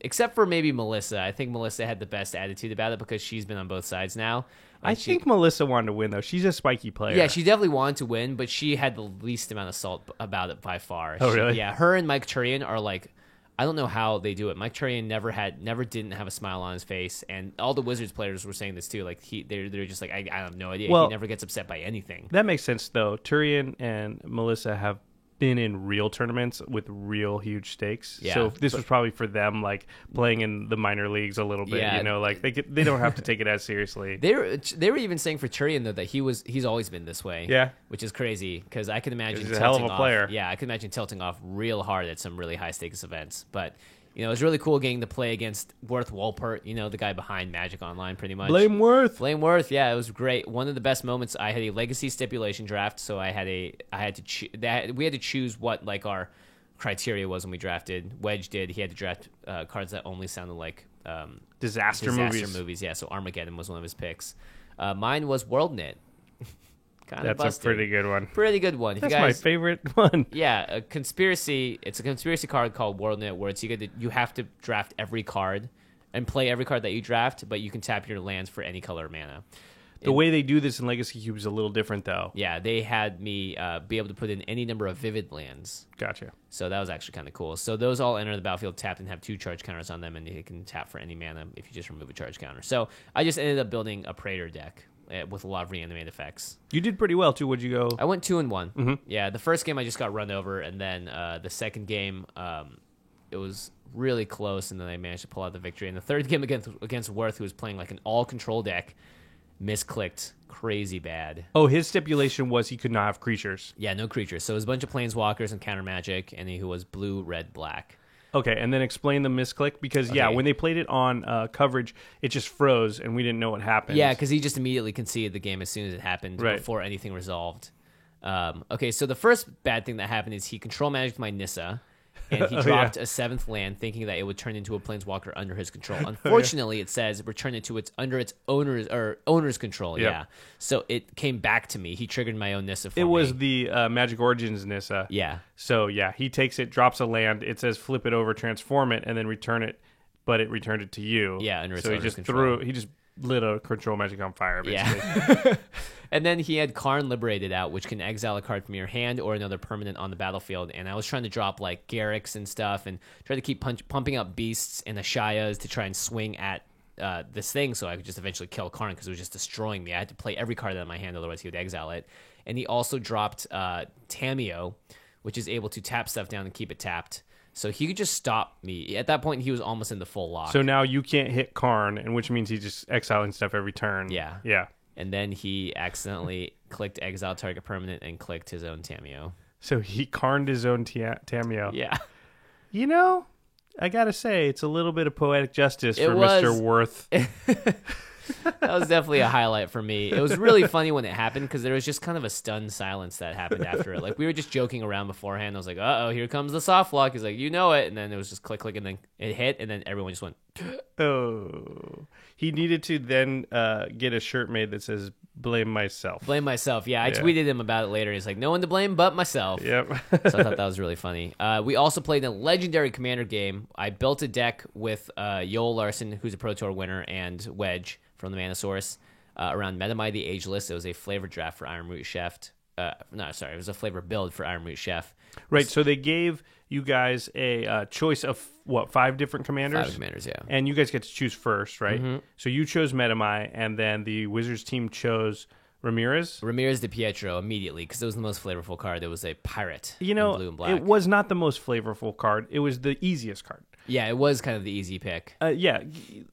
Except for maybe Melissa. I think Melissa had the best attitude about it because she's been on both sides now. I think Melissa wanted to win, though. She's a spiky player. Yeah, she definitely wanted to win, but she had the least amount of salt about it by far. Oh, really? Yeah, her and Mike Turian are like, I don't know how they do it. Mike Turian never didn't have a smile on his face, and all the Wizards players were saying this too. Like they're just like, I have no idea. Well, he never gets upset by anything. That makes sense, though. Turian and Melissa have been in real tournaments with real huge stakes. Yeah, so this was probably for them, like playing in the minor leagues a little bit. Yeah. Like they don't have to take it as seriously. They were even saying for Turian though that he's always been this way. Yeah. which is crazy because I can imagine He's a hell of a tilting off- player. Yeah, I can imagine tilting off real hard at some really high stakes events, but. It was really cool getting to play against Worth Wolpert, the guy behind Magic Online, pretty much. Blame Worth. Blame Worth, yeah, it was great. One of the best moments. I had a legacy stipulation draft, so we had to choose what like our criteria was when we drafted. Wedge did. He had to draft cards that only sounded like Disaster movies. Yeah, so Armageddon was one of his picks. Mine was WorldNet. That's busted. a pretty good one. Pretty good one. If That's you guys, my favorite one. yeah, a conspiracy. It's a conspiracy card called WorldNet, where you have to draft every card and play every card that you draft, but you can tap your lands for any color of mana. The way they do this in Legacy Cube is a little different, though. Yeah, they had me be able to put in any number of vivid lands. Gotcha. So that was actually kind of cool. So those all enter the battlefield tapped and have 2 charge counters on them, and they can tap for any mana if you just remove a charge counter. So I just ended up building a Praetor deck with a lot of reanimate effects. You did pretty well, too. What'd you go? I went 2-1. Mm-hmm. Yeah, the first game I just got run over, and then the second game it was really close, and then I managed to pull out the victory. And the third game against Worth, who was playing like an all-control deck, misclicked crazy bad. Oh, his stipulation was he could not have creatures. Yeah, no creatures. So it was a bunch of planeswalkers and counter magic, and he was blue, red, black. Okay, and then explain the misclick, because, Okay. when they played it on coverage, it just froze, and we didn't know what happened. Yeah, because he just immediately conceded the game as soon as it happened, Right. before anything resolved. Okay, so the first bad thing that happened is he control magicked my Nissa, and he dropped a 7th land, thinking that it would turn into a planeswalker under his control. Unfortunately, it says return it to its owner's control. Yep. Yeah, so it came back to me. He triggered my own Nissa for It me. was the Magic Origins Nissa. Yeah. So, he takes it, drops a land, it says flip it over, transform it, and then return it, but it returned it to you. Yeah, under its so he owner's just control. he just lit a control magic on fire, basically. Yeah. And then he had Karn Liberated out, which can exile a card from your hand or another permanent on the battlefield. And I was trying to drop like Garrix and stuff and try to keep pumping up beasts and Ashayas to try and swing at this thing so I could just eventually kill Karn because it was just destroying me. I had to play every card out of my hand, otherwise he would exile it. And he also dropped Tameo, which is able to tap stuff down and keep it tapped. So he could just stop me. At that point, he was almost in the full lock. So now you can't hit Karn, and which means he's just exiling stuff every turn. Yeah. Yeah. And then he accidentally clicked exile target permanent and clicked his own Tameo. So he Karned his own Tameo. Yeah. I gotta say, it's a little bit of poetic justice It for was. Mr. Worth. That was definitely a highlight for me. It was really funny when it happened because there was just kind of a stunned silence that happened after it. Like we were just joking around beforehand. I was like, "Uh oh, here comes the soft lock." He's like, "You know it," and then it was just click, click, and then it hit, and then everyone just went. Oh. He needed to then get a shirt made that says, blame myself. Blame myself. Yeah, I tweeted him about it later. He's like, "No one to blame but myself." Yep. So I thought that was really funny. We also played a legendary Commander game. I built a deck with Yoel Larson, who's a Pro Tour winner, and Wedge from the Mana Source around Metamai the Ageless. It was a flavor draft for Iron Root Chef. it was a flavor build for Iron Root Chef. Right. So they gave you guys a choice of, 5 different commanders? 5 commanders, yeah. And you guys get to choose first, right? So you chose Metamai, and then the Wizards team chose Ramirez. Ramirez de Pietro immediately, because it was the most flavorful card. It was a pirate You in know, blue and black. it was not the most flavorful card. It was the easiest card. Yeah, it was kind of the easy pick. Yeah,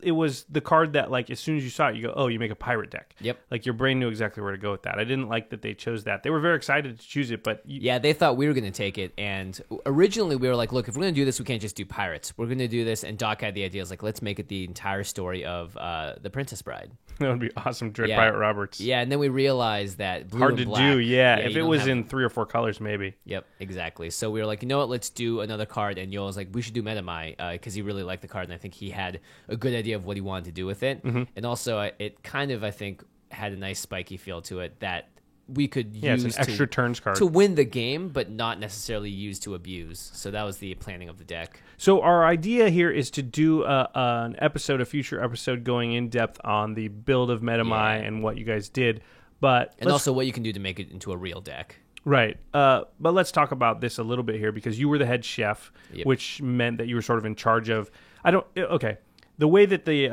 it was the card that, like, as soon as you saw it, you go, oh, you make a pirate deck. Yep. Like, your brain knew exactly where to go with that. I didn't like that they chose that. They were very excited to choose it, but... Yeah, they thought we were going to take it, and originally we were like, look, if we're going to do this, we can't just do pirates. We're going to do this, and Doc had the idea, like, let's make it the entire story of The Princess Bride. That would be awesome, Dread Yeah. Pirate Roberts. Yeah, and then we realized that blue Hard and to black, do, yeah. If you it don't was have- in 3 or 4 colors, maybe. Yep, exactly. So we were like, you know what, let's do another card, and Yoel was like, we should do Metamai, because he really liked the card, and I think he had a good idea of what he wanted to do with it. And also, it kind of, I think, had a nice spiky feel to it that we could Yeah, use it's an extra turns card. to win the game, but not necessarily use to abuse. So that was the planning of the deck. So our idea here is to do a future episode going in depth on the build of Metamai and what you guys did. But And also what you can do to make it into a real deck. right. But let's talk about this a little bit here because you were the head chef, Yep. which meant that you were sort of in charge of. Okay. The way that the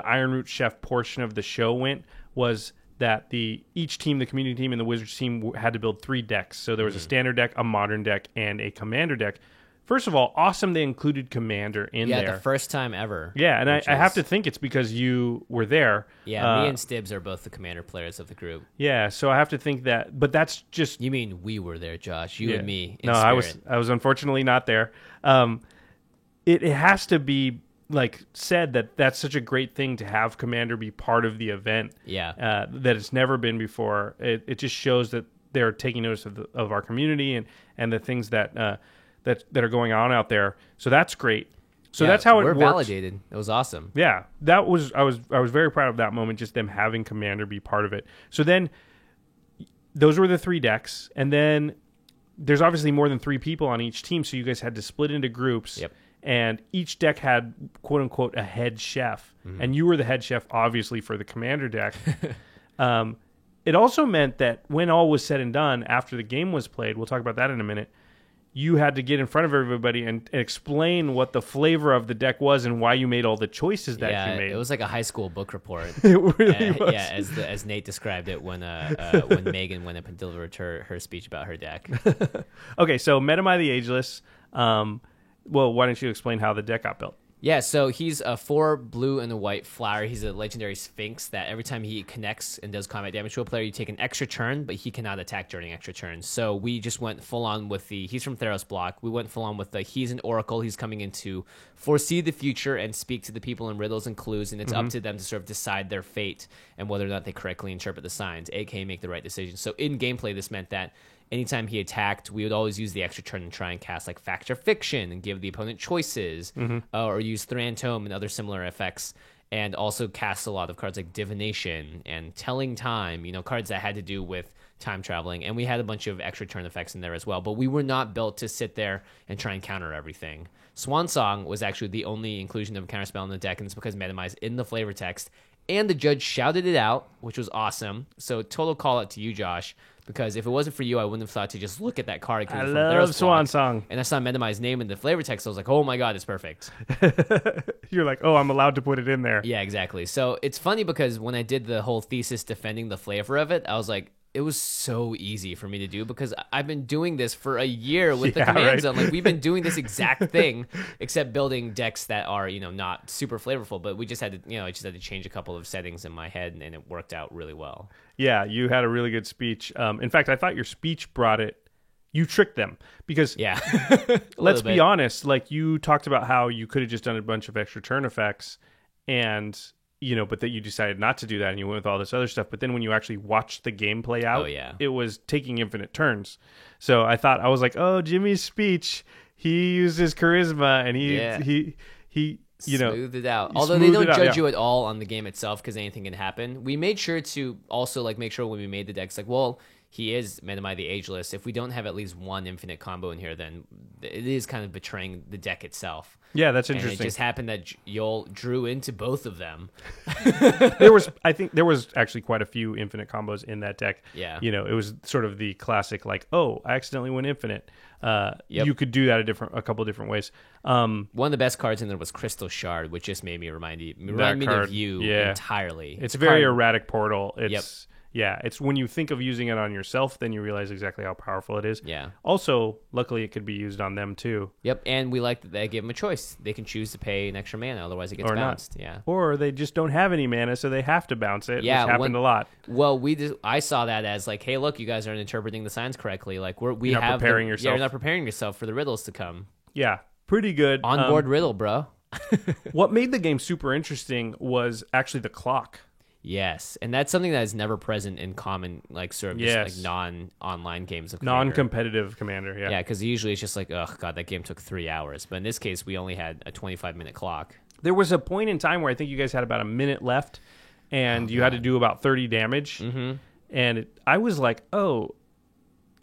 Iron Root Chef portion of the show went was that each team, the community team and the Wizards team, had to build 3 decks. So there was a standard deck, a modern deck, and a commander deck. First of all, awesome they included commander in there. Yeah, the first time ever. Yeah, and I which have is- to think it's because you were there. Yeah, me and Stibbs are both the commander players of the group. Yeah, so I have to think that, but that's just You mean we were there, Josh? You yeah. and me. In No, spirit. I was unfortunately not there. It has to be like said that that's such a great thing to have commander be part of the event. Yeah. That it's never been before. It just shows that they're taking notice of our community and the things that are going on out there. So that's great. So Yeah, that's how it we're works. validated. It was awesome. Yeah, I was very proud of that moment, just them having commander be part of it. So then those were the 3 decks, and then there's obviously more than 3 people on each team, so you guys had to split into groups. Yep. And each deck had quote unquote a head chef, and you were the head chef obviously for the commander deck. It also meant that when all was said and done, after the game was played, we'll talk about that in a minute, you had to get in front of everybody and explain what the flavor of the deck was and why you made all the choices that Yeah, you made. it was like a high school book report. It really was. Yeah, as Nate described it when Megan went up and delivered her speech about her deck. Okay, so Metamai the Ageless. Well, why don't you explain how the deck got built? Yeah, so he's a 4 blue and a white flower. He's a legendary Sphinx that every time he connects and does combat damage to a player, you take an extra turn, but he cannot attack during extra turns. So we just went full on with he's from Theros block. We went full on with he's an oracle. He's coming in to foresee the future and speak to the people in riddles and clues, and it's up to them to sort of decide their fate and whether or not they correctly interpret the signs, aka make the right decision. So in gameplay, this meant that anytime he attacked, we would always use the extra turn and try and cast like Fact or Fiction and give the opponent choices, or use Thran Tome and other similar effects, and also cast a lot of cards like Divination and Telling Time, cards that had to do with time traveling. And we had a bunch of extra turn effects in there as well, but we were not built to sit there and try and counter everything. Swan Song was actually the only inclusion of a counterspell in the deck, and it's because Metamai is in the flavor text, and the judge shouted it out, which was awesome. So total call out to you, Josh, because if it wasn't for you, I wouldn't have thought to just look at that card. I love Swan Song. And I saw Metamai's name in the flavor text. I was like, oh my God, it's perfect. You're like, oh, I'm allowed to put it in there. Yeah, exactly. So it's funny because when I did the whole thesis defending the flavor of it, I was like, it was so easy for me to do because I've been doing this for a year with the command right. zone. Like we've been doing this exact thing, except building decks that are, not super flavorful. But we just had to, I just had to change a couple of settings in my head, and it worked out really well. Yeah, you had a really good speech. In fact, I thought your speech brought it. You tricked them because Yeah. let's be honest. Like you talked about how you could have just done a bunch of extra turn effects, and but that you decided not to do that and you went with all this other stuff. But then when you actually watched the game play out, it was taking infinite turns. So I was like, oh, Jimmy's speech, he used his charisma and he smoothed it out. you Although they smoothed don't it out, judge yeah. you at all on the game itself because anything can happen. We made sure to also make sure when we made the decks, he is Metamai the Ageless. If we don't have at least one infinite combo in here, then it is kind of betraying the deck itself. Yeah, that's And interesting. it just happened that Yol drew into both of them. I think there was actually quite a few infinite combos in that deck. Yeah. You know, it was sort of the classic, like, oh, I accidentally went infinite. Yep. You could do that a couple of different ways. One of the best cards in there was Crystal Shard, which just made me remind me card, of you yeah. entirely. It's a very erratic portal. It's Yep. Yeah, it's when you think of using it on yourself, then you realize exactly how powerful it is. Yeah. Also, luckily, it could be used on them too. Yep, and we like that they give them a choice. They can choose to pay an extra mana, otherwise it gets Or not. bounced. Yeah. Or they just don't have any mana, so they have to bounce it, Yeah, which happened a lot. Well, I saw that as like, hey, look, you guys aren't interpreting the signs correctly. Like we You're not have preparing Yeah, yourself. you're not preparing yourself for the riddles to come. Yeah, pretty good. Onboard riddle, bro. What made the game super interesting was actually the clock. Yes, and that's something that is never present in common, like sort of just Yes. like non-online games of Commander. Non-competitive Commander, yeah. Yeah, because usually it's just like, oh god, that game took 3 hours. But in this case, we only had a 25-minute clock. There was a point in time where I think you guys had about a minute left, and you had to do about 30 damage. Mm-hmm. And I was like, oh,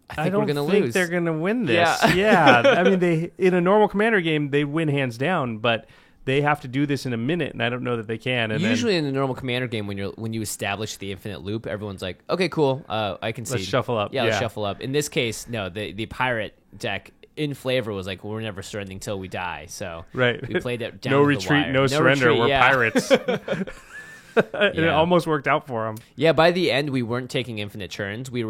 I think don't we're gonna think lose. they're going to win this. Yeah. Yeah. I mean, they in a normal Commander game, they win hands down, but they have to do this in a minute, and I don't know that they can. And Usually in a normal Commander game, when you establish the infinite loop, everyone's like, okay, cool, I can see. Let's shuffle up. Yeah, let's Yeah. shuffle up. In this case, no, the pirate deck in flavor was like, well, we're never surrendering until we die. So Right. we played it down no to the retreat, wire. no surrender. retreat, We're yeah. pirates. And it Yeah. almost worked out for them. Yeah, by the end, we weren't taking infinite turns. We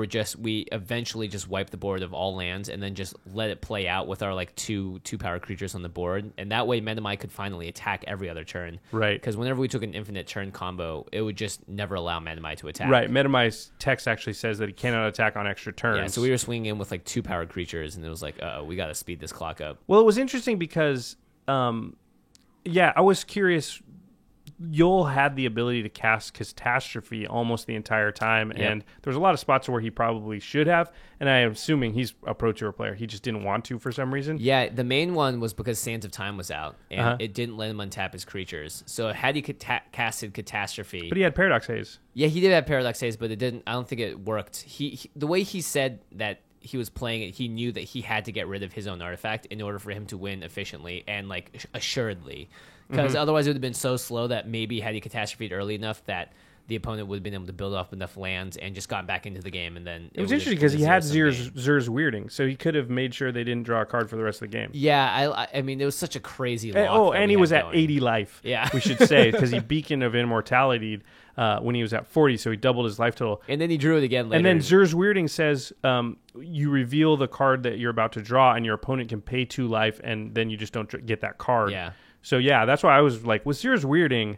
eventually just wiped the board of all lands and then just let it play out with our like two power creatures on the board. And that way, Metamai could finally attack every other turn. Right. Because whenever we took an infinite turn combo, it would just never allow Metamai to attack. Right. Metamai's text actually says that he cannot attack on extra turns. Yeah, so we were swinging in with like 2 power creatures, and it was like, we got to speed this clock up. Well, it was interesting because, I was curious. Yol had the ability to cast Catastrophe almost the entire time, Yep. and there was a lot of spots where he probably should have, and I am assuming he's a Pro Tour player. He just didn't want to for some reason. Yeah, the main one was because Sands of Time was out, and Uh-huh. it didn't let him untap his creatures. So had he casted Catastrophe... But he had Paradox Haze. Yeah, he did have Paradox Haze, but it didn't. I don't think it worked. He the way he said that he was playing it, he knew that he had to get rid of his own artifact in order for him to win efficiently and like assuredly, because otherwise it would have been so slow that maybe had he catastrophed early enough that the opponent would have been able to build up enough lands and just gotten back into the game, and then It was would interesting have because he had zero-sum game. Zer's Weirding, so he could have made sure they didn't draw a card for the rest of the game. Yeah, I mean it was such a crazy. And, lock that and we he was had at going. 80 life. Yeah. We should say, because he Beacon of Immortality when he was at 40, so he doubled his life total. And then he drew it again later. And then Zer's Weirding says you reveal the card that you're about to draw, and your opponent can pay 2 life, and then you just don't get that card. Yeah. So, yeah, that's why I was like, with Zer's Weirding,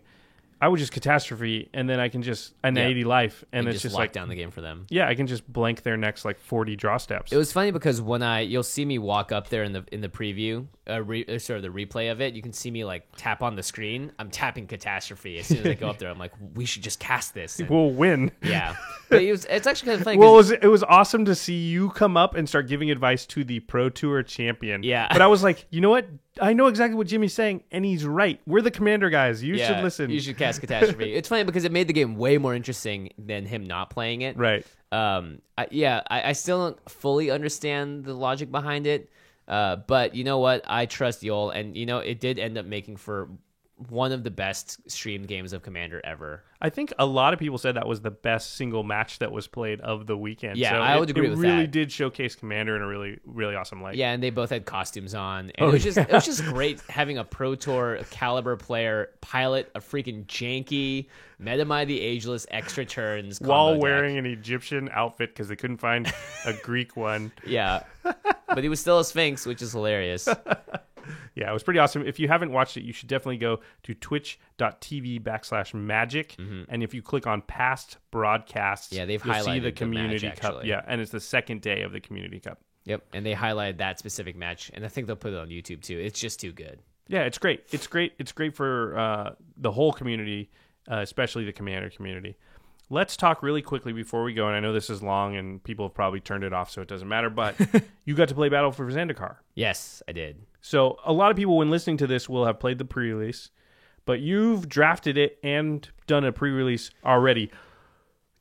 I would just Catastrophe, and then I can just an 80 life, and it's just just lock like, down the game for them. yeah, I can just blank their next like 40 draw steps. It was funny because when you'll see me walk up there in the preview, sort of the replay of it. You can see me like tap on the screen. I'm tapping Catastrophe as soon as I go up there. I'm like, we should just cast this. And- We'll win. yeah, but it's actually kind of funny. Well, 'cause- it was awesome to see you come up and start giving advice to the Pro Tour champion. Yeah. But I was like, you know what? I know exactly what Jimmy's saying, and he's right. We're the Commander guys. You should listen. You should cast Catastrophe. It's funny because it made the game way more interesting than him not playing it. Right. I still don't fully understand the logic behind it. But you know what? I trust Yol, and you know it did end up making for one of the best streamed games of Commander ever. I think a lot of people said that was the best single match that was played of the weekend. Yeah, so I would agree with It really that. did showcase Commander in a really, really awesome light. Yeah, and they both had costumes on, and it was just great having a Pro Tour caliber player pilot a freaking janky Metamai the Ageless extra turns While combo wearing deck. an Egyptian outfit because they couldn't find a Greek one. Yeah, but he was still a Sphinx, which is hilarious. Yeah, it was pretty awesome. If you haven't watched it, you should definitely go to twitch.tv/magic. And if you click on past broadcasts, Yeah, they've you'll see highlighted the the Community match, Cup. actually. Yeah, and it's the second day of the Community Cup. Yep, and they highlighted that specific match, and I think they'll put it on YouTube too. It's just too good. Yeah, it's great. It's great. It's great for the whole community, especially the Commander community. Let's talk really quickly before we go, and I know this is long and people have probably turned it off, so it doesn't matter, but you got to play Battle for Zendikar. Yes, I did. So a lot of people, when listening to this, will have played the pre-release, but you've drafted it and done a pre-release already.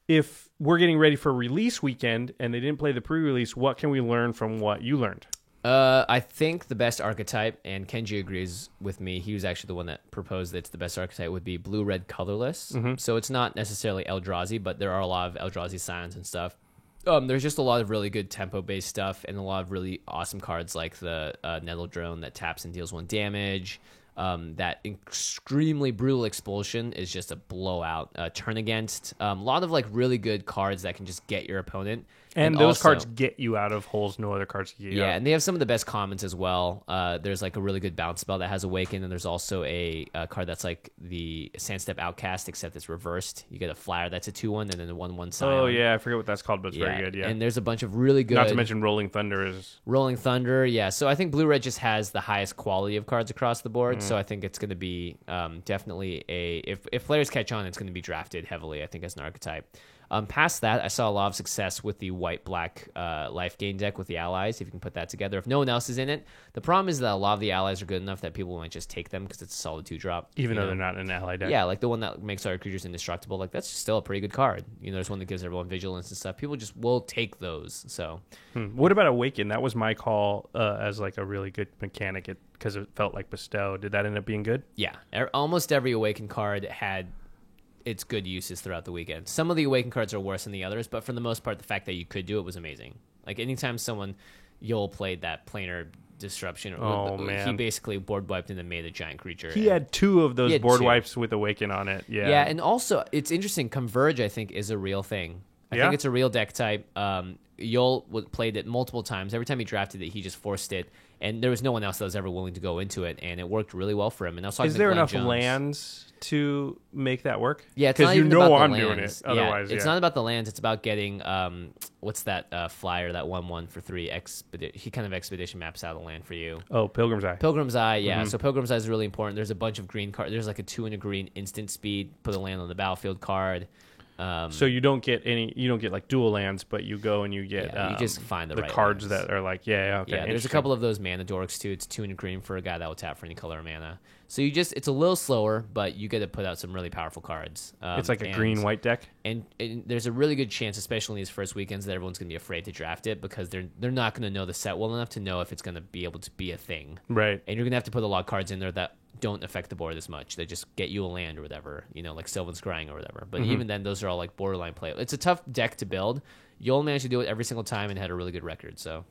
if we're getting ready for release weekend and they didn't play the pre-release, what can we learn from what you learned? I think the best archetype, and Kenji agrees with me, he was actually the one that proposed that it's the best archetype, would be blue-red colorless. So it's not necessarily Eldrazi, but there are a lot of Eldrazi signs and stuff. There's just a lot of really good tempo-based stuff and a lot of really awesome cards like the Nettle Drone that taps and deals 1 damage. That extremely brutal expulsion is just a blowout. Turn against. A lot of like really good cards that can just get your opponent. And those cards get you out of holes no other cards can get you out. Yeah, and they have some of the best commons as well. There's like a really good bounce spell that has Awaken, and there's also a card that's like the Sandstep Outcast, except it's reversed. You get a flyer that's a 2/1 and then a 1/1 Scion. Oh yeah, I forget what that's called, but it's very good. Yeah, and there's a bunch of really good. Not to mention Rolling Thunder is. Rolling Thunder, yeah. So I think Blue Red just has the highest quality of cards across the board. So I think it's going to be definitely if players catch on, it's going to be drafted heavily. I think as an archetype. Past that, I saw a lot of success with the white-black life gain deck with the allies, if you can put that together. If no one else is in it, the problem is that a lot of the allies are good enough that people might just take them because it's a solid 2-drop. Even though they're not an ally deck. Yeah, like the one that makes our creatures indestructible, like that's still a pretty good card. There's one that gives everyone vigilance and stuff. People just will take those, so. What about Awaken? That was my call as like a really good mechanic because it felt like Bestow. Did that end up being good? Yeah, almost every Awaken card had its good uses throughout the weekend. Some of the Awaken cards are worse than the others, but for the most part, the fact that you could do it was amazing. Like anytime Yol played that planar disruption, man. He basically board wiped and then made a giant creature. He had 2 of those board wipes with Awaken on it. Yeah, and also it's interesting. Converge, I think, is a real thing. I think it's a real deck type. Yol played it multiple times. Every time he drafted it, he just forced it, and there was no one else that was ever willing to go into it, and it worked really well for him. And I was talking Is to there Glenn enough Jones. lands to make that work? Yeah, it's not because you even know about I'm the doing lands. it. Otherwise, it's not about the lands. It's about getting what's that flyer, that 1/1 for 3 he kind of expedition maps out a land for you. Oh, Pilgrim's Eye. Pilgrim's Eye, yeah. So Pilgrim's Eye is really important. There's a bunch of green cards. There's like a 2 and a green instant speed. Put a land on the battlefield card. So you don't get like dual lands, but you go and you get you just find the right cards lands. that are like okay. Yeah, there's a couple of those mana dorks too. It's 2 and a green for a guy that will tap for any color of mana. So it's a little slower, but you get to put out some really powerful cards. It's like a green-white deck. And there's a really good chance, especially in these first weekends, that everyone's going to be afraid to draft it because they're not going to know the set well enough to know if it's going to be able to be a thing. Right. And you're going to have to put a lot of cards in there that don't affect the board as much. They just get you a land or whatever, like Sylvan Scrying or whatever. But even then, those are all like borderline play. It's a tough deck to build. You'll manage to do it every single time and had a really good record, so...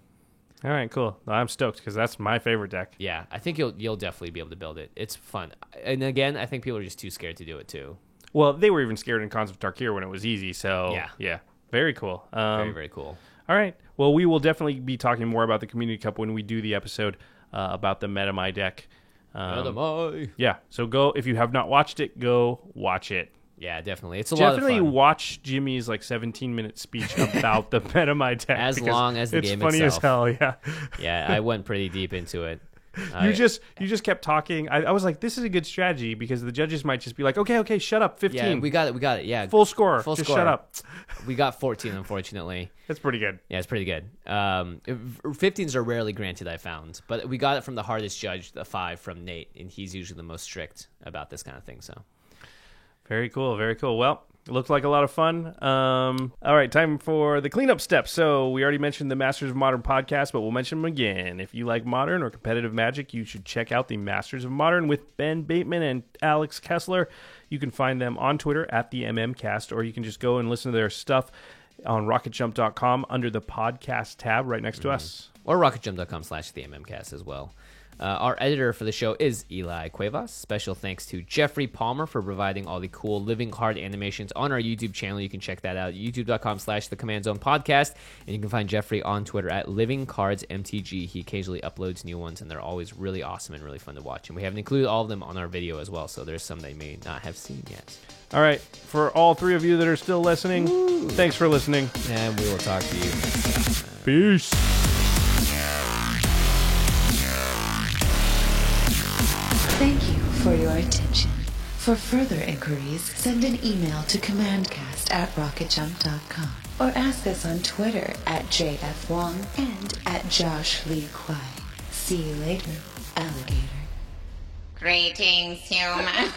All right, cool. I'm stoked because that's my favorite deck. Yeah, I think you'll definitely be able to build it. It's fun. And again, I think people are just too scared to do it too. Well, they were even scared in Cons of Tarkir when it was easy, so yeah. Very cool. Very, very cool. All right. Well, we will definitely be talking more about the Community Cup when we do the episode about the Metamai deck. Metamai. Yeah, so go, if you have not watched it, go watch it. Yeah, definitely. It's a lot of fun. Definitely watch Jimmy's 17-minute speech about the Metamai deck. As long as the game itself. It's funny as hell, yeah. Yeah, I went pretty deep into it. You just kept talking. I was like, this is a good strategy because the judges might just be like, okay, shut up, 15. Yeah, we got it. Yeah, full score. Just shut up. We got 14, unfortunately. That's pretty good. Yeah, it's pretty good. 15s are rarely granted, I found, but we got it from the hardest judge, the 5 from Nate, and he's usually the most strict about this kind of thing. So, very cool, very cool. Well, it looks like a lot of fun. All right, time for the cleanup steps. So we already mentioned the Masters of Modern podcast, but we'll mention them again. If you like Modern or competitive Magic, you should check out the Masters of Modern with Ben Bateman and Alex Kessler. You can find them on Twitter at the MMCast, or you can just go and listen to their stuff on rocketjump.com under the podcast tab right next to us. Or rocketjump.com/theMMcast as well. Our editor for the show is Eli Cuevas. Special thanks to Jeffrey Palmer for providing all the cool living card animations on our YouTube channel. You can check that out, youtube.com/The Command Zone Podcast. And you can find Jeffrey on Twitter at LivingCardsMTG. He occasionally uploads new ones, and they're always really awesome and really fun to watch. And we haven't included all of them on our video as well, so there's some they may not have seen yet. All right, for all 3 of you that are still listening, thanks for listening. And we will talk to you next time. Peace. Thank you for your attention. For further inquiries, send an email to commandcast@rocketjump.com or ask us on Twitter at JFWong and at Josh Lee Kwai. See you later, alligator. Greetings, humans.